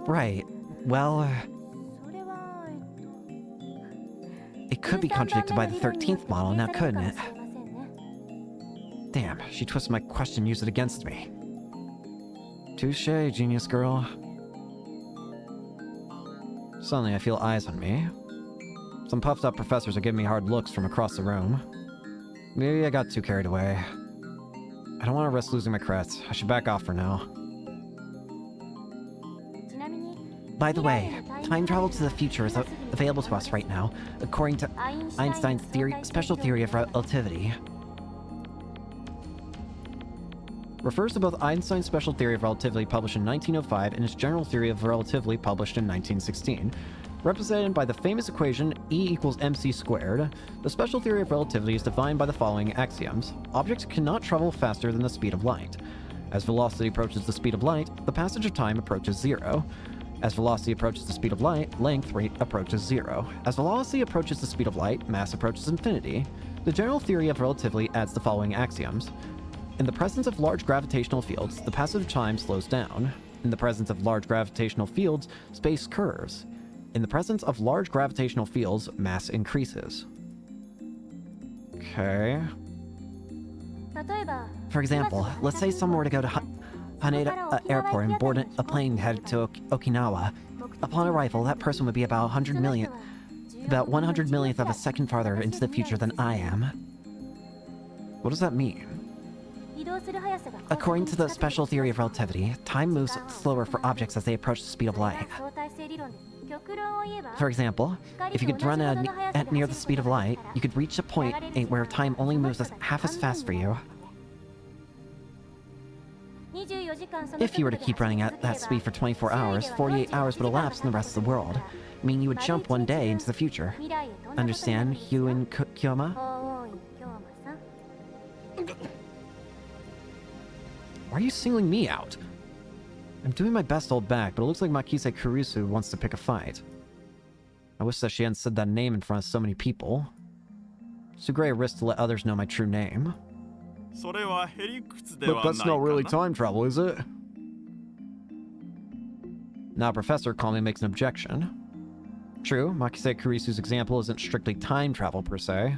Right. Well, it could be contradicted by the 13th model now, couldn't it? Damn, she twisted my question and used it against me. Touché, genius girl. Suddenly I feel eyes on me. Some puffed up professors are giving me hard looks from across the room. Maybe I got too carried away. I don't want to risk losing my credits. I should back off for now. By the way, time travel to the future is available to us right now, according to Einstein's special theory of relativity. Refers to both Einstein's special theory of relativity published in 1905 and his general theory of relativity published in 1916. Represented by the famous equation E equals mc squared, the special theory of relativity is defined by the following axioms. Objects cannot travel faster than the speed of light. As velocity approaches the speed of light, the passage of time approaches 0. As velocity approaches the speed of light, length rate approaches 0. As velocity approaches the speed of light, mass approaches infinity. The general theory of relativity adds the following axioms. In the presence of large gravitational fields, the passage of time slows down. In the presence of large gravitational fields, space curves. In the presence of large gravitational fields, mass increases. Okay. For example, let's say someone were to go to Haneda Airport and board a plane headed to Okinawa. Upon arrival, that person would be about 100 millionth of a second farther into the future than I am. What does that mean? According to the special theory of relativity, time moves slower for objects as they approach the speed of light. For example, if you could run at near the speed of light, you could reach a point where time only moves half as fast for you. If you were to keep running at that speed for 24 hours, 48 hours would elapse in the rest of the world, meaning you would jump one day into the future. Understand, Hugh and Kyoma? Why are you singling me out? I'm doing my best to hold back, but it looks like Makise Kurisu wants to pick a fight. I wish that she hadn't said that name in front of so many people. It's too great a risk to let others know my true name. But that's not really time travel, is it? Now Professor calmly makes an objection. True, Makise Kurisu's example isn't strictly time travel per se.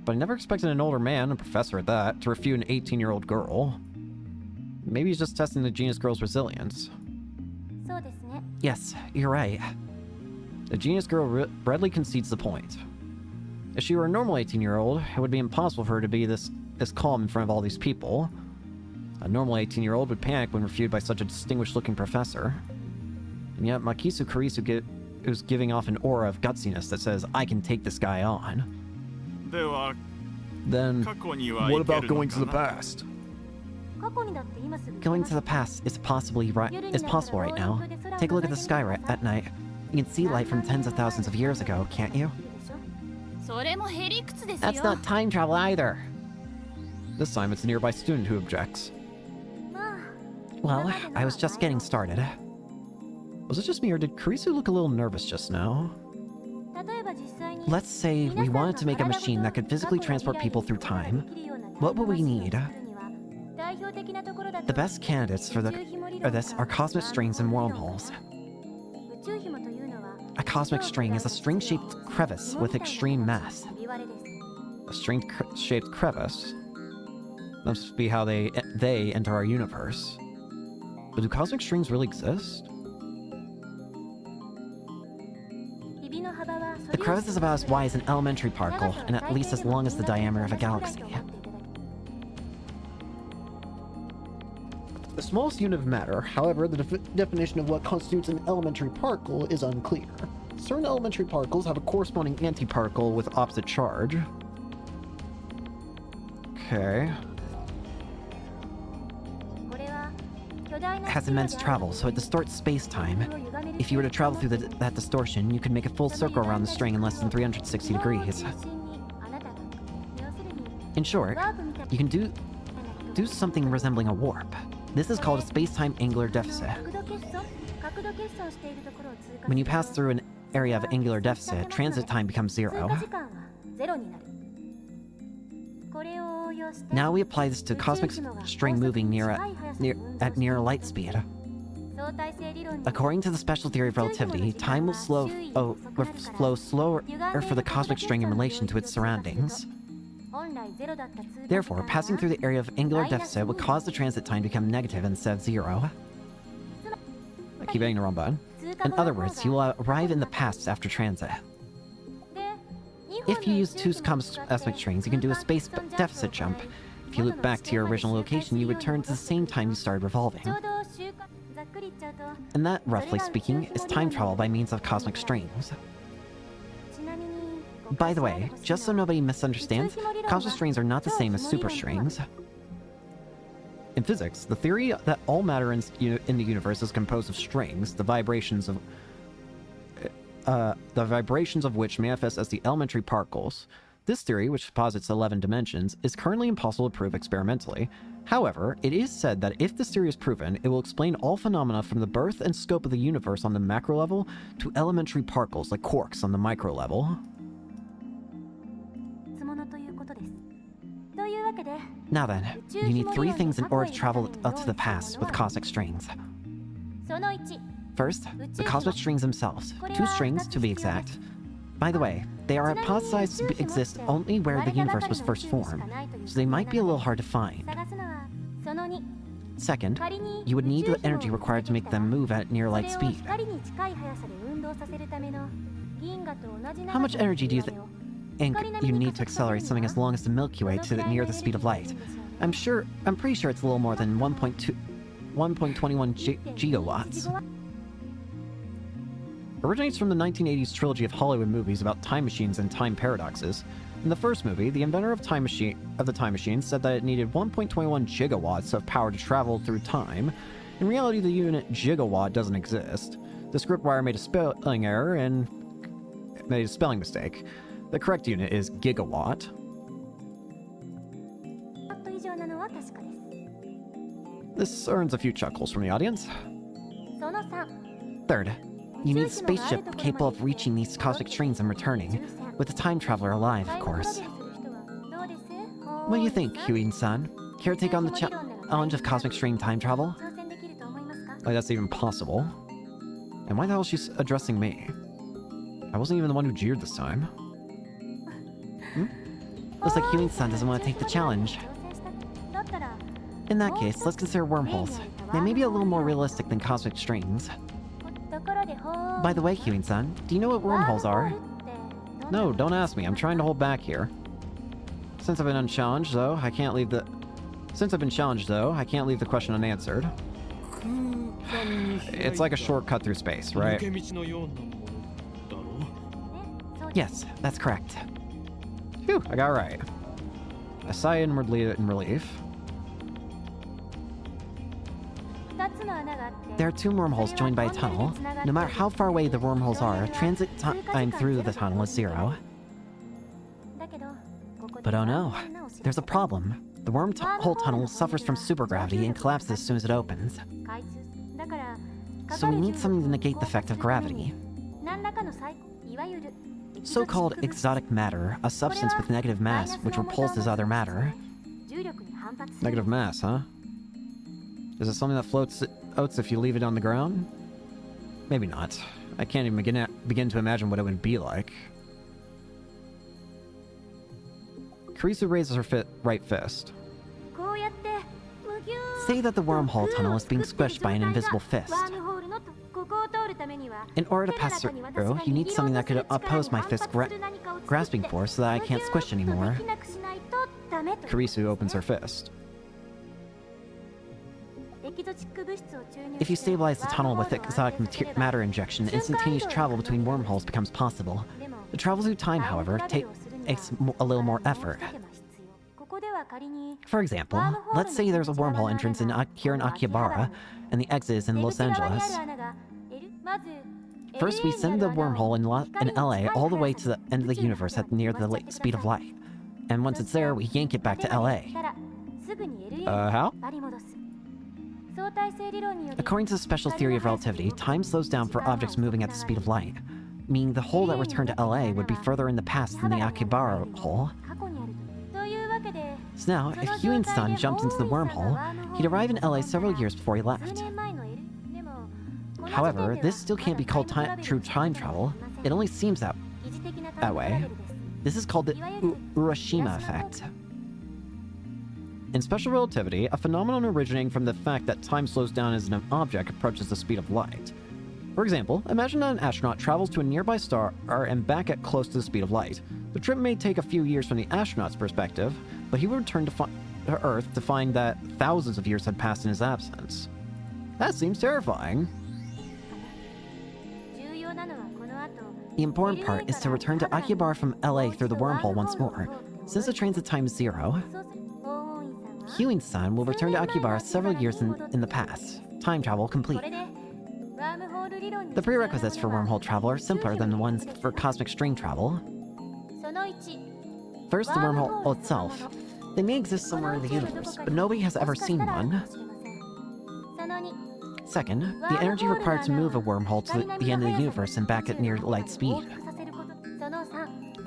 But I never expected an older man, a professor at that, to refute an 18-year-old girl. Maybe he's just testing the genius girl's resilience. Yes, you're right. The genius girl readily concedes the point. If she were a normal 18-year-old, it would be impossible for her to be this calm in front of all these people. A normal 18-year-old would panic when refuted by such a distinguished-looking professor. And yet Makisu Kurisu is giving off an aura of gutsiness that says, I can take this guy on. Then, what about going to the past? Going to the past is possible right now. Take a look at the sky at night. You can see light from tens of thousands of years ago, can't you? That's not time travel either. This time it's a nearby student who objects. Well, I was just getting started. Was it just me, or did Kurisu look a little nervous just now? Let's say we wanted to make a machine that could physically transport people through time. What would we need? The best candidates for this are cosmic strings and wormholes. A cosmic string is a string-shaped crevice with extreme mass. A string-shaped crevice? That must be how they enter our universe. But do cosmic strings really exist? The crevice is about as wide as an elementary particle, and at least as long as the diameter of a galaxy. The smallest unit of matter, however, the definition of what constitutes an elementary particle is unclear. Certain elementary particles have a corresponding antiparticle with opposite charge. Okay. It has immense travel, so it distorts space-time. If you were to travel through that distortion, you could make a full circle around the string in less than 360 degrees. In short, you can do something resembling a warp. This is called a space-time angular deficit. When you pass through an area of angular deficit, transit time becomes 0. Now we apply this to cosmic string moving at near light speed. According to the special theory of relativity, time will flow slower for the cosmic string in relation to its surroundings. Therefore, passing through the area of angular deficit would cause the transit time to become negative instead of 0. I keep hitting the wrong button. In other words, you will arrive in the past after transit. If you use two cosmic strings, you can do a space deficit jump. If you loop back to your original location, you return to the same time you started revolving. And that, roughly speaking, is time travel by means of cosmic strings. By the way, just so nobody misunderstands, cosmic strings are not the same as superstrings. In physics, the theory that all matter in the universe is composed of strings, the vibrations of which manifest as the elementary particles. This theory, which posits 11 dimensions, is currently impossible to prove experimentally. However, it is said that if this theory is proven, it will explain all phenomena from the birth and scope of the universe on the macro level to elementary particles like quarks on the micro level. Now then, you need 3 things in order to travel up to the past with cosmic strings. First, the cosmic strings themselves. 2 strings, to be exact. By the way, they are hypothesized to exist only where the universe was first formed, so they might be a little hard to find. Second, you would need the energy required to make them move at near light speed. How much energy do you think you need to accelerate something as long as the Milky Way to near the speed of light? I'm pretty sure it's a little more than 1.21 gigawatts. Originates from the 1980s trilogy of Hollywood movies about time machines and time paradoxes. In the first movie, the inventor of the time machine said that it needed 1.21 gigawatts of power to travel through time. In reality, the unit gigawatt doesn't exist. The scriptwriter made a spelling error and made a spelling mistake. The correct unit is gigawatt. This earns a few chuckles from the audience. Third, you need a spaceship capable of reaching these cosmic strings and returning, with the time traveler alive, of course. What do you think, Huin-san? Care to take on the challenge of cosmic string time travel? Like that's even possible. And why the hell is she addressing me? I wasn't even the one who jeered this time. Looks like Huin-san doesn't want to take the challenge. In that case, let's consider wormholes. They may be a little more realistic than cosmic strings. By the way, Huin-san, do you know what wormholes are? No, don't ask me. I'm trying to hold back here. Since I've been unchallenged, though, I can't leave the question unanswered. It's like a shortcut through space, right? Yes, that's correct. Phew, I got it right. I sigh inwardly in relief. There are 2 wormholes joined by a tunnel. No matter how far away the wormholes are, transit time through the tunnel is 0. But oh no, there's a problem. The wormhole tunnel suffers from supergravity and collapses as soon as it opens. So we need something to negate the effect of gravity. So-called exotic matter, a substance with negative mass which repulses other matter. Negative mass, huh? Is it something that floats if you leave it on the ground? Maybe not. I can't even begin to imagine what it would be like. Kurisu raises her right fist. Say that the wormhole tunnel is being squished by an invisible fist. In order to pass through, you need something that could oppose my fist's grasping force so that I can't squish anymore. Kurisu opens her fist. If you stabilize the tunnel with exotic matter injection, instantaneous travel between wormholes becomes possible. The travel through time, however, takes a little more effort. For example, let's say there's a wormhole entrance here in Akihabara, and the exit is in Los Angeles. First, we send the wormhole in LA all the way to the end of the universe at near the speed of light. And once it's there, we yank it back to LA. How? According to the special theory of relativity, time slows down for objects moving at the speed of light, meaning the hole that returned to LA would be further in the past than the Akihabara hole. So now, if Huin-san jumped into the wormhole, he'd arrive in LA several years before he left. However, this still can't be called true time travel. It only seems that way. This is called the Urashima effect. In special relativity, a phenomenon originating from the fact that time slows down as an object approaches the speed of light. For example, imagine that an astronaut travels to a nearby star and back at close to the speed of light. The trip may take a few years from the astronaut's perspective, but he would return to Earth to find that thousands of years had passed in his absence. That seems terrifying. The important part is to return to Akihabara from LA through the wormhole once more. Since the transit time is 0, Huin-san will return to Akihabara several years in the past. Time travel complete. The prerequisites for wormhole travel are simpler than the ones for cosmic string travel. First, the wormhole itself. They may exist somewhere in the universe, but nobody has ever seen one. Second, the energy required to move a wormhole to the end of the universe and back at near light speed.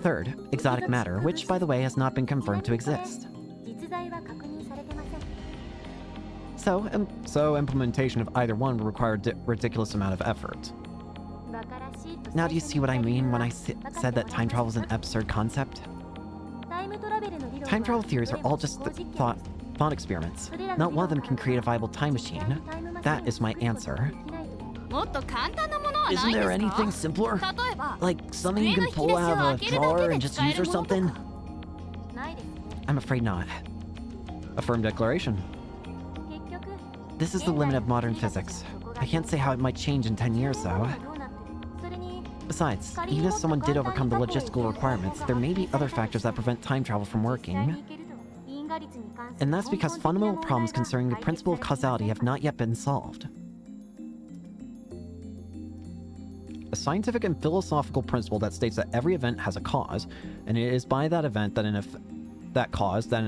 Third, exotic matter, which, by the way, has not been confirmed to exist. So implementation of either one would require a ridiculous amount of effort. Now do you see what I mean when I said that time travel is an absurd concept? Time travel theories are all just thought experiments. Not one of them can create a viable time machine. That is my answer. Isn't there anything simpler? Like something you can pull out of a drawer and just use or something? I'm afraid not. A firm declaration. This is the limit of modern physics. I can't say how it might change in 10 years, though. Besides, even if someone did overcome the logistical requirements, there may be other factors that prevent time travel from working. And that's because fundamental problems concerning the principle of causality have not yet been solved. A scientific and philosophical principle that states that every event has a cause, and it is by that event that an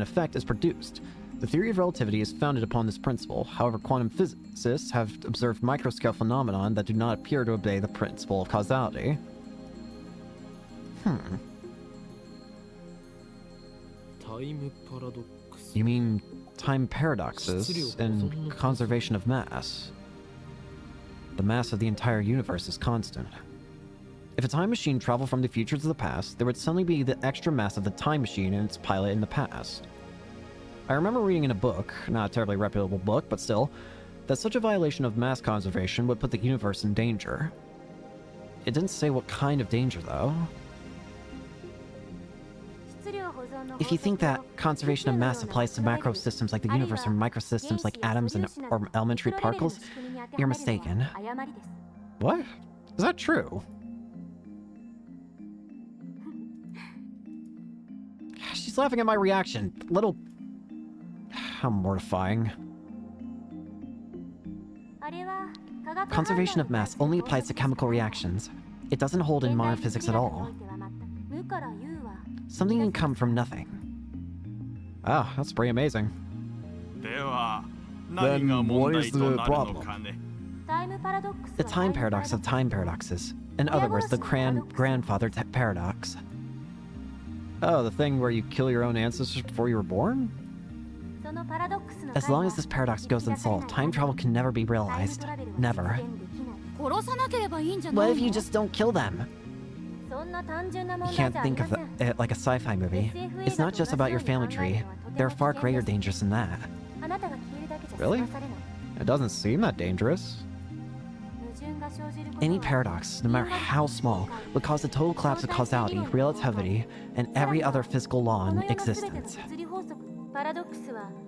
effect is produced. The theory of relativity is founded upon this principle. However, quantum physicists have observed microscale phenomena that do not appear to obey the principle of causality. You mean time paradoxes and conservation of mass? The mass of the entire universe is constant. If a time machine traveled from the future to the past, there would suddenly be the extra mass of the time machine and its pilot in the past. I remember reading in a book, not a terribly reputable book, but still, that such a violation of mass conservation would put the universe in danger. It didn't say what kind of danger, though. If you think that conservation of mass applies to macro systems like the universe or microsystems like atoms or elementary particles, you're mistaken. What? Is that true? She's laughing at my reaction. How mortifying. Conservation of mass only applies to chemical reactions. It doesn't hold in modern physics at all. Something can come from nothing. Ah, that's pretty amazing. Then what is the problem? The time paradox of time paradoxes. In other words, the grandfather paradox. Oh, the thing where you kill your own ancestors before you were born? As long as this paradox goes unsolved, time travel can never be realized. Never. What if you just don't kill them? You can't think of it like a sci-fi movie. It's not just about your family tree. There are far greater dangers than that. Really? It doesn't seem that dangerous. Any paradox, no matter how small, would cause a total collapse of causality, relativity, and every other physical law in existence.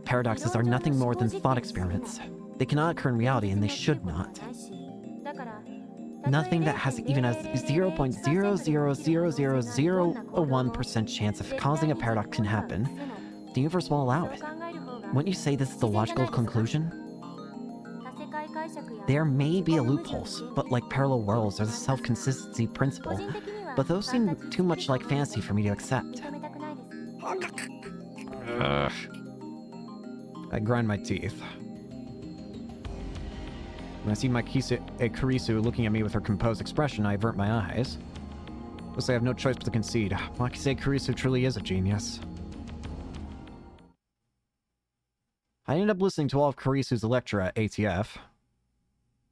Paradoxes are nothing more than thought experiments. They cannot occur in reality, and they should not. Nothing that has even a 0.0000001% chance of causing a paradox can happen. The universe won't allow it. Wouldn't you say this is the logical conclusion? There may be loopholes, but like parallel worlds or the self-consistency principle, but those seem too much like fantasy for me to accept. I grind my teeth. When I see Kurisu looking at me with her composed expression, I avert my eyes. Thus I have no choice but to concede. Makise Kurisu truly is a genius. I ended up listening to all of Kurisu's lecture at ATF.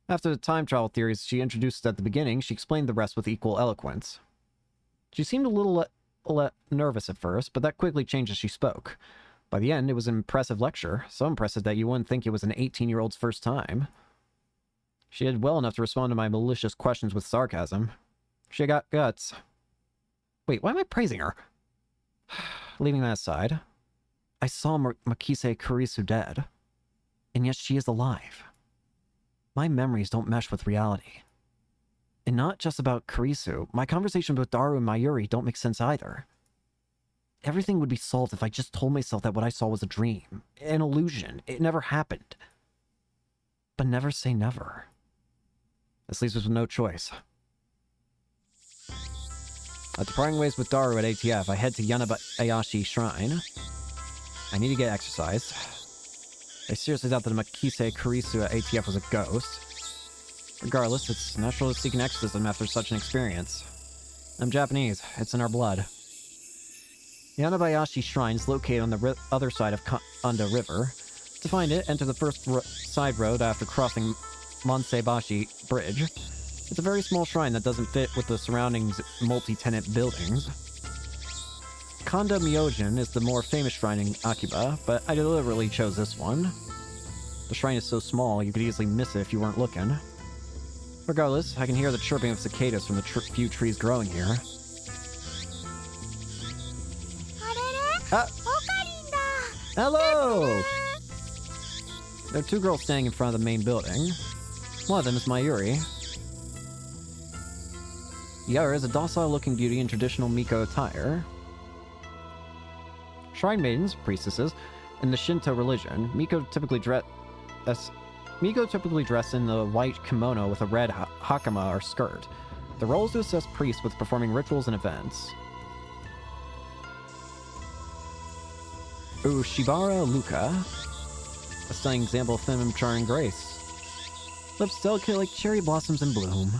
After the time travel theories she introduced at the beginning, she explained the rest with equal eloquence. She seemed a little nervous at first, but that quickly changed as she spoke. By the end, it was an impressive lecture, so impressive that you wouldn't think it was an 18-year-old's first time. She did well enough to respond to my malicious questions with sarcasm. She got guts. Wait, why am I praising her? Leaving that aside, I saw Makise Kurisu dead, and yet she is alive. My memories don't mesh with reality. And not just about Kurisu, my conversations with Daru and Mayuri don't make sense either. Everything would be solved if I just told myself that what I saw was a dream, an illusion, it never happened. But never say never. This leaves us with no choice. After parting ways with Daru at ATF, I head to Yanabayashi Shrine. I need to get exercise. I seriously doubt that Makise Kurisu at ATF was a ghost. Regardless, it's natural to seek an exorcism after such an experience. I'm Japanese. It's in our blood. The Anabayashi Shrine is located on the other side of Anda River. To find it, enter the first side road after crossing Monsebashi Bridge. It's a very small shrine that doesn't fit with the surrounding multi-tenant buildings. Kanda Myojin is the more famous shrine in Akiba, but I deliberately chose this one. The shrine is so small, you could easily miss it if you weren't looking. Regardless, I can hear the chirping of cicadas from the few trees growing here. Hello! There are two girls standing in front of the main building. One of them is Mayuri. The other is a docile-looking beauty in traditional Miko attire. Shrine maidens, priestesses, in the Shinto religion, Miko typically dress in the white kimono with a red hakama or skirt. The role is to assist priests with performing rituals and events. Ushibara Luka, a stunning example of feminine charm and grace. Lips delicate like cherry blossoms in bloom.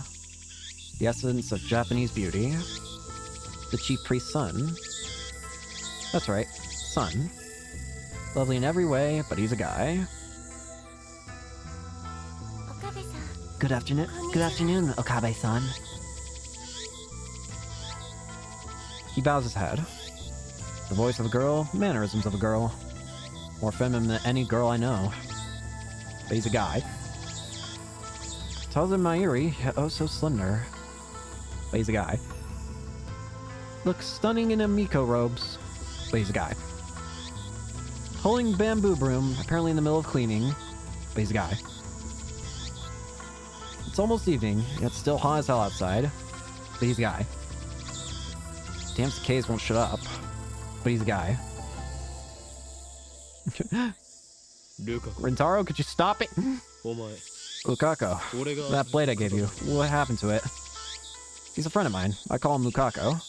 The essence of Japanese beauty. The chief priest's son. That's right, son. Lovely in every way, but he's a guy. Good afternoon, Okabe-san. He bows his head. The voice of a girl, mannerisms of a girl. More feminine than any girl I know. But he's a guy. Taller than Mayuri, yet oh so slender. But he's a guy. Looks stunning in a Miko robes. But he's a guy. Holding bamboo broom, apparently in the middle of cleaning. But he's a guy. It's almost evening, yet still hot as hell outside. But he's a guy. Damn cicadas won't shut up. But he's a guy. Rintaro, could you stop it? Lukako, that blade I gave you, what happened to it? He's a friend of mine. I call him Lukako.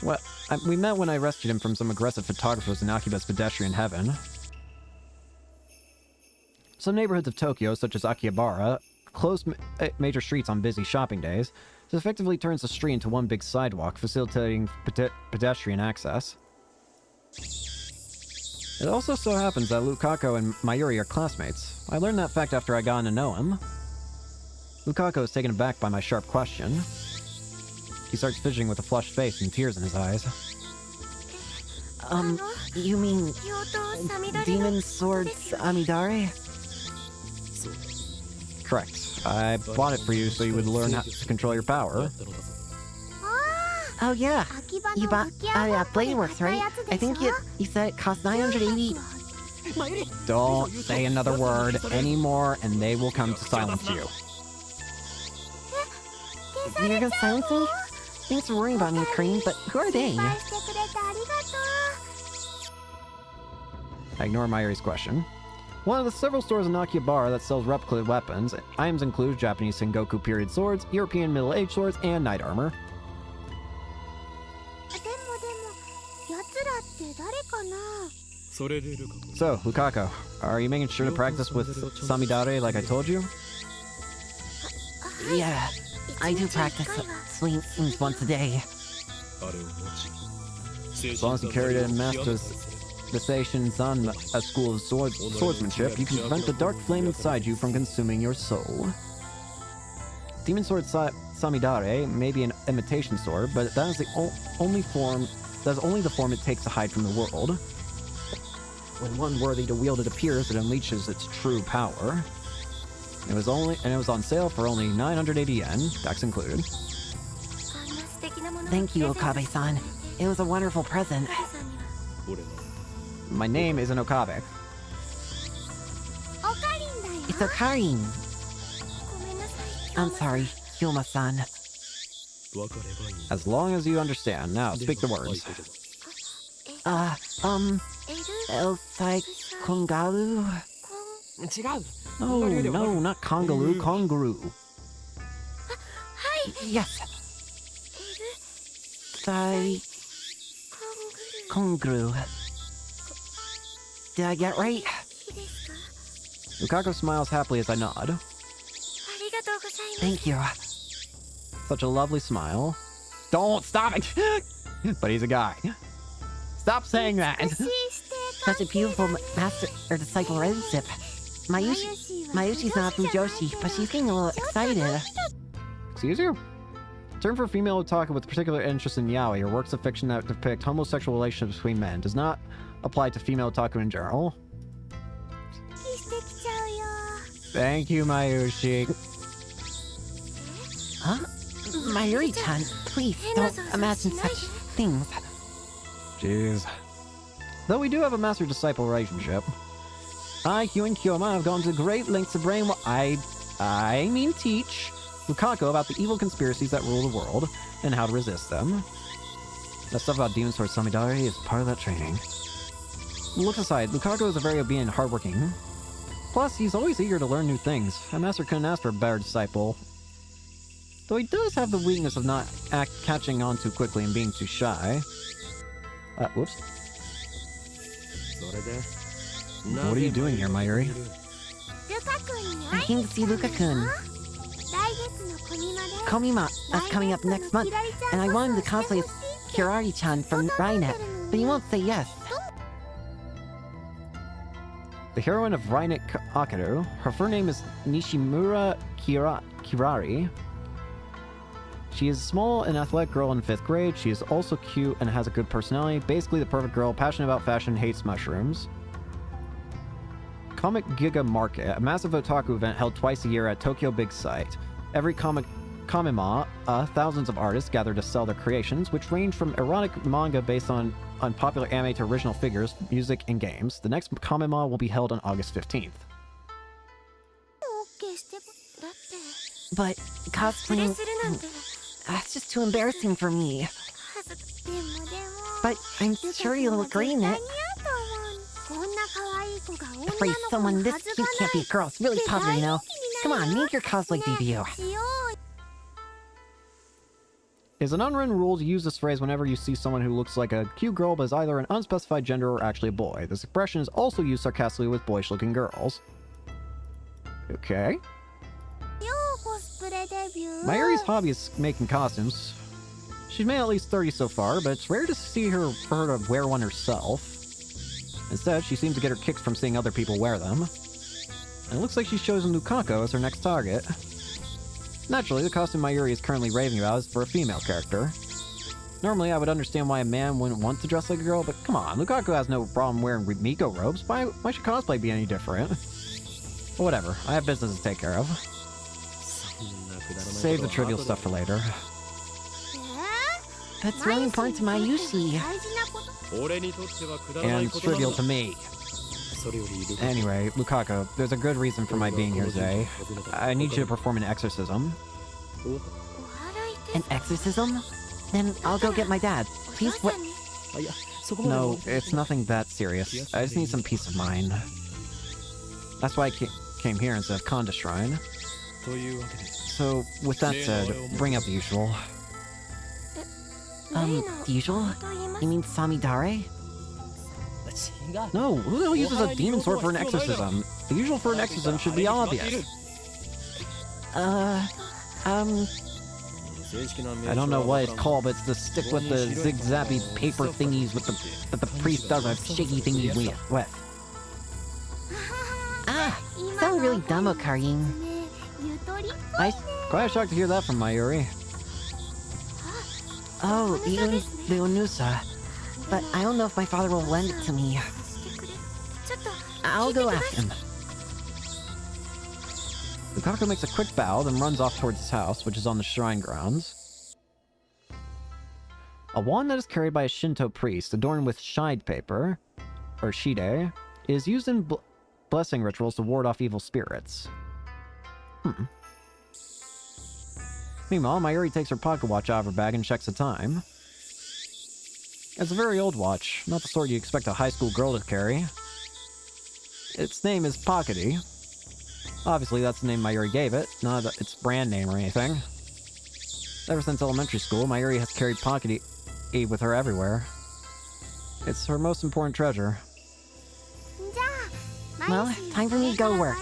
Well, we met when I rescued him from some aggressive photographers in Akiba's pedestrian heaven. Some neighborhoods of Tokyo, such as Akihabara, close major streets on busy shopping days. This effectively turns the street into one big sidewalk, facilitating pedestrian access. It also so happens that Lukako and Mayuri are classmates. I learned that fact after I got to know him. Lukako is taken aback by my sharp question. He starts fidgeting with a flushed face and tears in his eyes. You mean Demon Swords Amidare? Correct. I bought it for you so you would learn how to control your power. Oh yeah, you bought at Bladeworks, right? I think you said it cost 980. Don't say another word anymore and they will come to silence you. You're gonna silence me? Thanks for worrying about me, Cream, but who are they? I ignore Mayuri's question. One of the several stores in Akihabara that sells replica weapons. Items include Japanese Sengoku period swords, European Middle Age swords, and knight armor. So, Lukako, are you making sure to practice with Samidare like I told you? Yeah, I do practice swings once a day. As long as you carry it and master the stations on a school of swordsmanship, you can prevent the dark flame inside you from consuming your soul. Demon Sword Samidare may be an imitation sword, but that is the only the form it takes to hide from the world. When one worthy to wield it appears, it unleashes its true power. It was on sale for only 980 yen, tax included. Thank you, Okabe-san. It was a wonderful present. My name isn't Okabe. It's Okarin. I'm sorry, Hyoma-san. As long as you understand. Now, speak the words. Elsai Kongaru? Oh, no, not Kongaru, Konguru. Yes. Sai Kongru. Did I get right? Lukako smiles happily as I nod. Thank you. Such a lovely smile. Don't stop it! But he's a guy. Stop saying that! Such a beautiful master or disciple relationship. Mayushi's not from Joshi, but she's getting a little excited. Excuse you? Term for female otaku with particular interest in yaoi or works of fiction that depict homosexual relationships between men does not apply to female otaku in general. Thank you, Mayushi. Huh? Mayuri-chan, please don't imagine such things. Jeez. Though we do have a master-disciple relationship. I, Hugh, and Kyoma have gone to great lengths to I mean teach Lukako about the evil conspiracies that rule the world and how to resist them. That stuff about demons towards Samidari is part of that training. Looks aside, Lukako is a very obedient and hardworking. Plus, he's always eager to learn new things. A master couldn't ask for a better disciple. Though he does have the weakness of not catching on too quickly and being too shy. Whoops. What are you doing here, Mayuri? I came to see Luka-kun. Komima is coming up next month, and I want him to cosplay as Kirari-chan from Rainet, but he won't say yes. The heroine of Rainet Akaru, her full name is Nishimura Kirari. She is a small and athletic girl in 5th grade. She is also cute and has a good personality. Basically the perfect girl, passionate about fashion, hates mushrooms. Comic Giga Market, a massive otaku event held twice a year at Tokyo Big Sight. Every Kamima, thousands of artists gather to sell their creations, which range from erotic manga based on popular anime to original figures, music, and games. The next Kamima will be held on August 15th. But cosplaying... That's just too embarrassing for me. But I'm sure you'll look great in it. Afraid someone this cute can't be a girl. It's really popular, you know. Come on, make your cosplay debut. It's an unwritten rule to use this phrase whenever you see someone who looks like a cute girl but is either an unspecified gender or actually a boy. This expression is also used sarcastically with boyish-looking girls. Okay. Mayuri's hobby is making costumes. She's made at least 30 so far, but it's rare to see her for her to wear one herself. Instead, she seems to get her kicks from seeing other people wear them. And it looks like she's chosen Lukako as her next target. Naturally, the costume Mayuri is currently raving about is for a female character. Normally, I would understand why a man wouldn't want to dress like a girl, but come on, Lukako has no problem wearing Miko robes. Why should cosplay be any different? But whatever, I have business to take care of. Save the trivial stuff for later. That's really important to Mayushi. And it's trivial to me. Anyway, Lukako, there's a good reason for my being here today. I need you to perform an exorcism. An exorcism? Then I'll go get my dad. Please, what? No, it's nothing that serious. I just need some peace of mind. That's why I came here instead of Konda Shrine. So, with that said, bring up the usual. The usual? You mean Samidare? No, who the hell uses a demon sword for an exorcism? The usual for an exorcism should be obvious. I don't know what it's called, but it's the stick with the zig-zappy paper thingies with that the priest does a shaky thingy with. Ah, sound really dumb, Okarin. Quite shocked to hear that from Mayuri. Oh, the Onusa. But I don't know if my father will lend it to me. I'll go ask him. Lukako makes a quick bow, then runs off towards his house, which is on the shrine grounds. A wand that is carried by a Shinto priest, adorned with shide paper, or shide, is used in blessing rituals to ward off evil spirits. Meanwhile, Mayuri takes her pocket watch out of her bag and checks the time. It's a very old watch, not the sort you expect a high school girl to carry. Its name is Pockety. Obviously, that's the name Mayuri gave it, not its brand name or anything. Ever since elementary school, Mayuri has carried Pockety with her everywhere. It's her most important treasure. Well, time for me to go work.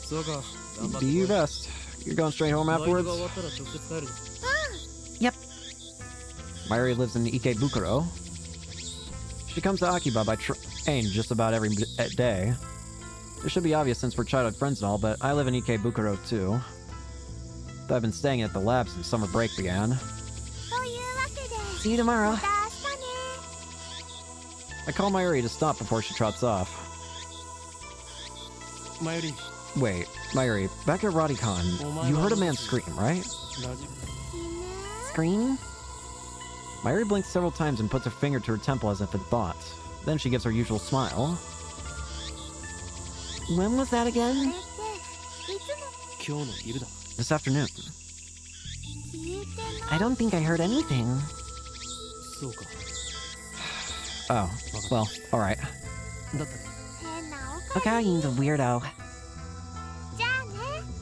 そうか、頑張って Do you best. You're going straight home バイト afterwards? が終わったら直接帰るぞ。 Yep. Mayuri lives in Ikebukuro. She comes to Akiba by train just about every day. This should be obvious since we're childhood friends and all, but I live in Ikebukuro too. Though I've been staying at the lab since summer break began. See you tomorrow. I call Mayuri to stop before she trots off. 前より Wait, Mayuri, back at Radicon, you heard a man scream, right? ラジ Scream? Mayuri blinks several times and puts her finger to her temple as if in thought. Then she gives her usual smile. When was that again? 今日の昼だ。 This afternoon. I don't think I heard anything. そうか。 Oh, well, alright. だったね。 Okagi's a weirdo.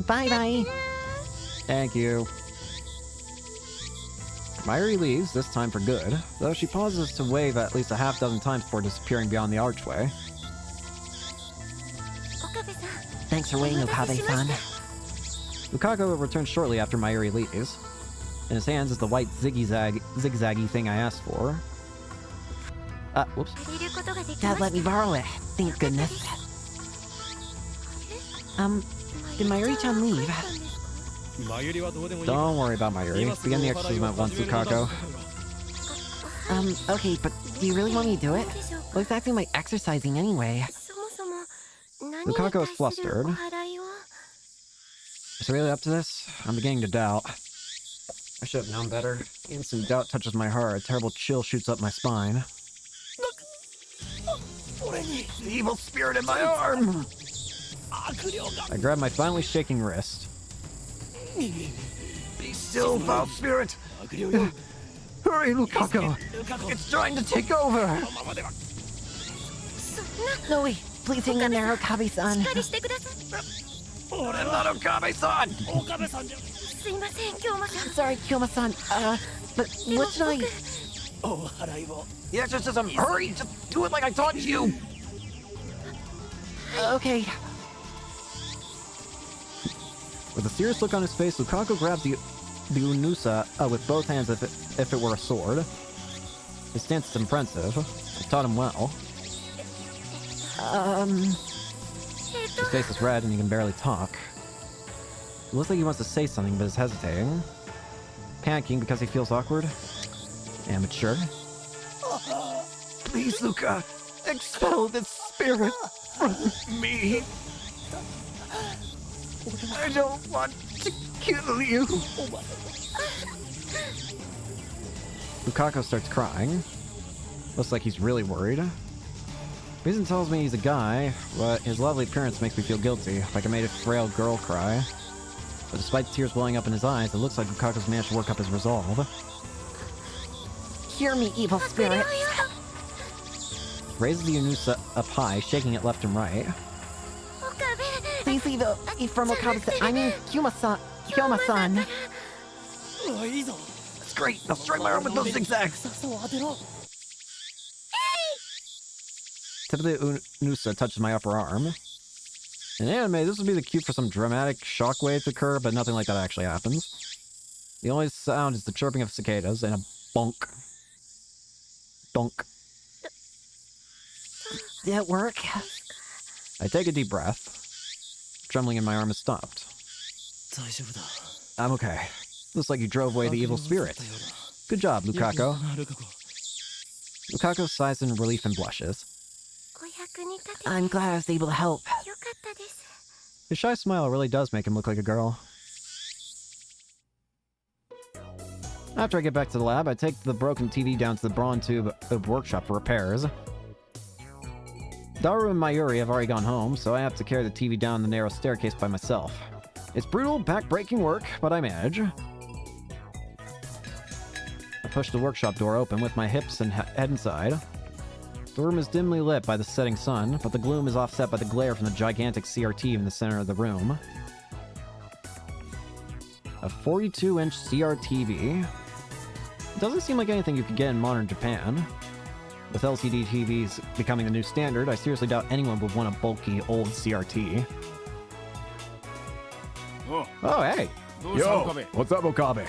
Bye bye. Thank you. Mayuri leaves, this time for good, though she pauses to wave at least a half dozen times before disappearing beyond the archway. Thanks for waiting, Okabe-san. Lukaku returns shortly after Mayuri leaves. In his hands is the white zigzaggy thing I asked for. Whoops. Dad let me borrow it. Thank goodness. Did Mayuri-chan leave? 前よりはどうでもいいが。 Don't worry about Mayuri. Begin the exorcism at once, Lukaku. Okay, but do you really want me to do it? Well, it's acting like exercising anyway. Lukaku is flustered. Is he really up to this? I'm beginning to doubt. I should have known better. The instant doubt touches my heart, a terrible chill shoots up my spine. The evil spirit in my arm! I grab my finally shaking wrist. Be still, foul spirit! Hurry, Lukaku! It's trying to take over! No, wait. Please hang in there, Okabe-san. I'm not Okabe-san! Sorry, Kyoma-san. But what should I... The exorcism! Hurry! Just do it like I taught you! Okay. With a serious look on his face, Lukaku grabs the unusa with both hands if it were a sword. His stance is impressive. I taught him well. His face is red and he can barely talk. It looks like he wants to say something but is hesitating. Panicking because he feels awkward. Amateur. Please, Luka, expel this spirit from me. I don't want to kill you. Lukaku starts crying. Looks like he's really worried. Reason tells me he's a guy, but his lovely appearance makes me feel guilty, like I made a frail girl cry. But despite the tears welling up in his eyes, it looks like Lukaku's managed to work up his resolve. Hear me, evil spirit. Raises the Unusa up high, shaking it left and right. Please leave it from Okabe-san. I mean, Kyoma-san. Kyoma-san. いいぞ。 That's great! Now strike my arm with those zigzags! そう当てろ。 Tip of the Unusa touches my upper arm. In anime, this would be the cue for some dramatic shockwave to occur, but nothing like that actually happens. The only sound is the chirping of cicadas and a bonk. Donk. Did it work? I take a deep breath. Trembling in my arm has stopped. 大丈夫だ。 I'm okay. Looks like you drove away the evil spirit. Good job, Lukaku. Lukaku sighs in relief and blushes. I'm glad I was able to help. His shy smile really does make him look like a girl. After I get back to the lab, I take the broken TV down to the Brawn Tube workshop for repairs. Daru and Mayuri have already gone home, so I have to carry the TV down the narrow staircase by myself. It's brutal, back-breaking work, but I manage. I push the workshop door open with my hips and head inside. The room is dimly lit by the setting sun, but the gloom is offset by the glare from the gigantic CRT in the center of the room. A 42-inch CRTV. It doesn't seem like anything you could get in modern Japan. With LCD TVs becoming the new standard, I seriously doubt anyone would want a bulky old CRT. Oh, hey! Yo, what's up, Okabe?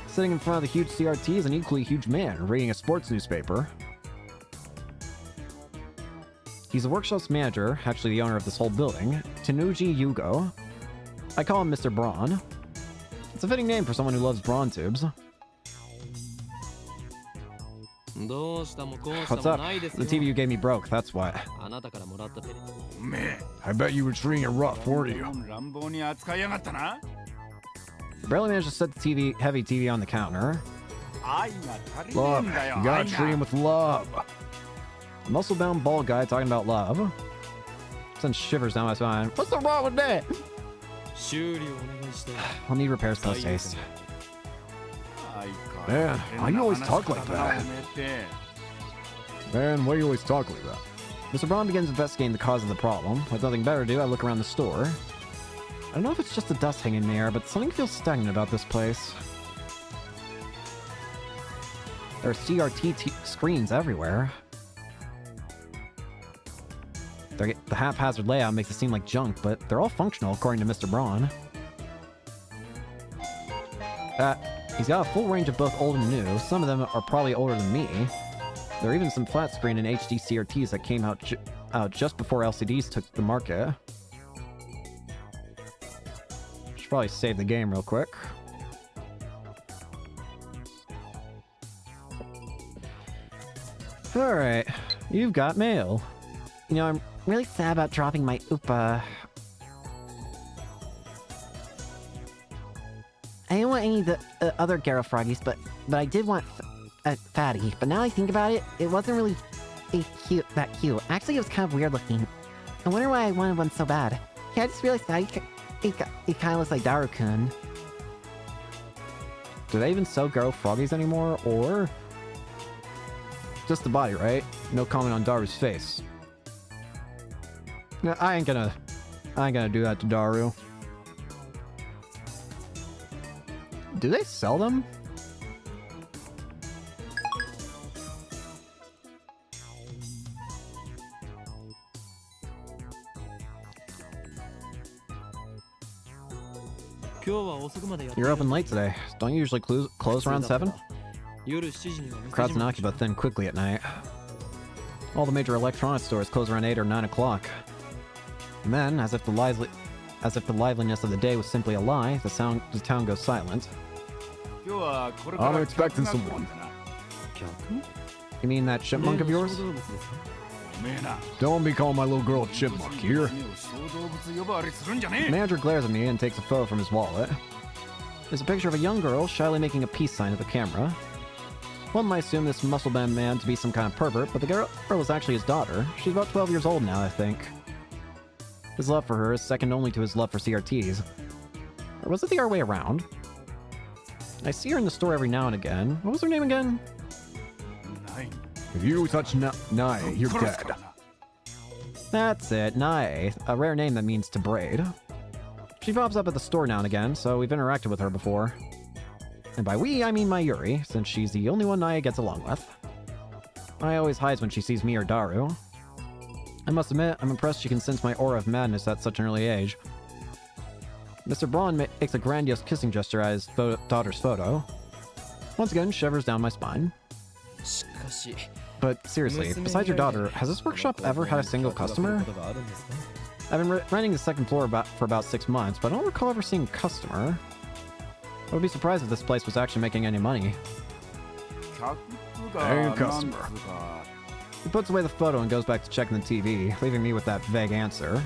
Sitting in front of the huge CRT is an equally huge man reading a sports newspaper. He's the workshop's manager, actually the owner of this whole building, Tenuji Yugo. I call him Mr. Braun. It's a fitting name for someone who loves brawn tubes. What's up? The TV you gave me broke, that's why. Man, I bet you were treating it rough, weren't you? I barely managed to set the heavy TV on the counter. Look, you gotta treat him with love. A muscle-bound bald guy talking about love. Sends shivers down my spine. What's the wrong with that? I'll need repairs post-haste. Man, why you always talk like that? Man, why you always talk like that? Mr. Braun begins investigating the cause of the problem. With nothing better to do, I look around the store. I don't know if it's just the dust hanging in the air, but something feels stagnant about this place. There are CRT screens everywhere. The haphazard layout makes it seem like junk, but they're all functional according to Mr. Braun. He's got a full range of both old and new. Some of them are probably older than me. There are even some flat screen and HD CRTs that came out just before LCDs took the market. Should probably save the game real quick. Alright, you've got mail. You know, I'm really sad about dropping my Oopa. I didn't want any of the other Garo Froggies, but I did want Fatty. But now I think about it, it wasn't really that cute. Actually, it was kind of weird looking. I wonder why I wanted one so bad. Yeah, I just realized that it kind of looks like Daru-kun. Do they even sell Garo Froggies anymore, or just the body, right? No comment on Daru's face. No, I ain't gonna do that to Daru. Do they sell them? You're open late today. Don't you usually close around 7? Crowds in Akiba thin quickly at night. All the major electronics stores close around 8 or 9 o'clock. And then, as if the liveliness of the day was simply a lie, the town goes silent. I'm expecting someone. You mean that chipmunk of yours? Don't be calling my little girl a chipmunk here. The manager glares at me and takes a photo from his wallet. There's a picture of a young girl shyly making a peace sign at the camera. One might assume this muscle-bound man to be some kind of pervert, but the girl is actually his daughter. She's about 12 years old now, I think. His love for her is second only to his love for CRTs. Or was it the other way around? I see her in the store every now and again. What was her name again? If you touch Nae, you're dead. That's it, Nae, a rare name that means to braid. She pops up at the store now and again, so we've interacted with her before. And by we, I mean Mayuri, since she's the only one Nae gets along with. Nae always hides when she sees me or Daru. I must admit, I'm impressed she can sense my aura of madness at such an early age. Mr. Braun makes a grandiose kissing gesture at his daughter's photo. Once again, shivers down my spine. But seriously, besides your daughter, has this workshop ever had a single customer? I've been renting the second floor for about 6 months, but I don't recall ever seeing a customer. I would be surprised if this place was actually making any money. Hey, customer. He puts away the photo and goes back to checking the TV, leaving me with that vague answer.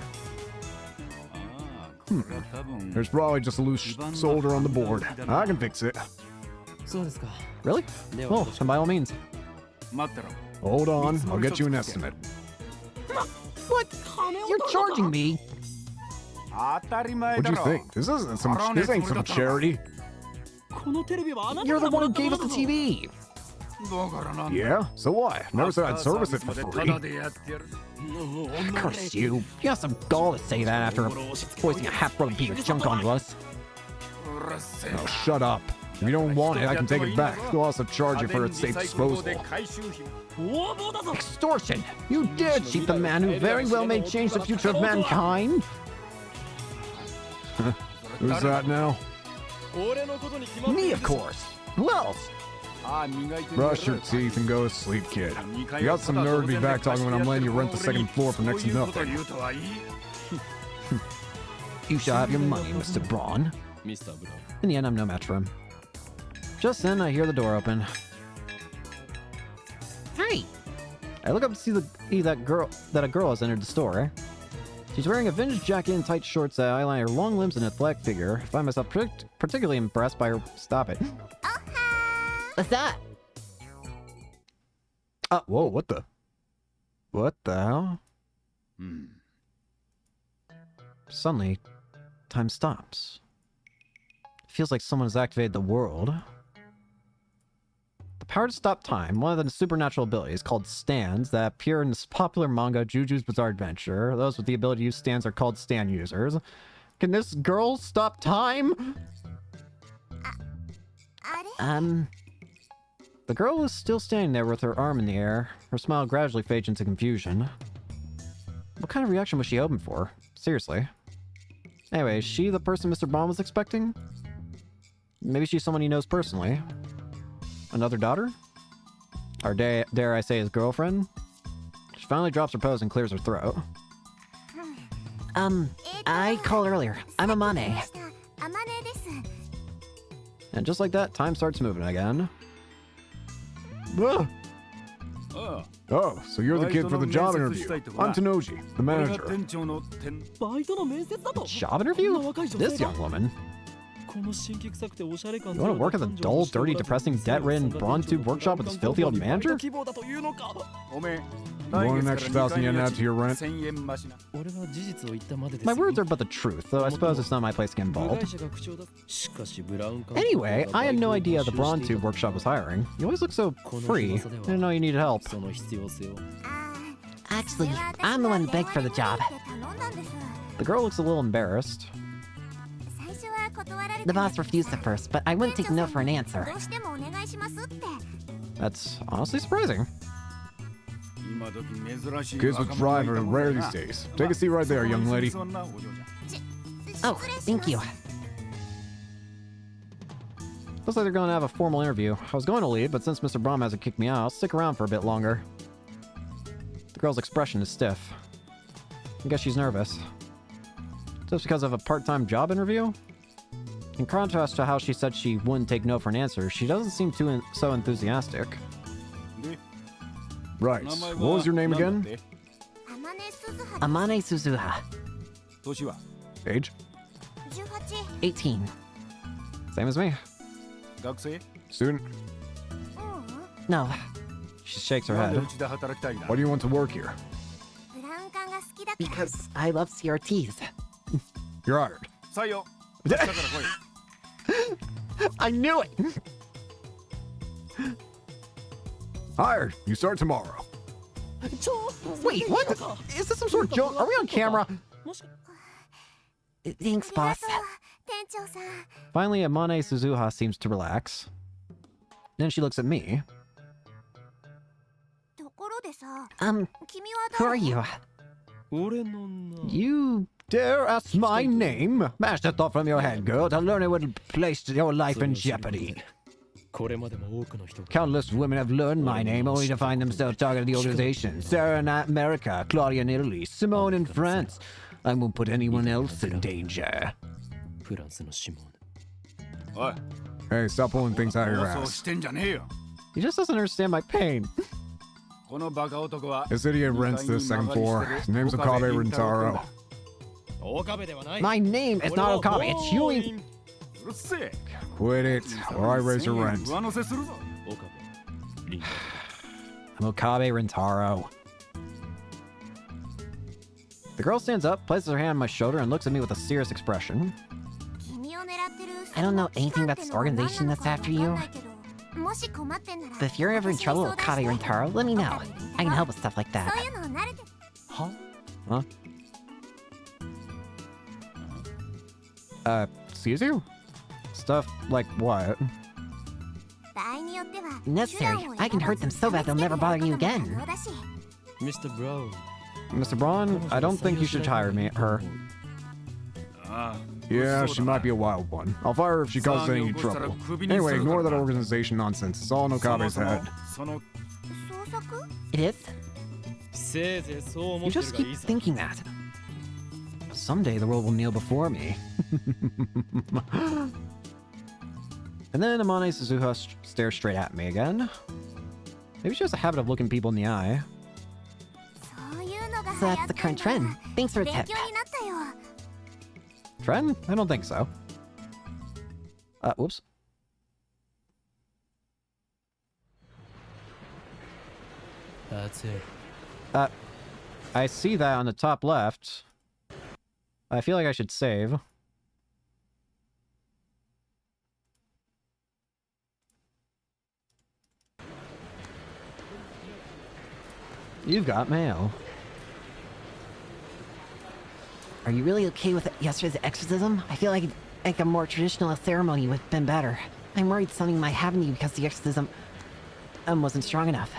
There's probably just a loose solder on the board. I can fix it. Really? Well, then by all means. Hold on, I'll get you an estimate. What? You're charging me? What'd you think? This ain't some charity. You're the one who gave us the TV. Yeah? So what? Never said I'd service it for free. Curse you. You have some gall to say that after foisting a half-broken piece of junk onto us. Oh, shut up. If you don't want it, I can take it back. They'll also charge you for its safe disposal. Extortion! You dare cheat the man who very well may change the future of mankind? Who's that now? Me, of course. Who else? Brush your teeth and go to sleep, kid. You got some nerve to be back talking when I'm letting you rent the second floor for next to nothing. You shall have your money, Mr. Braun. In the end, I'm no match for him. Just then, I hear the door open. Hey! I look up to see that a girl has entered the store. She's wearing a vintage jacket and tight shorts that eyeliner her long limbs and athletic figure. I find myself particularly impressed by her. Stop it. What's that? Whoa, what the? What the hell? Suddenly, time stops. It feels like someone has activated the world. The power to stop time, one of the supernatural abilities called Steins that appear in this popular manga Juju's Bizarre Adventure. Those with the ability to use Steins are called Stan users. Can this girl stop time? The girl is still standing there with her arm in the air. Her smile gradually fades into confusion. What kind of reaction was she hoping for? Seriously. Anyway, is she the person Mr. Braun was expecting? Maybe she's someone he knows personally. Another daughter? Or dare I say his girlfriend? She finally drops her pose and clears her throat. I called earlier. I'm Amane. And just like that, time starts moving again. Oh, so you're the kid for the job interview. I'm Tanoji, the manager. Job interview? This young woman. You want to work at the dull, dirty, depressing, debt-ridden Braun Tube workshop with this filthy old manager? You want an extra 1,000 yen add to your rent? My words are but the truth, though I suppose it's not my place to get involved. Anyway, I had no idea the Braun Tube workshop was hiring. You always look so free. I didn't know you needed help. Actually, I'm the one who begged for the job. The girl looks a little embarrassed. The boss refused at first, but I wouldn't take no for an answer. That's honestly surprising. Kids with drive are rare these days. Take a seat right there, young lady. Oh, thank you. Looks like they're going to have a formal interview. I was going to leave, but since Mr. Braun hasn't kicked me out, I'll stick around for a bit longer. The girl's expression is stiff. I guess she's nervous. Just because of a part-time job interview? In contrast to how she said she wouldn't take no for an answer, she doesn't seem so enthusiastic. Right. What was your name again? Amane Suzuha. Age? 18. Same as me. Student? No. She shakes her head. Why do you want to work here? Because I love CRTs. You're hired. I knew it! Hired. You start tomorrow. Wait, what? Is this some sort of joke? Are we on camera? Thanks, boss. Finally, Amane Suzuha seems to relax. Then she looks at me. Who are you? You dare ask my name? Bash that thought from your head, girl. To learn it would place your life in jeopardy. Countless women have learned my name only to find themselves targeted the organization. Sarah in America, Claudia in Italy, Simone in France. I won't put anyone else in danger. Hey, stop pulling things out of your ass. He just doesn't understand my pain. This idiot rents the second floor. His name's Okabe Rintaro. My name is not Okabe, it's Yui. Quit it, or I raise your rent. I'm Okabe Rintaro. The girl stands up, places her hand on my shoulder, and looks at me with a serious expression. I don't know anything about this organization that's after you. But if you're ever in trouble with Okabe Rintaro, let me know. I can help with stuff like that. Huh? Excuse you? Stuff like what? necessary. I can hurt them so bad they'll never bother you again. Mr. Brown. Mr. Braun, I don't think you should hire her. Yeah, she might be a wild one. I'll fire her if she causes any trouble. Anyway, ignore that organization nonsense. It's all in Okabe's head. It is? You just keep thinking that. Someday the world will kneel before me. And then Amane Suzuha stares straight at me again. Maybe she has a habit of looking people in the eye. So that's the current trend. Thanks for a tip. Trend? I don't think so. Whoops. That's it. I see that on the top left. I feel like I should save. You've got mail. Are you really okay with yesterday's exorcism? I feel like a more traditional ceremony would have been better. I'm worried something might happen to you because the exorcism wasn't strong enough.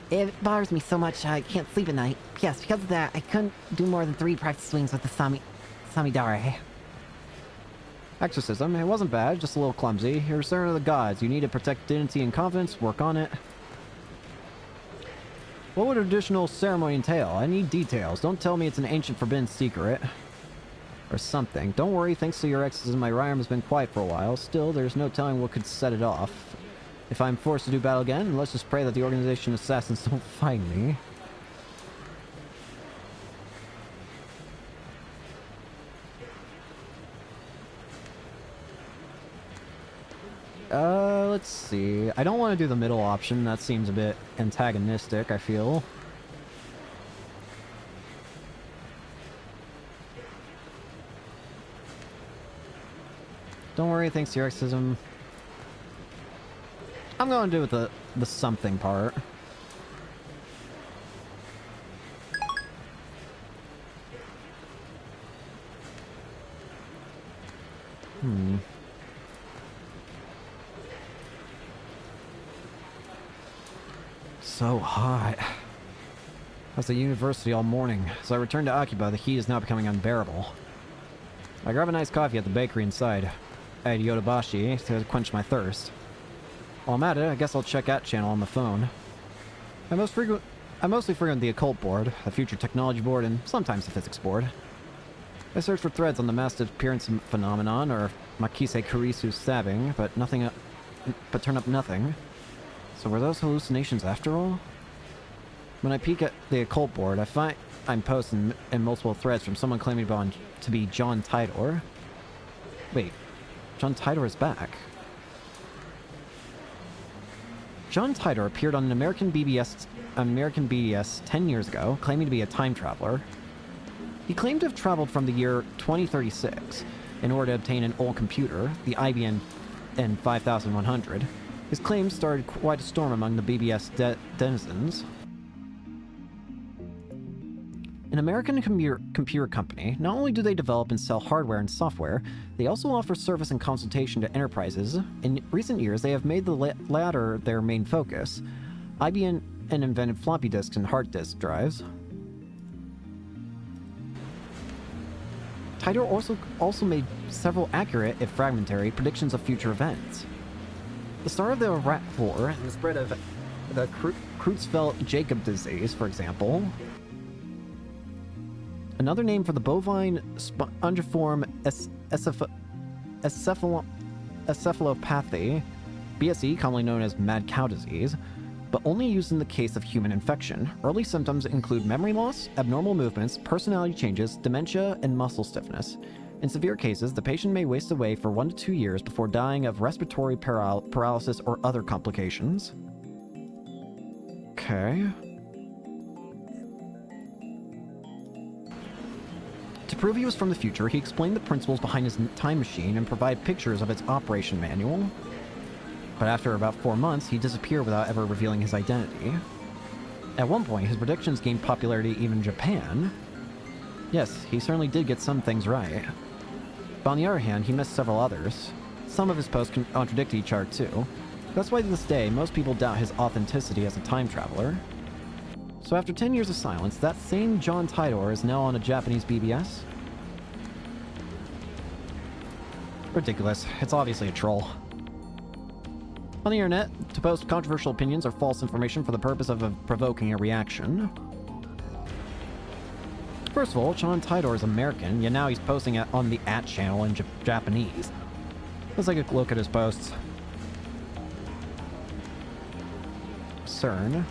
It bothers me so much I can't sleep at night. Yes, because of that, I couldn't do more than 3 practice swings with the Samidare. Exorcism, it wasn't bad, just a little clumsy. You're a servant of the gods. You need to protect dignity and confidence. Work on it. What would a traditional ceremony entail? I need details. Don't tell me it's an ancient forbidden secret. Or something. Don't worry, thanks to your exorcism, my right arm has been quiet for a while. Still, there's no telling what could set it off. If I'm forced to do battle again, let's just pray that the organization assassins don't find me. Let's see. I don't want to do the middle option. That seems a bit antagonistic, I feel. Don't worry, thanks to your exorcism. I'm going to do with the something part. So hot. I was at university all morning, so I returned to Akiba. The heat is now becoming unbearable. I grab a nice coffee at the bakery inside. I had yodobashi to quench my thirst. While I'm at it, I guess I'll check that channel on the phone. I mostly frequent the occult board, the future technology board, and sometimes the physics board. I search for threads on the mass appearance phenomenon, or Makise Kurisu stabbing, but turn up nothing. So were those hallucinations after all? When I peek at the occult board, I find I'm posting in multiple threads from someone claiming to be John Tidor. Wait, John Tidor is back. John Tidor appeared on an American BBS 10 years ago, claiming to be a time traveler. He claimed to have traveled from the year 2036 in order to obtain an old computer, the IBM N5100. His claims started quite a storm among the BBS denizens. An American computer company, not only do they develop and sell hardware and software, they also offer service and consultation to enterprises. In recent years, they have made the latter their main focus. IBM invented floppy disks and hard disk drives. Tidor also made several accurate, if fragmentary, predictions of future events. The start of the rat war and the spread of the Creutzfeldt-Jakob disease, for example. Another name for the bovine spongiform encephalopathy, BSE, commonly known as mad cow disease, but only used in the case of human infection. Early symptoms include memory loss, abnormal movements, personality changes, dementia, and muscle stiffness. In severe cases, the patient may waste away for 1 to 2 years before dying of respiratory paralysis or other complications. Okay. To prove he was from the future, he explained the principles behind his time machine and provided pictures of its operation manual. But after about 4 months, he disappeared without ever revealing his identity. At one point, his predictions gained popularity even in Japan. Yes, he certainly did get some things right. But on the other hand, he missed several others. Some of his posts contradict each other too. That's why to this day, most people doubt his authenticity as a time traveler. So after 10 years of silence, that same John Tidor is now on a Japanese BBS? Ridiculous. It's obviously a troll. On the internet, to post controversial opinions or false information for the purpose of provoking a reaction. First of all, John Tidor is American, yet now he's posting it on the @channel in Japanese. Let's take a look at his posts. CERN.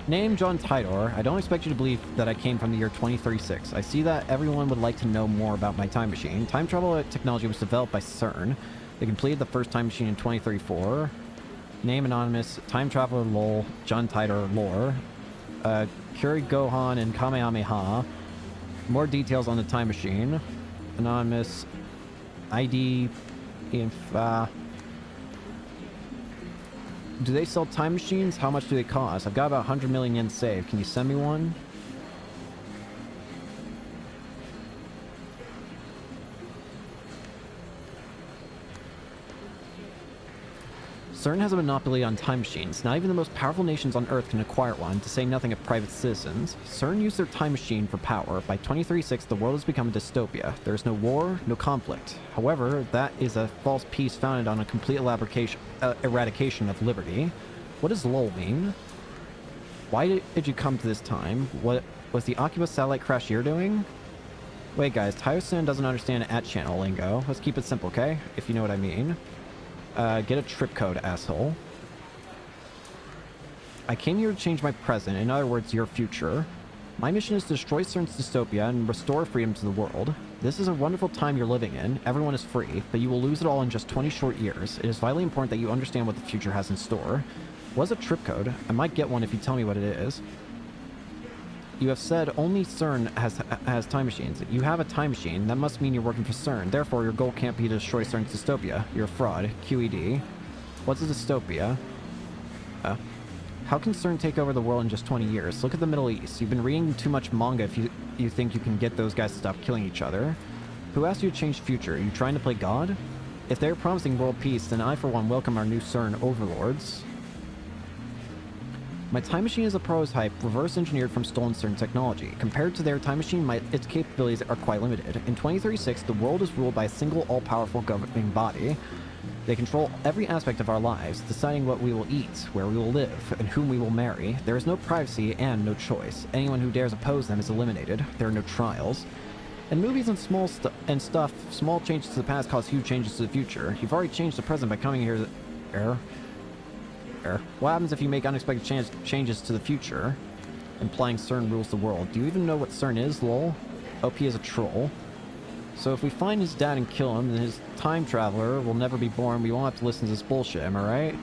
Name John Tidor. I don't expect you to believe that I came from the year 2036. I see that everyone would like to know more about my time machine. Time travel technology was developed by CERN. They completed the first time machine in 2034. Name anonymous. Time traveler lol. John Tidor lore. Kuri Gohan and Kamehameha. More details on the time machine. Anonymous. ID. Do they sell time machines? How much do they cost? I've got about 100 million yen saved. Can you send me one? CERN has a monopoly on time machines. Not even the most powerful nations on Earth can acquire one, to say nothing of private citizens. CERN used their time machine for power. By 2036, the world has become a dystopia. There is no war, no conflict. However, that is a false peace founded on a complete eradication of liberty. What does LOL mean? Why did you come to this time? What was the Oculus satellite crash you're doing? Wait guys, Tayo-san doesn't understand @channel lingo. Let's keep it simple, okay? If you know what I mean. Get a trip code, asshole. I came here to change my present, in other words, your future. My mission is to destroy CERN's dystopia and restore freedom to the world. This is a wonderful time you're living in. Everyone is free, but you will lose it all in just 20 short years. It is vitally important that you understand what the future has in store. What is a trip code? I might get one if you tell me what it is. You have said only CERN has time machines. You have a time machine. That must mean you're working for CERN. Therefore, your goal can't be to destroy CERN's dystopia. You're a fraud. QED. What's a dystopia? How can CERN take over the world in just 20 years? Look at the Middle East. You've been reading too much manga if you think you can get those guys to stop killing each other. Who asked you to change the future? Are you trying to play God? If they're promising world peace, then I, for one, welcome our new CERN overlords. My time machine is a prototype reverse-engineered from stolen CERN technology. Compared to their time machine, its capabilities are quite limited. In 2036, the world is ruled by a single all-powerful governing body. They control every aspect of our lives, deciding what we will eat, where we will live, and whom we will marry. There is no privacy and no choice. Anyone who dares oppose them is eliminated. There are no trials. In movies and small changes to the past cause huge changes to the future. You've already changed the present by coming here. What happens if you make unexpected changes to the future? Implying CERN rules the world. Do you even know what CERN is, lol? OP is a troll. So if we find his dad and kill him, then his time traveler will never be born. We won't have to listen to this bullshit, am I right?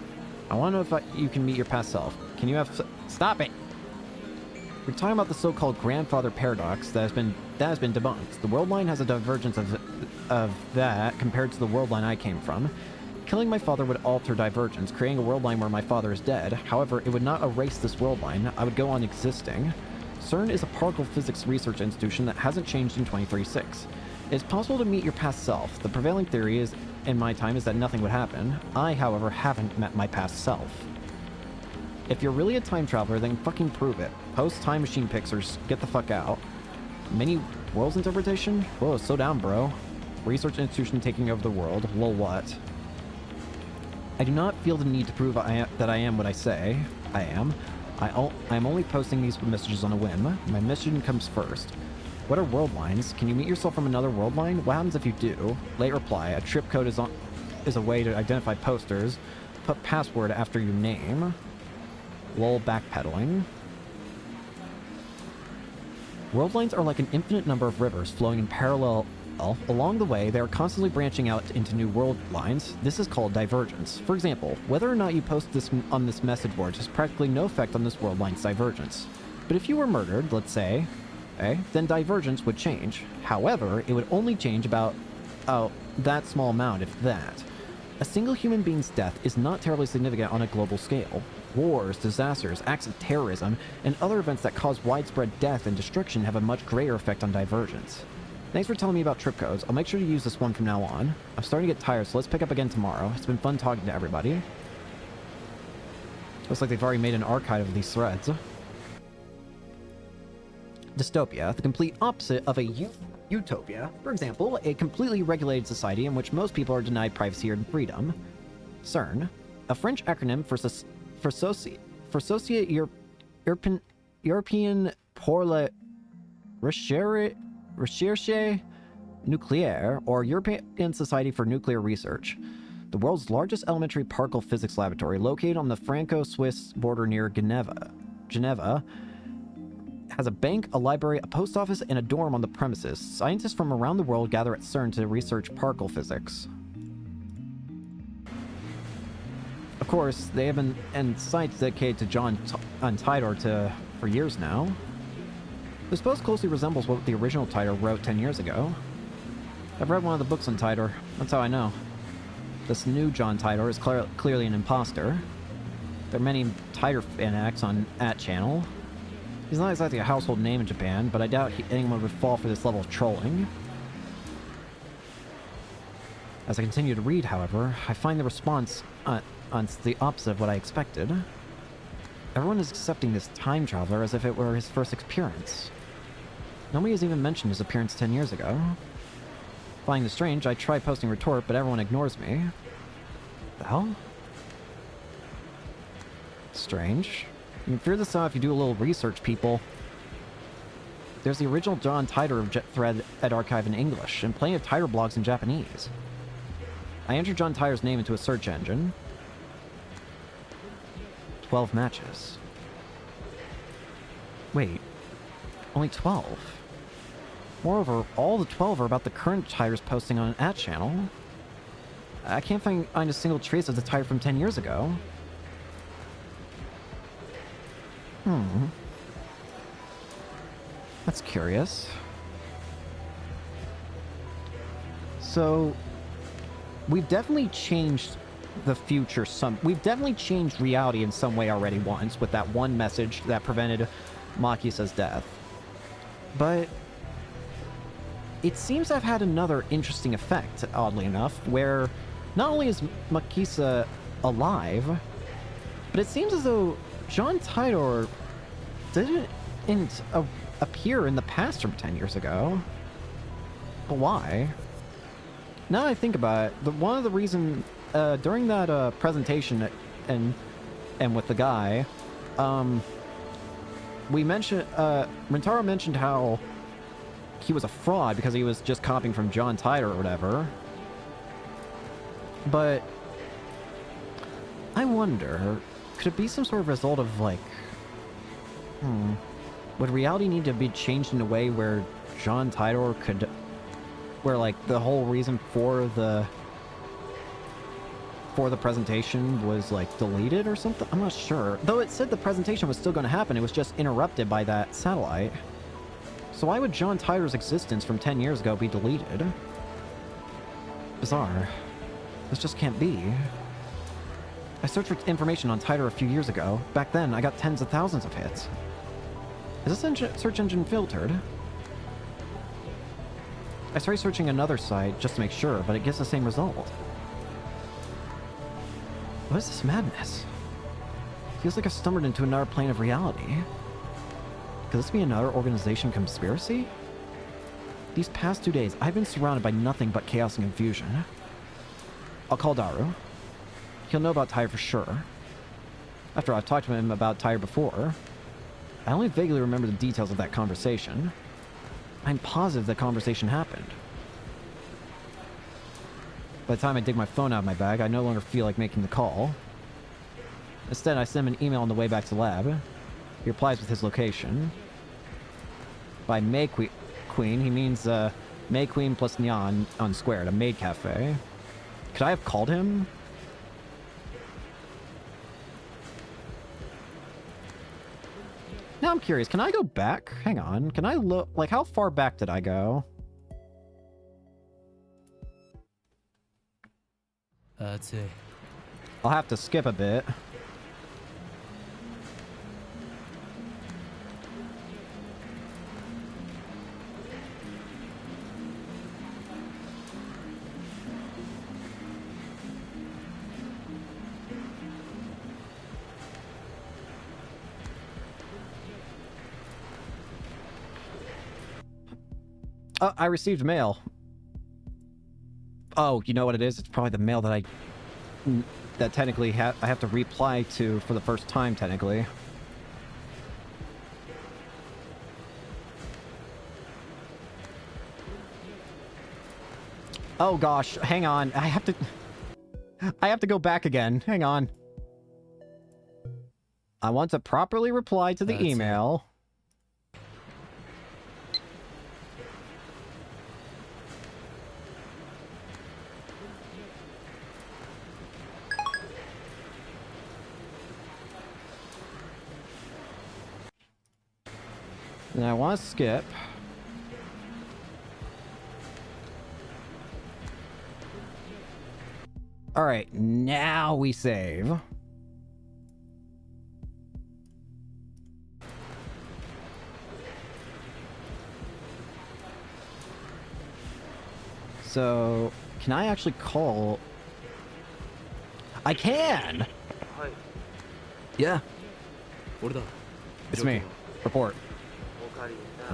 I want to know if you can meet your past self. Can you have... Stop it! We're talking about the so-called grandfather paradox that has been debunked. The world line has a divergence of that compared to the world line I came from. Killing my father would alter divergence, creating a world line where my father is dead. However, it would not erase this world line. I would go on existing. CERN is a particle physics research institution that hasn't changed in 2036. It's possible to meet your past self. The prevailing theory in my time is that nothing would happen. I, however, haven't met my past self. If you're really a time traveler, then fucking prove it. Post time machine pics or get the fuck out. Many worlds interpretation? Whoa, slow down, bro. Research institution taking over the world. Lol, what? I do not feel the need to prove that I am what I say I am. I'm only posting these messages on a whim. My mission comes first. What are world lines? Can you meet yourself from another world line? What happens if you do? Late reply. A trip code is a way to identify posters. Put password after your name. Lol, backpedaling. World lines are like an infinite number of rivers flowing in parallel. Along the way, they are constantly branching out into new world lines. This is called divergence. For example, whether or not you post this on this message board has practically no effect on this world line's divergence. But if you were murdered, let's say, then divergence would change. However, it would only change about that small amount, if that. A single human being's death is not terribly significant on a global scale. Wars, disasters, acts of terrorism, and other events that cause widespread death and destruction have a much greater effect on divergence. Thanks for telling me about trip codes. I'll make sure to use this one from now on. I'm starting to get tired, so let's pick up again tomorrow. It's been fun talking to everybody. Looks like they've already made an archive of these threads. Dystopia, the complete opposite of a utopia. For example, a completely regulated society in which most people are denied privacy and freedom. CERN, a French acronym for Société Europeenne pour la Recherche Nucléaire, or European Society for Nuclear Research. The world's largest elementary particle physics laboratory, located on the Franco-Swiss border near Geneva, has a bank, a library, a post office, and a dorm on the premises. Scientists from around the world gather at CERN to research particle physics. Of course, they have been in sites dedicated to John Titor for years now. This post closely resembles what the original Titor wrote 10 years ago. I've read one of the books on Titor, that's how I know. This new John Titor is clearly an imposter. There are many Titor fanatics on @channel. He's not exactly a household name in Japan, but I doubt anyone would fall for this level of trolling. As I continue to read, however, I find the response on the opposite of what I expected. Everyone is accepting this time traveler as if it were his first appearance. Nobody has even mentioned his appearance 10 years ago. Finding this strange, I try posting retort, but everyone ignores me. The hell? Strange. You can figure this out if you do a little research, people. There's the original John Titor thread at Archive in English, and plenty of Titor blogs in Japanese. I entered John Titor's name into a search engine. 12 matches. Wait, only 12? Moreover, all the 12 are about the current Titor's posting on an @channel. I can't find a single trace of the Titor from 10 years ago. That's curious. So, we've definitely changed the future we've definitely changed reality in some way already once with that one message that prevented Makisa's death. But it seems I've had another interesting effect, oddly enough, where not only is Makisa alive, but it seems as though John Titor didn't appear in the past from 10 years ago. But why? Now that I think about it, one of the reasons during that presentation and with the guy, we mentioned Rintaro mentioned how he was a fraud because he was just copying from John Titor or whatever. But I wonder, could it be some sort of result of like, would reality need to be changed in a way where John Titor could, where like the whole reason for the presentation was like deleted or something? I'm not sure. Though it said the presentation was still going to happen, it was just interrupted by that satellite. So why would John Titor's existence from 10 years ago be deleted? Bizarre. This just can't be. I searched for information on Titor a few years ago. Back then, I got tens of thousands of hits. Is this search engine filtered? I started searching another site just to make sure, but it gives the same result. What is this madness? Feels like I've stumbled into another plane of reality. Could this be another organization conspiracy? These past 2 days, I've been surrounded by nothing but chaos and confusion. I'll call Daru. He'll know about Titor for sure. After I've talked to him about Titor before, I only vaguely remember the details of that conversation. I'm positive the conversation happened. By the time I dig my phone out of my bag, I no longer feel like making the call. Instead, I send him an email on the way back to lab. He replies with his location. By May Queen, he means May Queen plus Nyan unsquared, a maid cafe. Could I have called him? Now I'm curious, can I go back? Hang on, can I look, like how far back did I go? I'll have to skip a bit. I received mail. Oh, you know what it is? It's probably the mail that that technically I have to reply to for the first time, technically. Oh gosh, hang on. I have to go back again. Hang on. I want to properly reply to the email. And I want to skip. Alright, now we save. So, can I actually call? I can! Yeah. It's me. Report.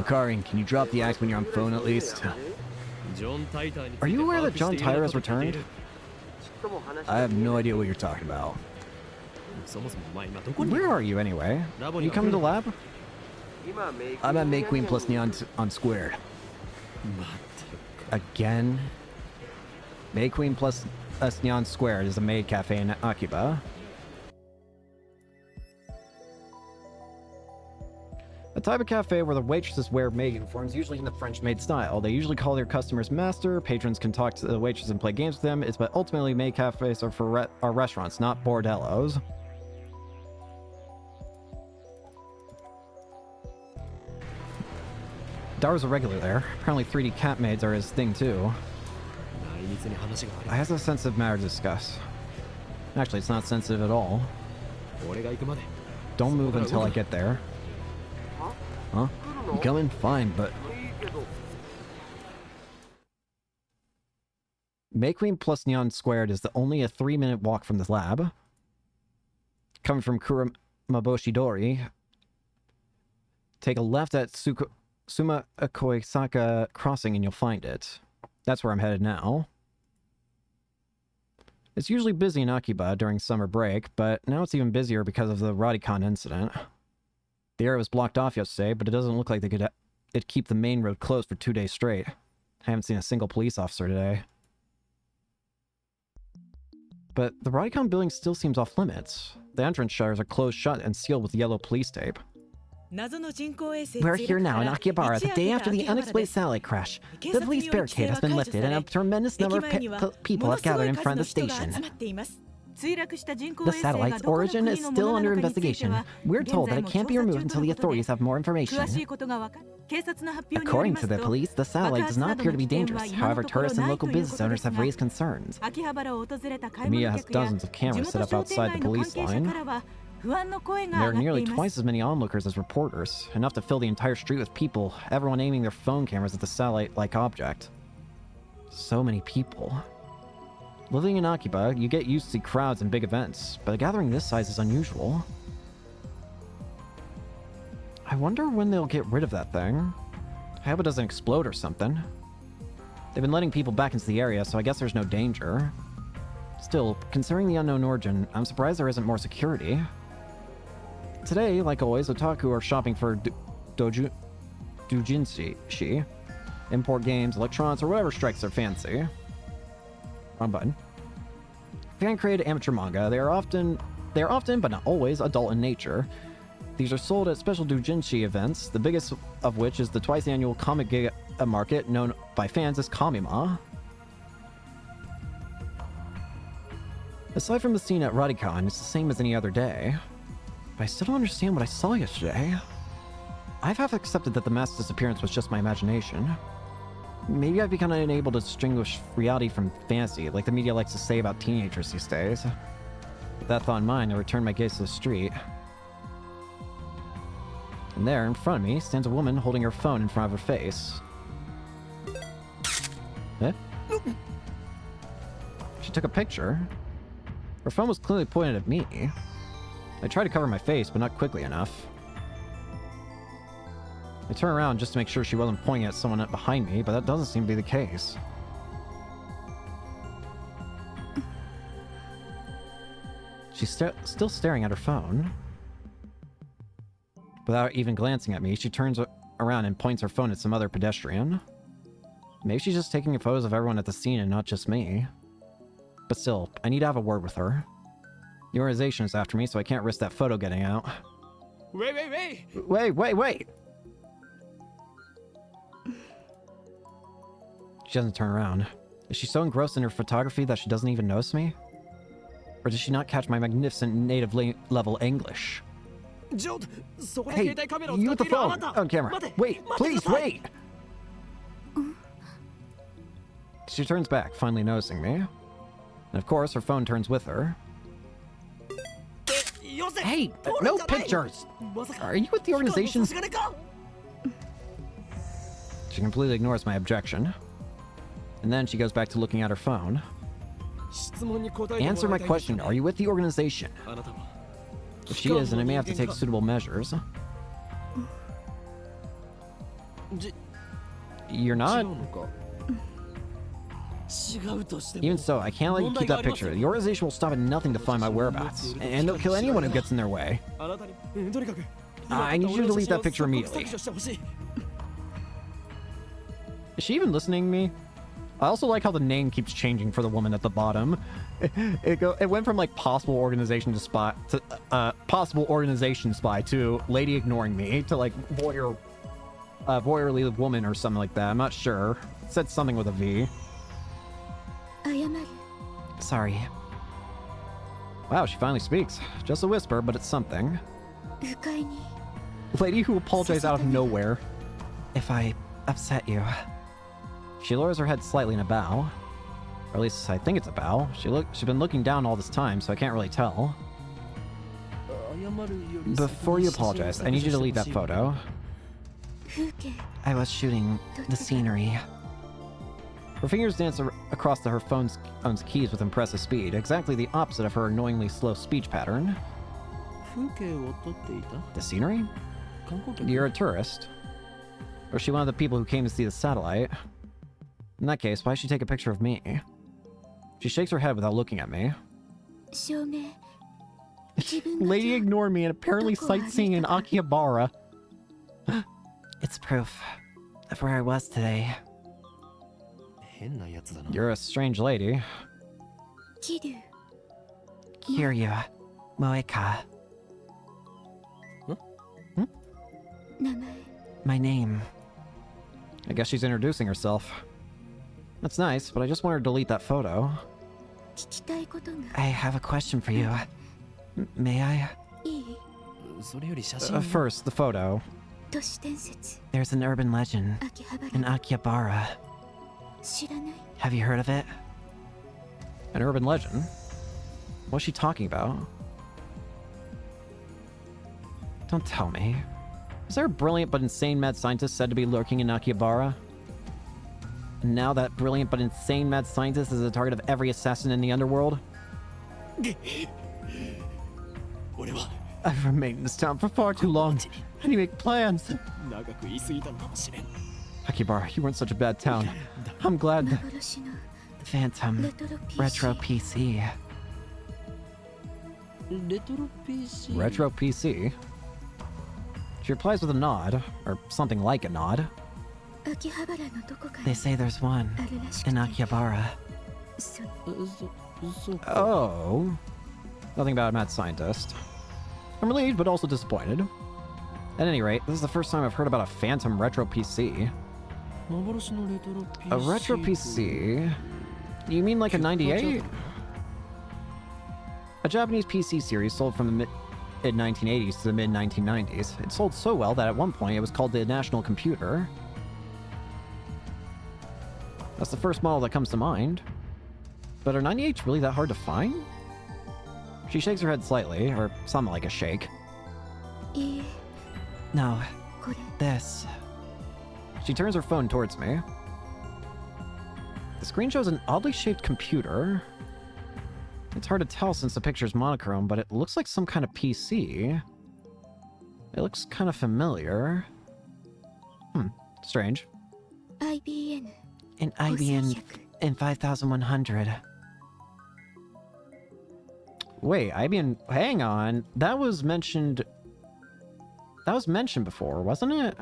Karin, can you drop the axe when you're on phone at least? Are you aware that John Tyler has returned? I have no idea what you're talking about. Where are you anyway? Are you coming to lab? I'm at May Queen plus Neon on Squared. Again? May Queen plus Neon Squared is a maid cafe in Akiba. A type of cafe where the waitresses wear maid uniforms, usually in the French maid style. They usually call their customers master. Patrons can talk to the waitresses and play games with them. But ultimately, maid cafes are for are restaurants, not bordellos. Dar's a regular there. Apparently 3D cat maids are his thing too. I have a sensitive matter to discuss. Actually, it's not sensitive at all. Don't move until I get there. Huh? You coming? Fine, but... May Queen plus Neon Squared is only a 3-minute walk from the lab. Coming from Kuramaboshidori, take a left at Sumakoisaka Crossing and you'll find it. That's where I'm headed now. It's usually busy in Akiba during summer break, but now it's even busier because of the Radicon incident. The area was blocked off yesterday, but it doesn't look like they could keep the main road closed for 2 days straight. I haven't seen a single police officer today. But the Radicon building still seems off limits. The entrance shutters are closed shut and sealed with yellow police tape. We're here now in Akihabara, the day after the unexplained satellite crash. The police barricade has been lifted and a tremendous number of people have gathered in front of the station. The satellite's origin is still under investigation. We're told that it can't be removed until the authorities have more information. According to the police, the satellite does not appear to be dangerous. However, tourists and local business owners have raised concerns. Miya has dozens of cameras set up outside the police line. There are nearly twice as many onlookers as reporters, enough to fill the entire street with people, everyone aiming their phone cameras at the satellite-like object. So many people. Living in Akiba, you get used to crowds and big events, but a gathering this size is unusual. I wonder when they'll get rid of that thing. I hope it doesn't explode or something. They've been letting people back into the area, so I guess there's no danger. Still, considering the unknown origin, I'm surprised there isn't more security. Today, like always, otaku are shopping for doujinshi, import games, electronics, or whatever strikes their fancy. Wrong button. Fan-created amateur manga. They are often, but not always, adult in nature. These are sold at special doujinshi events, the biggest of which is the twice-annual comic gig market known by fans as Kamima. Aside from the scene at Radicon, it's the same as any other day. But I still don't understand what I saw yesterday. I've half accepted that the mass disappearance was just my imagination. Maybe I've become unable to distinguish reality from fantasy, like the media likes to say about teenagers these days. With that thought in mind, I returned my gaze to the street. And there, in front of me, stands a woman holding her phone in front of her face. Eh? She took a picture. Her phone was clearly pointed at me. I tried to cover my face, but not quickly enough. I turn around just to make sure she wasn't pointing at someone behind me, but that doesn't seem to be the case. She's still staring at her phone. Without even glancing at me, she turns around and points her phone at some other pedestrian. Maybe she's just taking photos of everyone at the scene and not just me. But still, I need to have a word with her. The organization is after me, so I can't risk that photo getting out. Wait! She doesn't turn around. Is she so engrossed in her photography that she doesn't even notice me? Or does she not catch my magnificent native level English? Hey, you with the phone on camera. Wait, please wait! She turns back, finally noticing me. And of course, her phone turns with her. Hey, no pictures! Are you with the organization? She completely ignores my objection. And then she goes back to looking at her phone. Answer my question, are you with the organization? If she is, then I may have to take suitable measures. You're not? Even so, I can't let you keep that picture. The organization will stop at nothing to find my whereabouts. And they'll kill anyone who gets in their way. I need you to delete that picture immediately. Is she even listening to me? I also like how the name keeps changing for the woman at the bottom. It went from like possible organization spy to lady ignoring me to like voyeurly woman or something like that. I'm not sure. It said something with a V. Sorry. Wow, she finally speaks. Just a whisper, but it's something. Lady who apologized out of nowhere. If I upset you. She lowers her head slightly in a bow. Or at least I think it's a bow. She's been looking down all this time, so I can't really tell. Before you apologize, I need you to delete that photo. I was shooting the scenery. Her fingers dance across her phone's keys with impressive speed, exactly the opposite of her annoyingly slow speech pattern. The scenery? You're a tourist. Or is she one of the people who came to see the satellite? In that case, why should she take a picture of me? She shakes her head without looking at me. Lady ignored me and apparently sightseeing in Akihabara. It's proof of where I was today. You're a strange lady. Kiryu Moeka. My name. I guess she's introducing herself. That's nice, but I just want her to delete that photo. I have a question for you. May I? First, the photo. There's an urban legend in Akihabara. Have you heard of it? An urban legend? What's she talking about? Don't tell me. Is there a brilliant but insane mad scientist said to be lurking in Akihabara? And now that brilliant but insane mad scientist is the target of every assassin in the underworld? I've remained in this town for far too long. How do you make plans? Akihabara, you weren't such a bad town. I'm glad that... Phantom Retro PC. Retro PC? She replies with a nod, or something like a nod. They say there's one in Akihabara. Oh. Nothing about a mad scientist. I'm relieved, but also disappointed. At any rate, this is the first time I've heard about a Phantom Retro PC. A Retro PC? You mean like a 98? A Japanese PC series sold from the mid-1980s to the mid-1990s. It sold so well that at one point it was called the National Computer. That's the first model that comes to mind. But are 98s really that hard to find? She shakes her head slightly, or something like a shake. No, this. She turns her phone towards me. The screen shows an oddly shaped computer. It's hard to tell since the picture's monochrome, but it looks like some kind of PC. It looks kind of familiar. Strange. IBN An IBN in 5100. Wait, IBN... Hang on. That was mentioned before, wasn't it?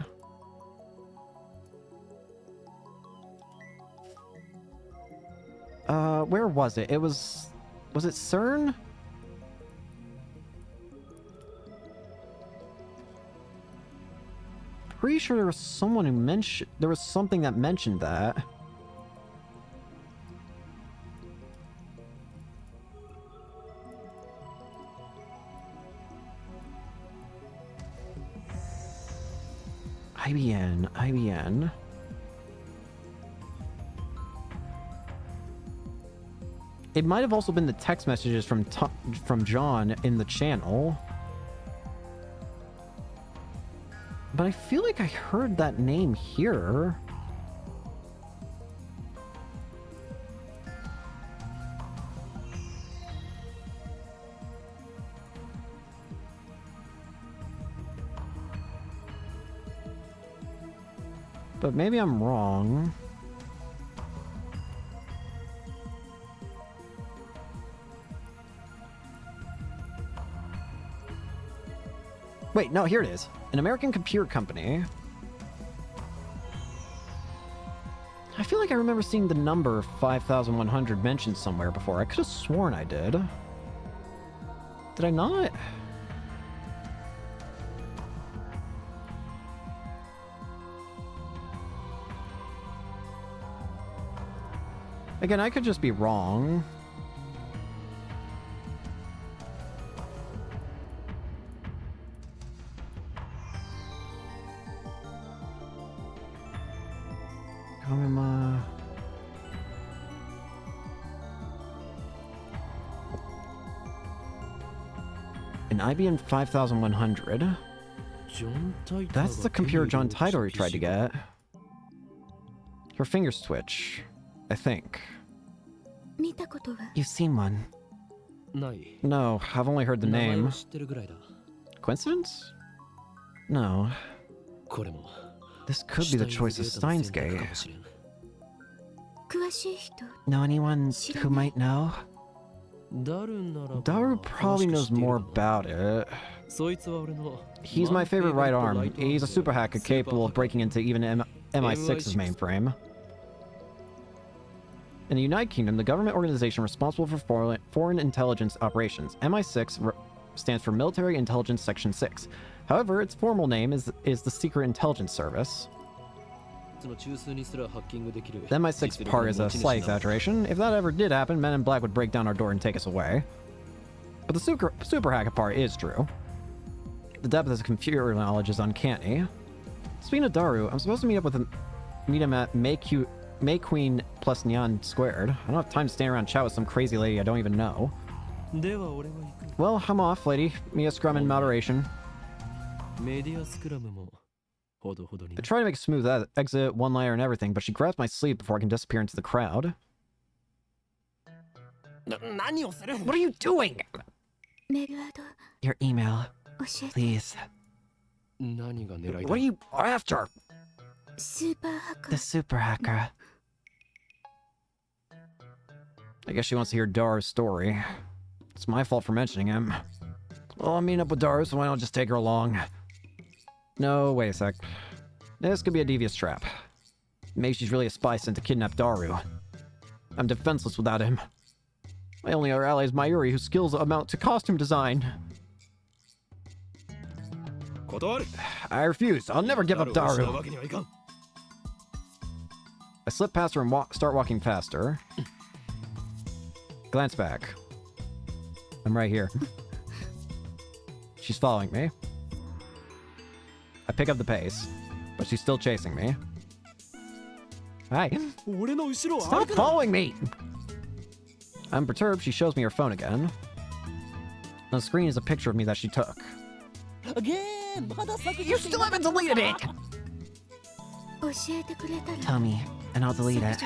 Where was it? It was... Was it CERN? Pretty sure there was someone who mentioned... There was something that mentioned that. IBN. It might have also been the text messages from John in the channel. But I feel like I heard that name here. But maybe I'm wrong. Wait, no, here it is. An American computer company. I feel like I remember seeing the number 5100 mentioned somewhere before. I could have sworn I did. Did I not? Again, I could just be wrong. An IBM 5100. That's the computer John Tidori tried to get. Her fingers twitch, I think. You've seen one. No, I've only heard the name. Coincidence? No. This could be the choice of Steins Gate. Know anyone who might know? Daru probably knows more about it. He's my favorite right arm. He's a super hacker capable of breaking into even MI6's mainframe. In the United Kingdom, the government organization responsible for foreign intelligence operations, MI6 stands for Military Intelligence Section 6. However, its formal name is the Secret Intelligence Service. The MI6 part is a slight exaggeration. If that ever did happen, Men in Black would break down our door and take us away. But the super hacker part is true. The depth of his computer knowledge is uncanny. Speaking of Daru, I'm supposed to meet him at May Queen plus Neon Squared. I don't have time to stand around and chat with some crazy lady I don't even know. Well, I'm off, lady. Mia scrum in moderation. I try to make a smooth exit, one-liner and everything, but she grabs my sleeve before I can disappear into the crowd. What are you doing? Your email, please. What are you after? The super hacker. I guess she wants to hear Daru's story. It's my fault for mentioning him. Well, I'm meeting up with Daru, so why don't I just take her along? No, wait a sec. This could be a devious trap. Maybe she's really a spy sent to kidnap Daru. I'm defenseless without him. My only other ally is Mayuri, whose skills amount to costume design. I refuse. I'll never give up Daru. I slip past her and start walking faster. Glance back. I'm right here. She's following me. I pick up the pace, but she's still chasing me. Hi. Stop following me! I'm perturbed. She shows me her phone again. On the screen is a picture of me that she took. You still haven't deleted it! Tell me, and I'll delete it.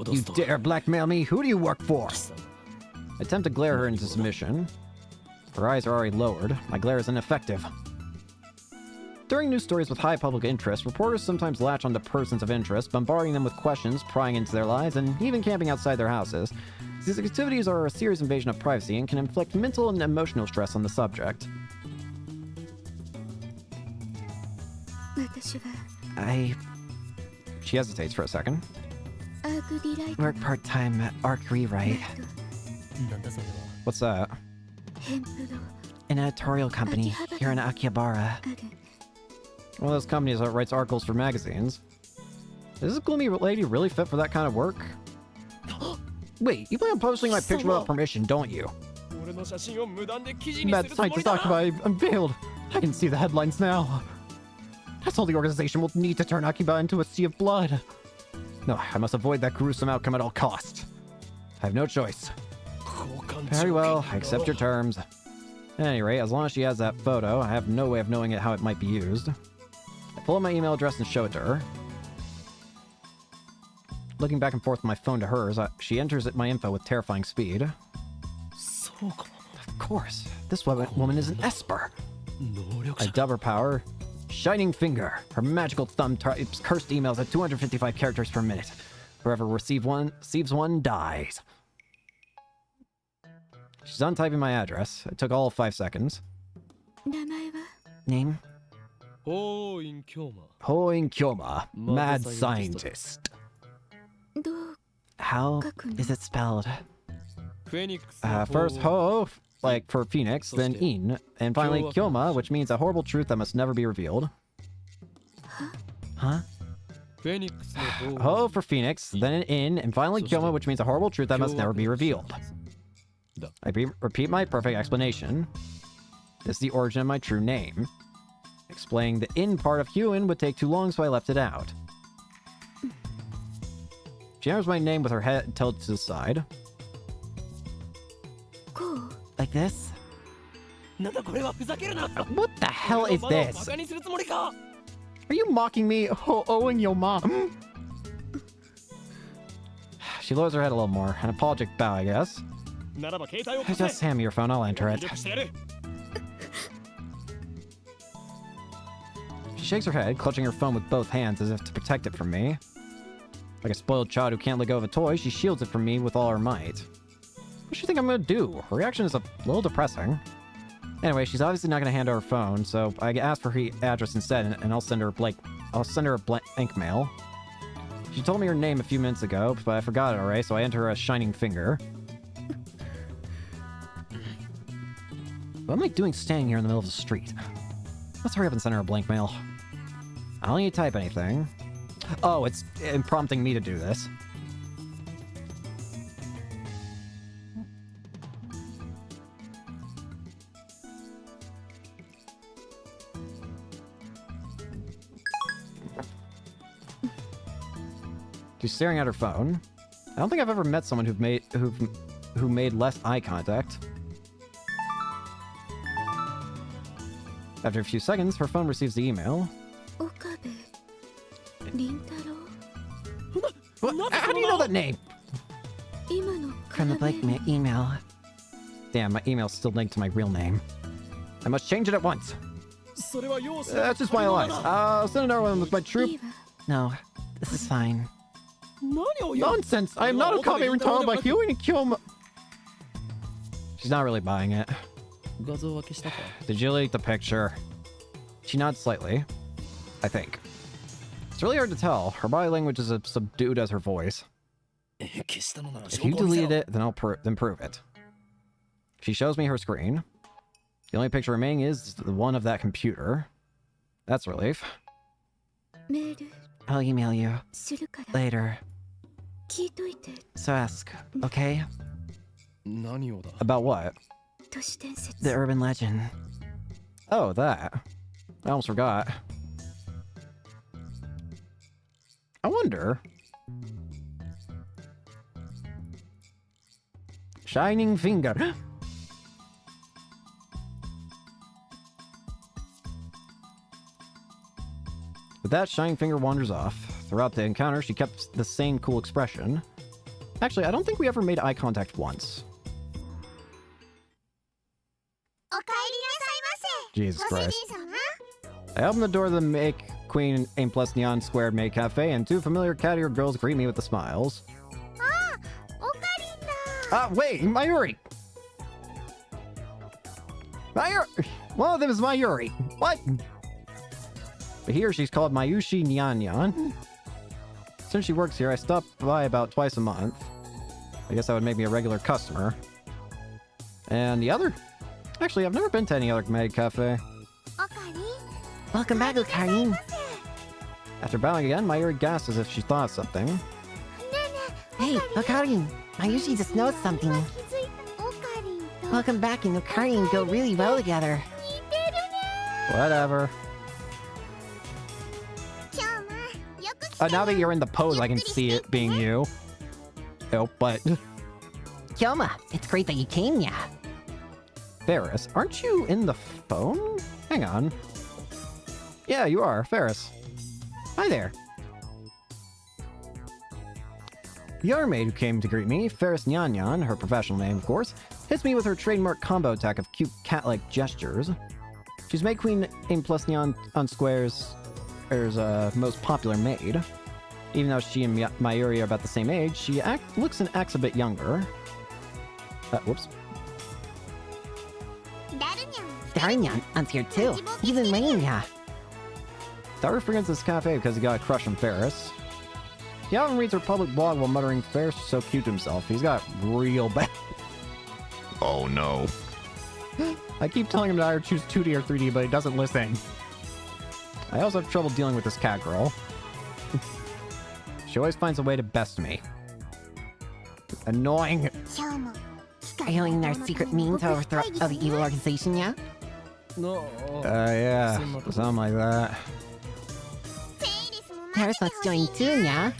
You dare blackmail me? Who do you work for? I attempt to glare her into submission. Her eyes are already lowered. My glare is ineffective. During news stories with high public interest, reporters sometimes latch onto persons of interest, bombarding them with questions, prying into their lives, and even camping outside their houses. These activities are a serious invasion of privacy and can inflict mental and emotional stress on the subject. She hesitates for a second. Work part-time at Arc Rewrite. What's that? An editorial company here in Akihabara. One of those companies that writes articles for magazines. Is this gloomy lady really fit for that kind of work? Wait, you plan on posting my picture without permission, don't you? Mad scientist Akiba unveiled. I can see the headlines now. That's all the organization will need to turn Akiba into a sea of blood. No, I must avoid that gruesome outcome at all costs. I have no choice. Very well, I accept your terms. At any rate, as long as she has that photo, I have no way of knowing how it might be used. I pull up my email address and show it to her. Looking back and forth with my phone to hers, she enters my info with terrifying speed. Of course, this woman is an Esper. I dub her power. Shining Finger. Her magical thumb types cursed emails at 255 characters per minute. Whoever receives one dies. She's done typing my address. It took all of 5 seconds. Name? Hoin Kyoma, mad scientist. How is it spelled? First Ho, like for Phoenix, then In, and finally Kyoma, which means a horrible truth that must never be revealed. Huh? Ho for Phoenix, then an In, and finally Kyoma, which means a horrible truth that must never be revealed. I repeat my perfect explanation. This is the origin of my true name. Explaining the In part of Huin would take too long, so I left it out. She enters my name with her head tilted to the side. Like this? What the hell is this? Are you mocking me? Owing your mom? She lowers her head a little more. An apologetic bow, I guess. Just hand me your phone, I'll enter it. She shakes her head, clutching her phone with both hands as if to protect it from me. Like a spoiled child who can't let go of a toy, she shields it from me with all her might. What does she think I'm gonna do? Her reaction is a little depressing. Anyway, she's obviously not gonna hand her phone, so I asked for her address instead, and I'll send her a blank mail. She told me her name a few minutes ago, but I forgot it already, so I enter a Shining Finger. What am I doing standing here in the middle of the street? Let's hurry up and send her a blank mail. I don't need to type anything. Oh, it's prompting me to do this. She's staring at her phone. I don't think I've ever met someone who made less eye contact. After a few seconds, her phone receives the email. What? How do you know that name? From the blank email. Damn, my email's still linked to my real name. I must change it at once. That's just my lies. I'll send another one with my troop. No, this is fine. Nonsense! I am not a copy retarded by Huey and Kyoma. She's not really buying it. Did you delete the picture? She nods slightly. I think. It's really hard to tell. Her body language is as subdued as her voice. If you deleted it, then I'll prove it. She shows me her screen. The only picture remaining is the one of that computer. That's a relief. I'll email you later. So ask, okay? About what? The urban legend. Oh, that. I almost forgot. I wonder. Shining Finger. With that, Shining Finger wanders off. Throughout the encounter, she kept the same cool expression. Actually, I don't think we ever made eye contact once. Jesus Christ. I open the door of the Make Queen Aim Plus Neon Squared Maid Cafe, and two familiar cat-eared girls greet me with the smiles. Wait, Mayuri! One of them is Mayuri. What? But here she's called Mayushi Nyan. Since she works here, I stop by about twice a month. I guess that would make me a regular customer. And the other? Actually, I've never been to any other maid cafe. Welcome back, Okarin. After bowing again, Mayuri gasped as if she thought of something. Hey, Okarin. Mayushi just knows something. Welcome back, and Okarin go really well together. Whatever. Now that you're in the pose, I can see it being you. Oh, but... Kyoma, it's great that you came, yeah. Ferris, aren't you in the phone? Hang on. Yeah, you are, Ferris. Hi there. The other maid who came to greet me, Ferris Nyan, her professional name, of course, hits me with her trademark combo attack of cute cat-like gestures. She's Maid Queen Aim Plus Neon on Square's most popular maid. Even though she and Mayuri are about the same age, she looks and acts a bit younger. Whoops. Darnyan's here too. Even Wayne, yeah. Daru frequents this cafe because he got a crush on Ferris. He often reads her public blog while muttering, Ferris is so cute to himself. He's got real bad... Oh no. I keep telling him to either choose 2D or 3D, but he doesn't listen. I also have trouble dealing with this cat girl. She always finds a way to best me. Annoying. Are you in our secret means to overthrow the evil organization, yeah? No. Yeah. Something like that. Paris wants to join too, yeah?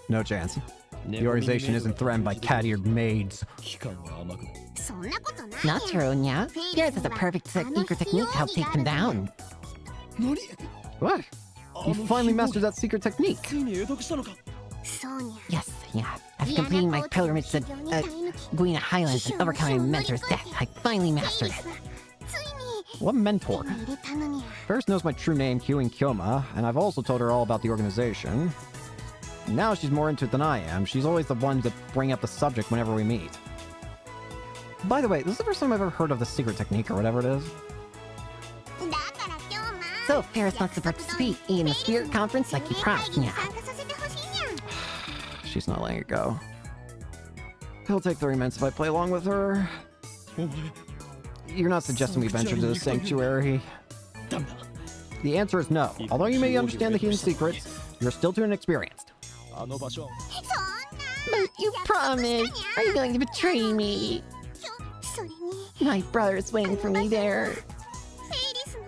No chance. The organization isn't threatened by cat-eared maids. Not true, yeah? Paris has a perfect secret technique to help take them down. What? You finally mastered that secret technique. Yes, yeah. After completing my pilgrimage to Guina Highlands and overcoming my mentor's death, I finally mastered it. What mentor? Ferris knows my true name, Kyuin Kyoma, and I've also told her all about the organization. Now she's more into it than I am. She's always the one to bring up the subject whenever we meet. By the way, this is the first time I've ever heard of the secret technique or whatever it is. So, Paris wants to participate in the spirit conference like you promised, yeah. She's not letting it go. It'll take 30 minutes if I play along with her. You're not suggesting we venture to the sanctuary? The answer is no. Although you may understand the hidden secrets, you're still too inexperienced. But you promised! Are you going to betray me? My brother's waiting for me there.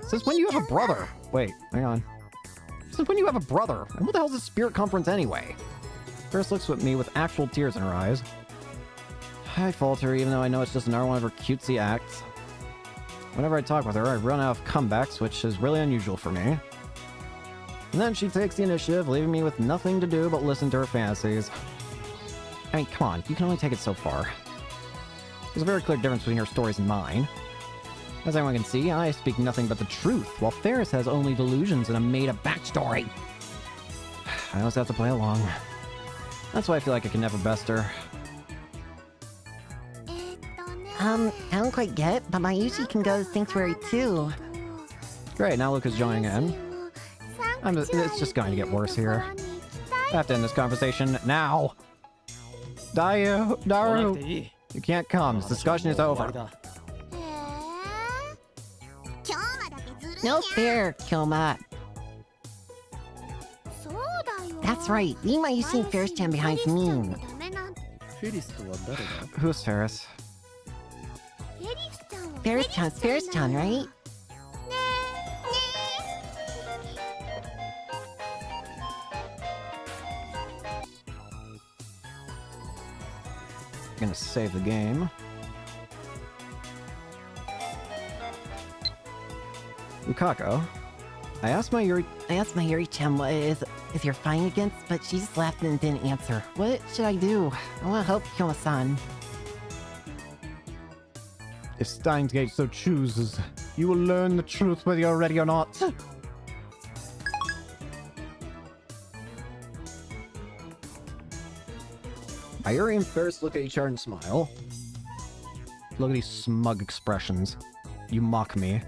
Since when you have a brother? Wait, hang on. Since when you have a brother? And what the hell's a spirit conference anyway? Ferris looks at me with actual tears in her eyes. I falter even though I know it's just another one of her cutesy acts. Whenever I talk with her, I run out of comebacks, which is really unusual for me. And then she takes the initiative, leaving me with nothing to do but listen to her fantasies. I mean, come on, you can only take it so far. There's a very clear difference between her stories and mine. As everyone can see, I speak nothing but the truth, while Ferris has only delusions and a made-up backstory. I always have to play along. That's why I feel like I can never best her. I don't quite get it, but Mayushi can go to Sanctuary too. Great, now Luca's joining in. It's just going to get worse here. I have to end this conversation now. Daru, you can't come. This discussion is over. No fair, Kyoma. That's right. Leave Mayushi and Ferris-chan behind me. Who's Ferris? Ferris-chan's Ferris-chan, right? I'm gonna save the game. Ukako. I asked Mayuri-chan what is you're fighting against, but she just laughed and didn't answer. What should I do? I want to help Kyoma-san. If Steins Gate so chooses, You will learn the truth whether you're ready or not. Mayuri and Ferris look at each other and smile. Look at these smug expressions. You mock me.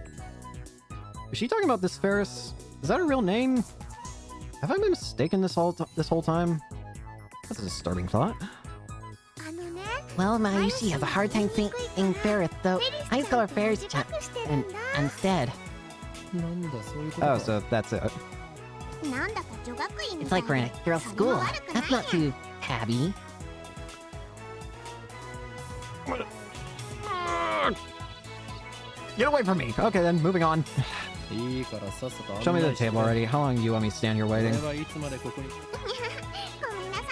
Is she talking about this Ferris? Is that her real name? Have I been mistaken this whole time? That's a disturbing thought. Well, Mayushi has a hard time saying Ferris, so I just call her Ferris-chan instead. Oh, so that's it. It's like we're in a girls' school. That's not too tabby. Get away from me! Okay then, moving on. Show me the table already. How long do you want me to stand here waiting?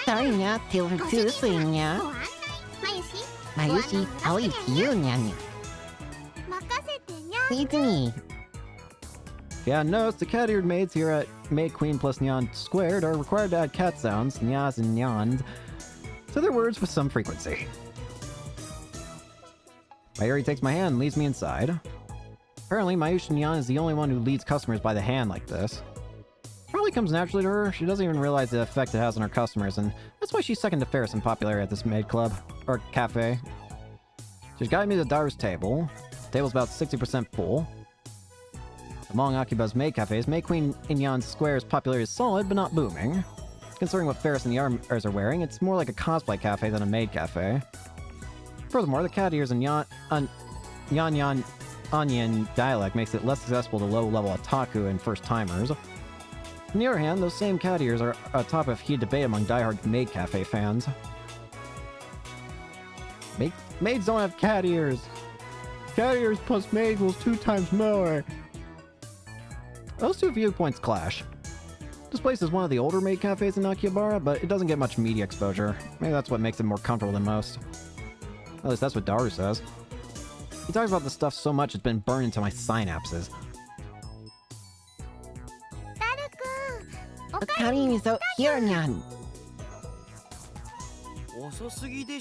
Sorry, nya. Table for two, so nya. Mayushi, I'll leave to you, nya. Leave to me. Yeah, notice the cat-eared maids here at Maid Queen plus Nyan Squared are required to add cat sounds, nyas and nyans, to their words with some frequency. Mayuri takes my hand and leads me inside. Apparently, Mayushi Nyan is the only one who leads customers by the hand like this. Probably comes naturally to her. She doesn't even realize the effect it has on her customers, and that's why she's second to Ferris in popularity at this maid club, or cafe. She's guided me to Daru's table. The table's about 60% full. Among Akiba's maid cafes, Maid Queen Inyan Square's popularity is solid, but not booming. Considering what Ferris and the others are wearing, it's more like a cosplay cafe than a maid cafe. Furthermore, the cat ears and Yan Onion dialect makes it less accessible to low-level otaku and first-timers. On the other hand, those same cat ears are a topic of heated debate among diehard maid cafe fans. Maids don't have cat ears! Cat ears plus maid equals 2 times more! Those two viewpoints clash. This place is one of the older maid cafes in Akihabara, but it doesn't get much media exposure. Maybe that's what makes it more comfortable than most. At least that's what Daru says. He talks about this stuff so much it's been burned into my synapses. Karin is out here, nyan.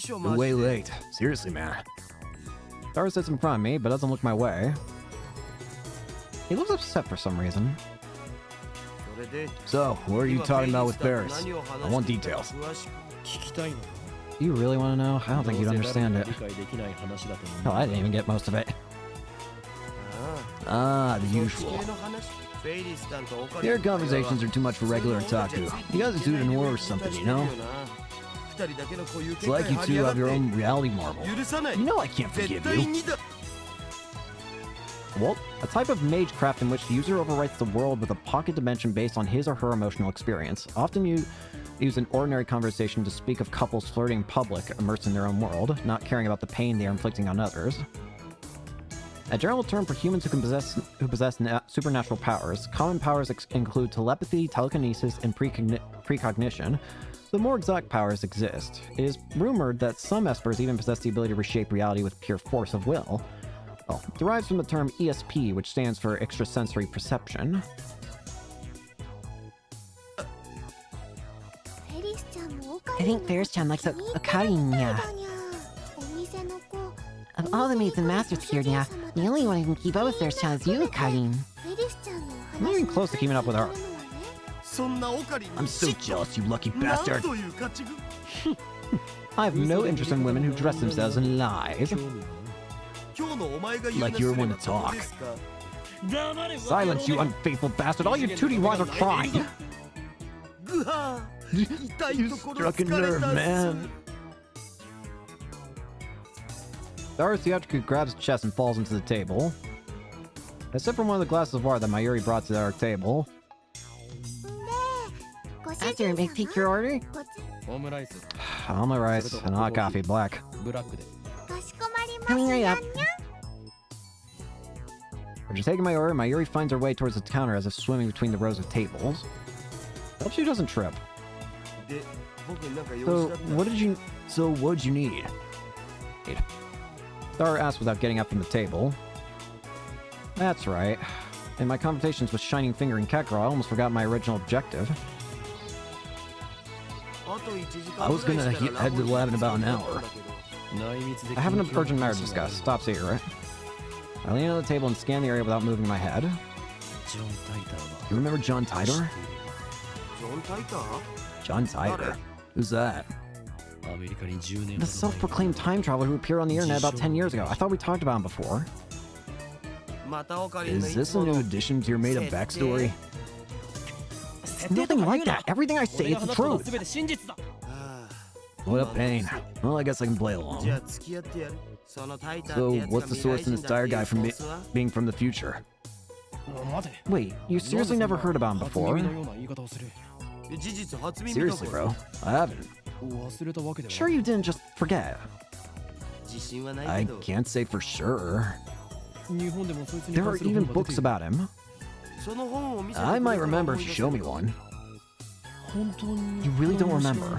You're way late. Seriously, man. Daru sits in front of me, but doesn't look my way. He looks upset for some reason. So, what are you talking about with Ferris? I want details. Do you really want to know? I don't think you'd understand it. Hell, I didn't even get most of it. Ah, the usual. Your conversations are too much for regular otaku. You guys do it in war or something, you know? It's like you two have your own reality marvel. You know I can't forgive you. Well, a type of magecraft in which the user overwrites the world with a pocket dimension based on his or her emotional experience. Often you use an ordinary conversation to speak of couples flirting in public, immersed in their own world, not caring about the pain they are inflicting on others. A general term for humans who possess supernatural powers. Common powers include telepathy, telekinesis, and precognition. The more exotic powers exist. It is rumored that some espers even possess the ability to reshape reality with pure force of will. Well, it derives from the term ESP, which stands for extrasensory perception. I think Ferris-chan likes a Karin, nya. Of all the maids and masters here, nya, the only one who can keep up with Ferris-chan is you, Karin. I'm not even close to keeping up with her. I'm so jealous, you lucky bastard. I have no interest in women who dress themselves in lies. Like you're one to talk. Silence, you unfaithful bastard! All your 2D wives are crying! You struck a nerve, man. Daru theatrically grabs his chest and falls into the table. I sip from one of the glasses of water that Mayuri brought to our table. Master, may I take your order? Almond rice and hot coffee, black. Coming right up. After taking my order, Mayuri finds her way towards the counter as if swimming between the rows of tables. Hope she doesn't trip. So, what did you need? Daru asked without getting up from the table. That's right. In my conversations with Shining Finger and Cat Girl, I almost forgot my original objective. I was gonna head to the lab in about an hour. I have an urgent matter to discuss. Stops here, right? I lean on the table and scan the area without moving my head. You remember John Titor? John Titor? Who's that? The self-proclaimed time traveler who appeared on the internet about 10 years ago. I thought we talked about him before. Is this a new addition to your made-up backstory? Nothing like that. Everything I say is the truth. What a pain. Well, I guess I can play along. So, what's the source in this dire guy from being from the future? Wait, you seriously never heard about him before? Seriously, bro, I haven't. Sure you didn't just forget? I can't say for sure. There are even books about him. I might remember if you show me one. You really don't remember?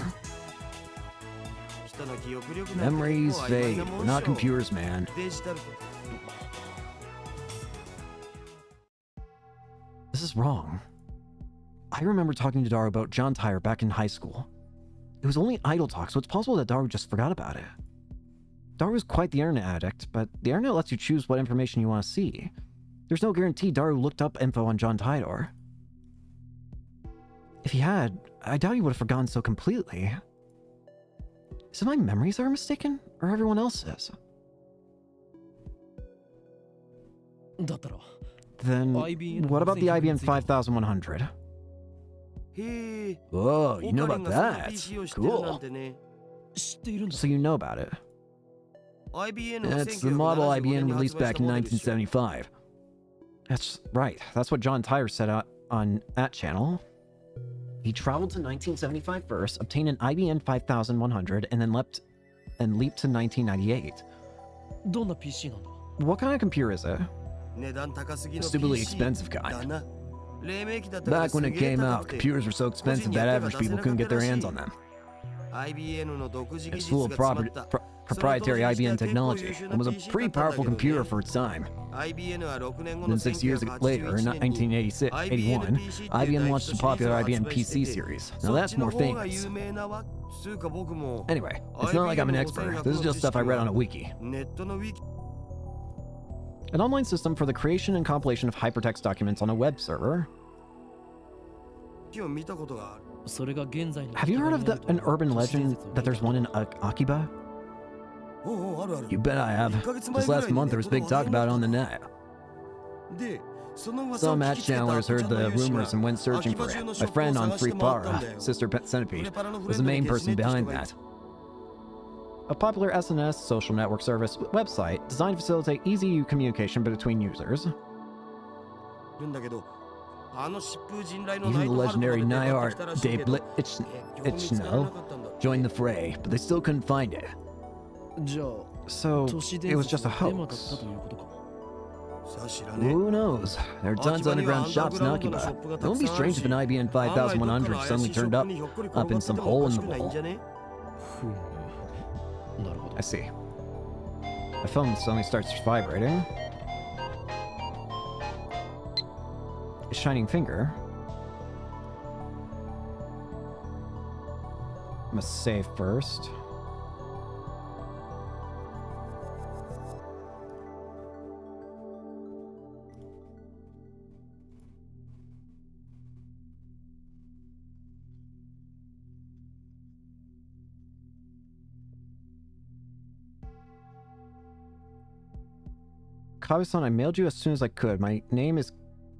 Memories fade. We're not computers, man. This is wrong. I remember talking to Daru about John Tyre back in high school. It was only idle talk, so it's possible that Daru just forgot about it. Daru is quite the internet addict, but the internet lets you choose what information you want to see. There's no guarantee Daru looked up info on John Tidor. If he had, I doubt he would have forgotten so completely. Is it my memories that are mistaken, or everyone else's? Then, what about the IBM 5100? Oh, you know about that? Cool. So you know about it. It's the model IBM released back in 1975. That's right. That's what John Tyre said on that channel. He traveled to 1975 first, obtained an IBM 5100, and then leaped to 1998. What kind of computer is it? A stupidly expensive kind. Back when it came out, computers were so expensive that average people couldn't get their hands on them. It's full of proprietary IBM technology and was a pretty powerful computer for its time. Then 6 years later, in 1981, IBM launched the popular IBM PC series. Now that's more famous. Anyway, it's not like I'm an expert. This is just stuff I read on a wiki. An online system for the creation and compilation of hypertext documents on a web server. Have you heard of an urban legend that there's one in Akiba? You bet I have. This last month there was big talk about it on the net. Some match channelers heard the rumors and went searching for it. My friend on Free Para, Sister Pet Centipede, was the main person behind that. A popular SNS social network service website designed to facilitate easy communication between users. Even the legendary Nyar Dave Itchno joined the fray, but they still couldn't find it. So, it was just a hoax. Who knows? There are tons of underground shops in Akiba. It won't be strange if an IBM 5100 suddenly turned up in some hole in the wall. I see. My phone suddenly starts vibrating. A shining finger. I must save first. Kabe-san, I mailed you as soon as I could. My name is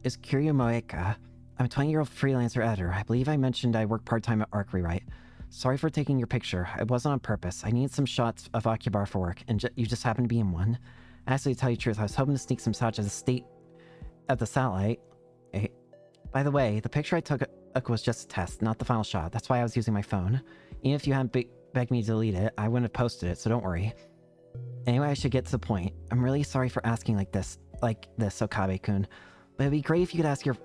Kiryu Moeka. I'm a 20-year-old freelancer editor. I believe I mentioned I work part-time at Arc Rewrite. Sorry for taking your picture. It wasn't on purpose. I needed some shots of Akibar for work, and you just happened to be in one. Actually, to tell you the truth, I was hoping to sneak some shots of the state of the satellite. Hey, by the way, the picture I took was just a test, not the final shot. That's why I was using my phone. Even if you hadn't begged me to delete it, I wouldn't have posted it, so don't worry. Anyway, I should get to the point. I'm really sorry for asking like this, Okabe-kun. But it'd be great if you could ask your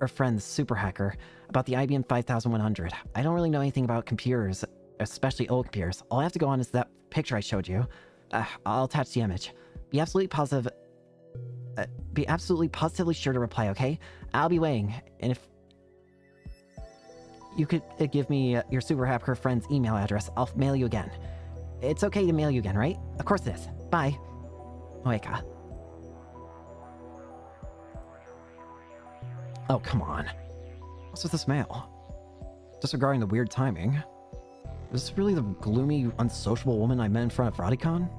friend, the super hacker, about the IBM 5100. I don't really know anything about computers, especially old computers. All I have to go on is that picture I showed you. I'll attach the image. Be absolutely positively sure to reply, okay? I'll be waiting. And if you could give me your super hacker friend's email address, I'll mail you again. It's okay to mail you again, right? Of course it is. Bye. Moeka. Oh, come on. What's with this mail? Disregarding the weird timing. Is this really the gloomy, unsociable woman I met in front of Radicon?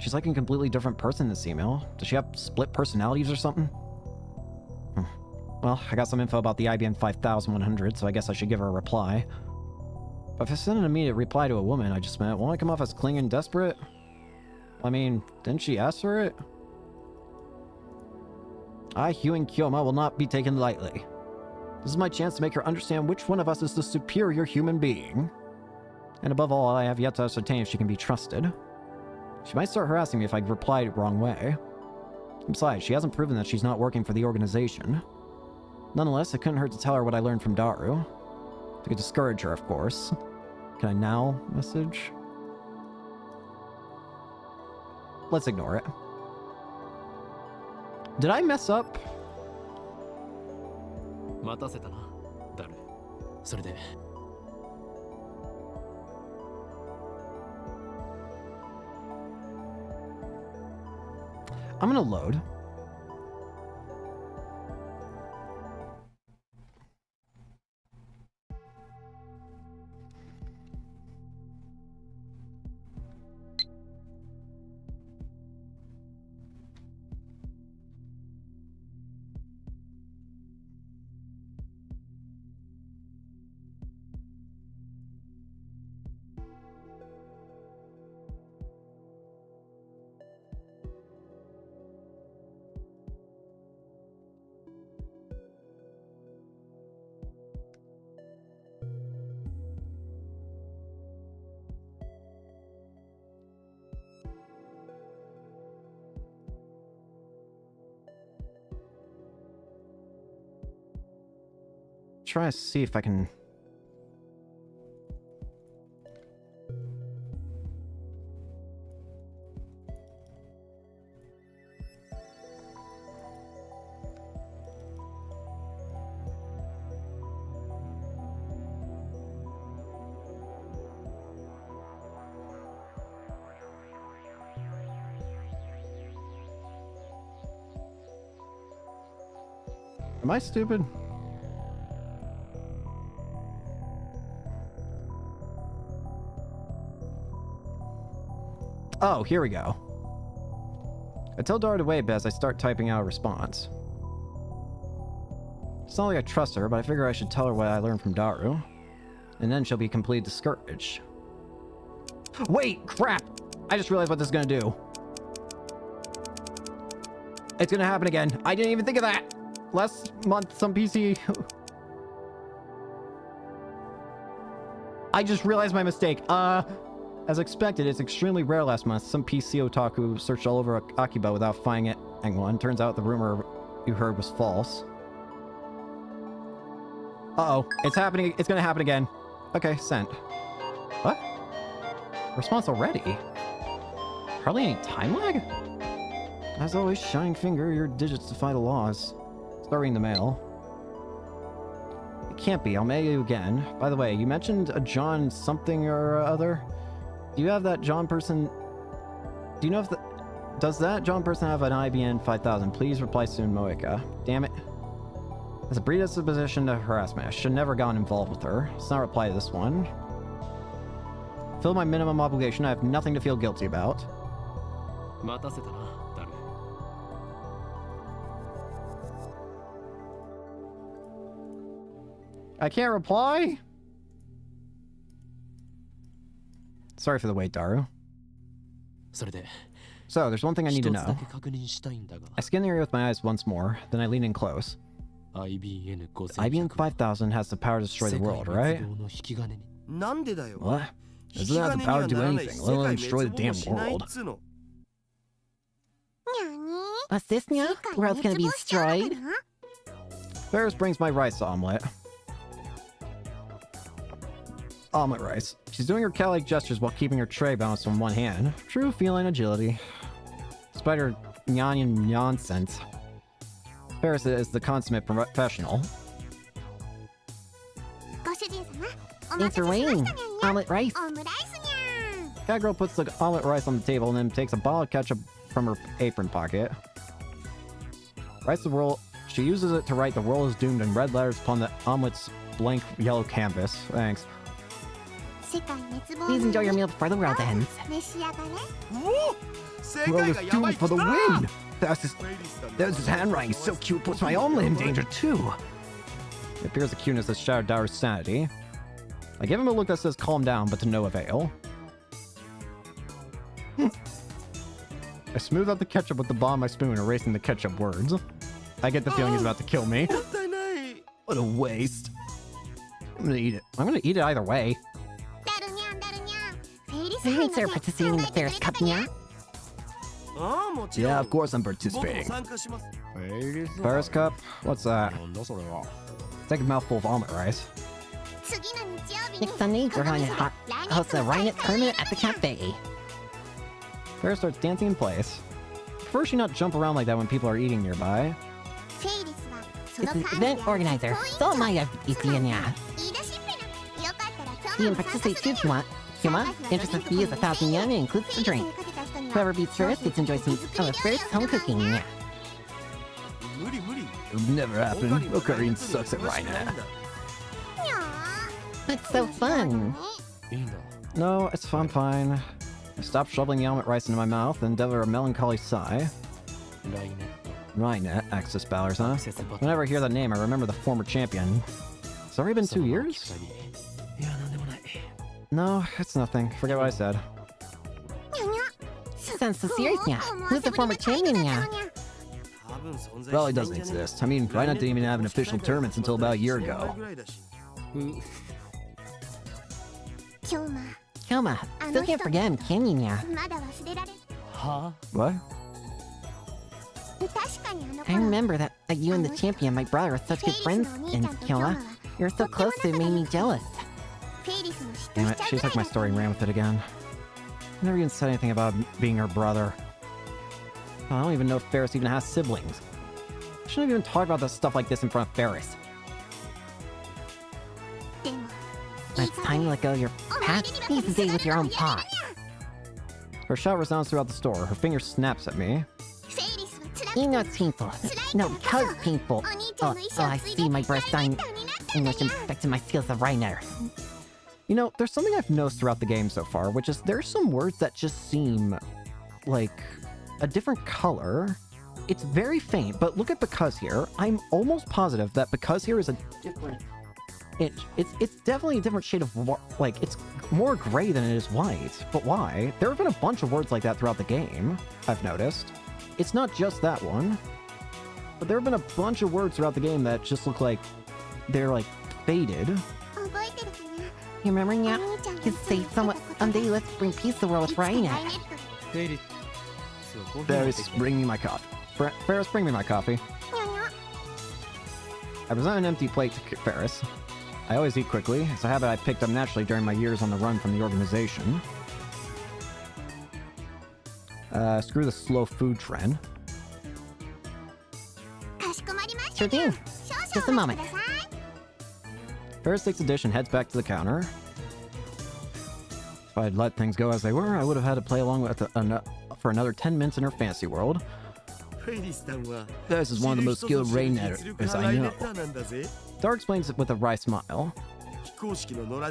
She's like a completely different person in this email. Does she have split personalities or something? Well, I got some info about the IBM 5100, so I guess I should give her a reply. But if I send an immediate reply to a woman I just met, won't I come off as clingy and desperate? I mean, didn't she ask for it? I, Hugh Kyoma, will not be taken lightly. This is my chance to make her understand which one of us is the superior human being. And above all, I have yet to ascertain if she can be trusted. She might start harassing me if I reply the wrong way. Besides, she hasn't proven that she's not working for the organization. Nonetheless, it couldn't hurt to tell her what I learned from Daru. To discourage her, of course. Can I now message? Let's ignore it. Did I mess up? 待たせたな、ダル。それで。I'm gonna load. Try to see if I can... Am I stupid? Oh, here we go. I tell Dara to wait as I start typing out a response. It's not like I trust her, but I figure I should tell her what I learned from Daru. And then she'll be completely discouraged. Wait! Crap! I just realized what this is gonna do. It's gonna happen again. I didn't even think of that! Last month, some PC... I just realized my mistake. As expected, it's extremely rare last month. Some PC otaku searched all over Akiba without finding anyone. Turns out the rumor you heard was false. Uh-oh. It's happening. It's gonna happen again. Okay, sent. What? Response already? Hardly any time lag? As always, shine finger, your digits defy the laws. Start reading the mail. It can't be. I'll mail you again. By the way, you mentioned a John something or other. Do you have that John person? Do you know if the... Does that John person have an IBN 5000? Please reply soon, Moeka. Damn it. That's a predisposition to harassment. I should never gotten involved with her. Let's not reply to this one. Fill my minimum obligation. I have nothing to feel guilty about. 待たせたな、ダル。I can't reply? Sorry for the wait, Daru. それで。 So, there's one thing I need to 一つだ know. け確認したいんだが。 I scan the area with my eyes once more, then I lean in close. IBN IBN 5000 has the power to destroy the world, right? なんでだよ。 What? It doesn't have the power to do anything, let alone destroy the damn world. What's this now? World's gonna be destroyed? Ferris brings my rice omelet. Omelet rice. She's doing her cat-like gestures while keeping her tray balanced on one hand. True feline agility. Despite her nyan nonsense, Ferris is the consummate professional. Thanks for waiting. Omelet rice. Cat girl puts the omelet rice on the table and then takes a bottle of ketchup from her apron pocket. Rice the world She uses it to write "The world is doomed" in red letters upon the omelet's blank yellow canvas. Thanks. Please enjoy your meal before the world ends. World is doomed for the win! There's his handwriting, so cute, puts my omelet in danger too. It appears the cuteness has shattered Daru's sanity. I give him a look that says calm down, but to no avail. I smooth out the ketchup with the ball on my spoon, erasing the ketchup words. I get the feeling he's about to kill me. What a waste. I'm gonna eat it. I'm gonna eat it either way. Do you consider participating in the Ferris Cup, nya? Yeah, of course I'm participating. Ferris Cup? What's that? Take a mouthful of omelet rice. Next Sunday, we're going to host a Rhinet tournament at the cafe. Ferris starts dancing in place. Prefer she not jump around like that when people are eating nearby. This is event organizer, so am I, nya. You can participate too if you want. Huma, entrance fee is 1,000 yen and includes the drink. Whoever beats first gets to enjoy some of Ferris' home cooking, nya. It'll never happen. Ocarina sucks at Rhinet. It's so fun. No, it's fine. I stop shoveling the omelet rice into my mouth and endeavor a melancholy sigh. Rhinet, Access Bowers, huh? Whenever I hear that name, I remember the former champion. It's already been 2 years? No, it's nothing. Forget what I said. Sounds so serious, nya. Who's the former champion, nya? Well, it doesn't exist. I mean, Rhinet didn't even have an official tournament until about a year ago. Kyoma, still can't forget him, can you, nya? What? I remember that you and the champion, my brother, were such good friends, and Kyoma, you were so close that it made me jealous. Damn it, she took my story and ran with it again. I never even said anything about being her brother. I don't even know if Ferris even has siblings. I shouldn't even talk about this stuff like this in front of Ferris. It's time to let go of your past. Seize the day with your own paw. Her shout resounds throughout the store. Her finger snaps at me. You know it's painful. No, because it's painful. Oh, I see my breast dying. I must have affected my skills of Rhiner. You know, there's something I've noticed throughout the game so far, which is there's some words that just seem like a different color. It's very faint, but look at because here. I'm almost positive that because here is a different... It's definitely a different shade of, like, it's more gray than it is white. But why? There have been a bunch of words like that throughout the game, I've noticed. It's not just that one. But there have been a bunch of words throughout the game that just look like they're, like, faded. You remember, nya? You say somewhat someday let's bring peace to the world with Rhino. Ferris, bring me my coffee. Ferris, bring me my coffee. I present an empty plate to Ferris. I always eat quickly. It's a habit I picked up naturally during my years on the run from the organization. Screw the slow food trend. Sure thing. Just a moment. Ferris takes a dish and heads back to the counter. If I'd let things go as they were, I would have had to play along with for another 10 minutes in her fantasy world. Ferris is one of the most skilled rainnetters I know. Dar explains it with a wry smile.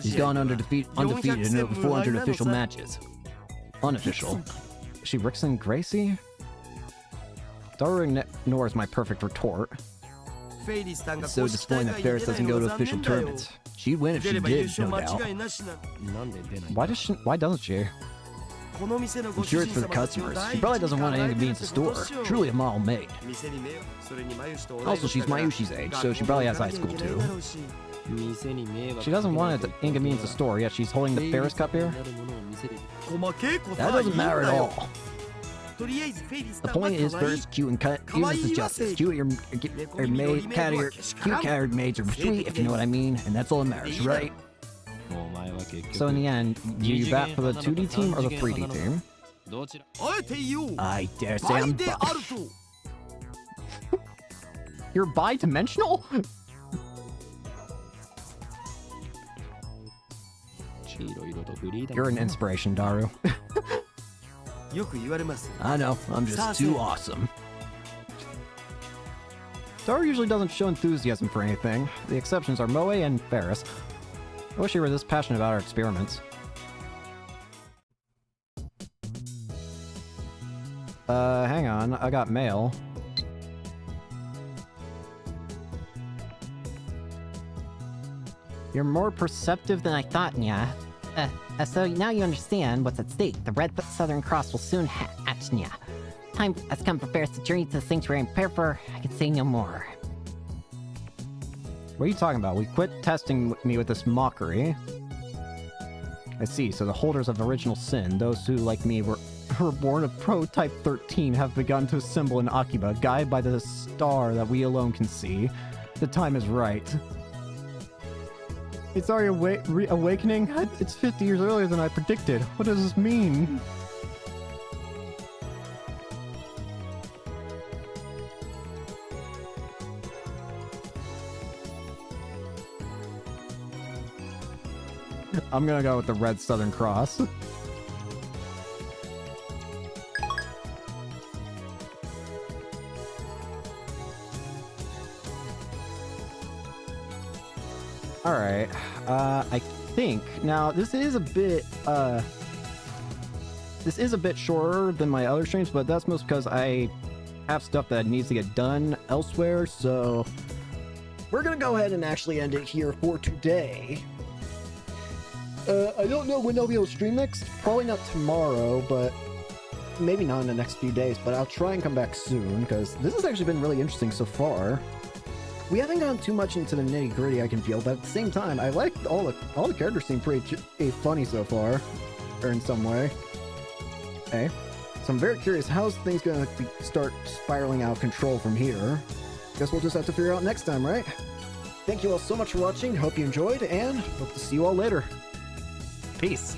He's gone undefeated in over 400 official matches. Unofficial. Is she Rickson Gracie? Daru ignores my perfect retort. It's so disappointing that Ferris doesn't go to official tournaments. She'd win if she did, no doubt. Why doesn't she? I'm sure it's for the customers. She probably doesn't want to inconvenience the store. Truly a model made. Also, she's Mayushi's age, so she probably has high school too. She doesn't want to inconvenience the store, yet she's holding the Ferris Cup here? That doesn't matter at all. The point is, Ferris, cute, and cuteness is justice. Cute cat-haired maids are sweet, if you know what I mean, and that's all that matters, right? So in the end, do you bat for the 2D team or the 3D team? I dare say I'm buff. You're bi-dimensional? You're an inspiration, Daru. I know, I'm just too awesome. Toru usually doesn't show enthusiasm for anything. The exceptions are Moe and Ferris. I wish he were this passionate about our experiments. Hang on. I got mail. You're more perceptive than I thought, Nya. So now you understand what's at stake. The Redfoot Southern Cross will soon hatch, Nya. Time has come for Ferris to journey to the sanctuary and prepare for... I can say no more. What are you talking about? We quit testing me with this mockery. I see, so the holders of original sin, those who, like me, were born of Prototype 13, have begun to assemble an Akiba, guided by the star that we alone can see. The time is right. It's our awakening? It's 50 years earlier than I predicted. What does this mean? I'm gonna go with the Red Southern Cross. Alright, I think, now this is a bit shorter than my other streams, but that's most because I have stuff that needs to get done elsewhere, so We're gonna go ahead and actually end it here for today. I don't know when I'll be able to stream next. Probably not tomorrow, but maybe not in the next few days, but I'll try and come back soon, because this has actually been really interesting so far. We haven't gone too much into the nitty-gritty, I can feel, but at the same time, I like all the characters seem pretty funny so far, or in some way. Okay, so I'm very curious, how's things gonna start spiraling out of control from here? Guess we'll just have to figure out next time, right? Thank you all so much for watching, hope you enjoyed, and hope to see you all later. peace.